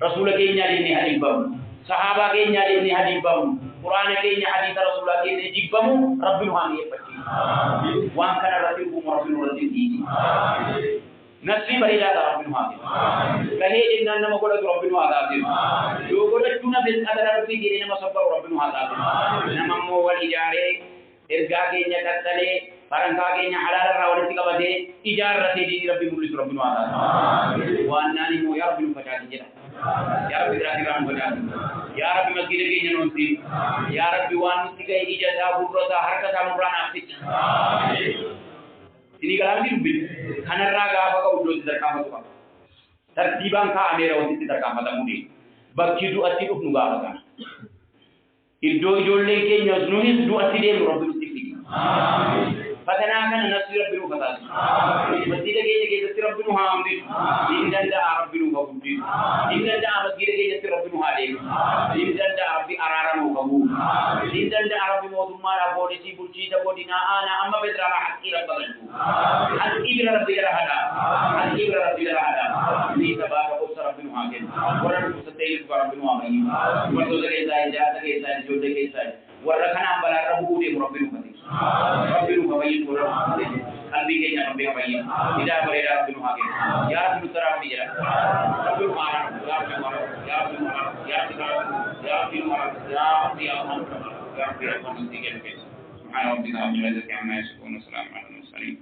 رسول كينيا لني هالبام صحابة كينيا لني هالبام قرآن كينيا حديث رسول الله كينيا جبام ربي نهاني يفتي وان كان رسولكم ربي نرسل ديني نسي بريلا ربي نهاني كهي إن نما قلت ربي نهاني لو قلت تنا بس أدرى ربي كينيا نما صبر ربي نهاني نما مو والإجارة إرجع كينيا كتلة فرنكا كينيا حلال راولتي كبده إجارة تيجي ربي مولي ربي نهاني وأنني مو يا ربي نفتح جدا يا ربي دراسي كلام بجاء يا ربي مسجد كينيا نونسي يا ربي وان مسجد إجازة بوردا حركة مبرنا أفتش ini kalam di rubin kanan raga apa kau udah terkama tuh tertibang ka amera waktu terkama tamu di bagi doa tidur nuga apa ido jolle ke nyaznuhis doa tidur robbil sifiki fatana kan nasir rabbil fatah masjid ke nasir rabbil hamdi inda da rabbil qabudi inda da masjid ke nasir rabbil hadi inda da rabbi araran qabu inda da rabbi mawdum mara polisi bulci da bodina ana amma bedra hakki rabbil hakki bi rabbil hada hakki bi rabbil hada ni sabaka usra rabbil hakim waran kusatayil rabbil hakim wato da zai ja ke sai jode ke sai warra kana bala rabbu de rabbil hakim rabbil hakim قلبي كي ربي كبير إذا بريء ربي نهاجر يا رب نصر ربي جل ربي مارا يا ربي مارا يا ربي مارا يا ربي مارا يا ربي مارا يا ربي يا ربي يا ربي يا ربي سبحان ربك رب العزة عما يصفون وسلام على المرسلين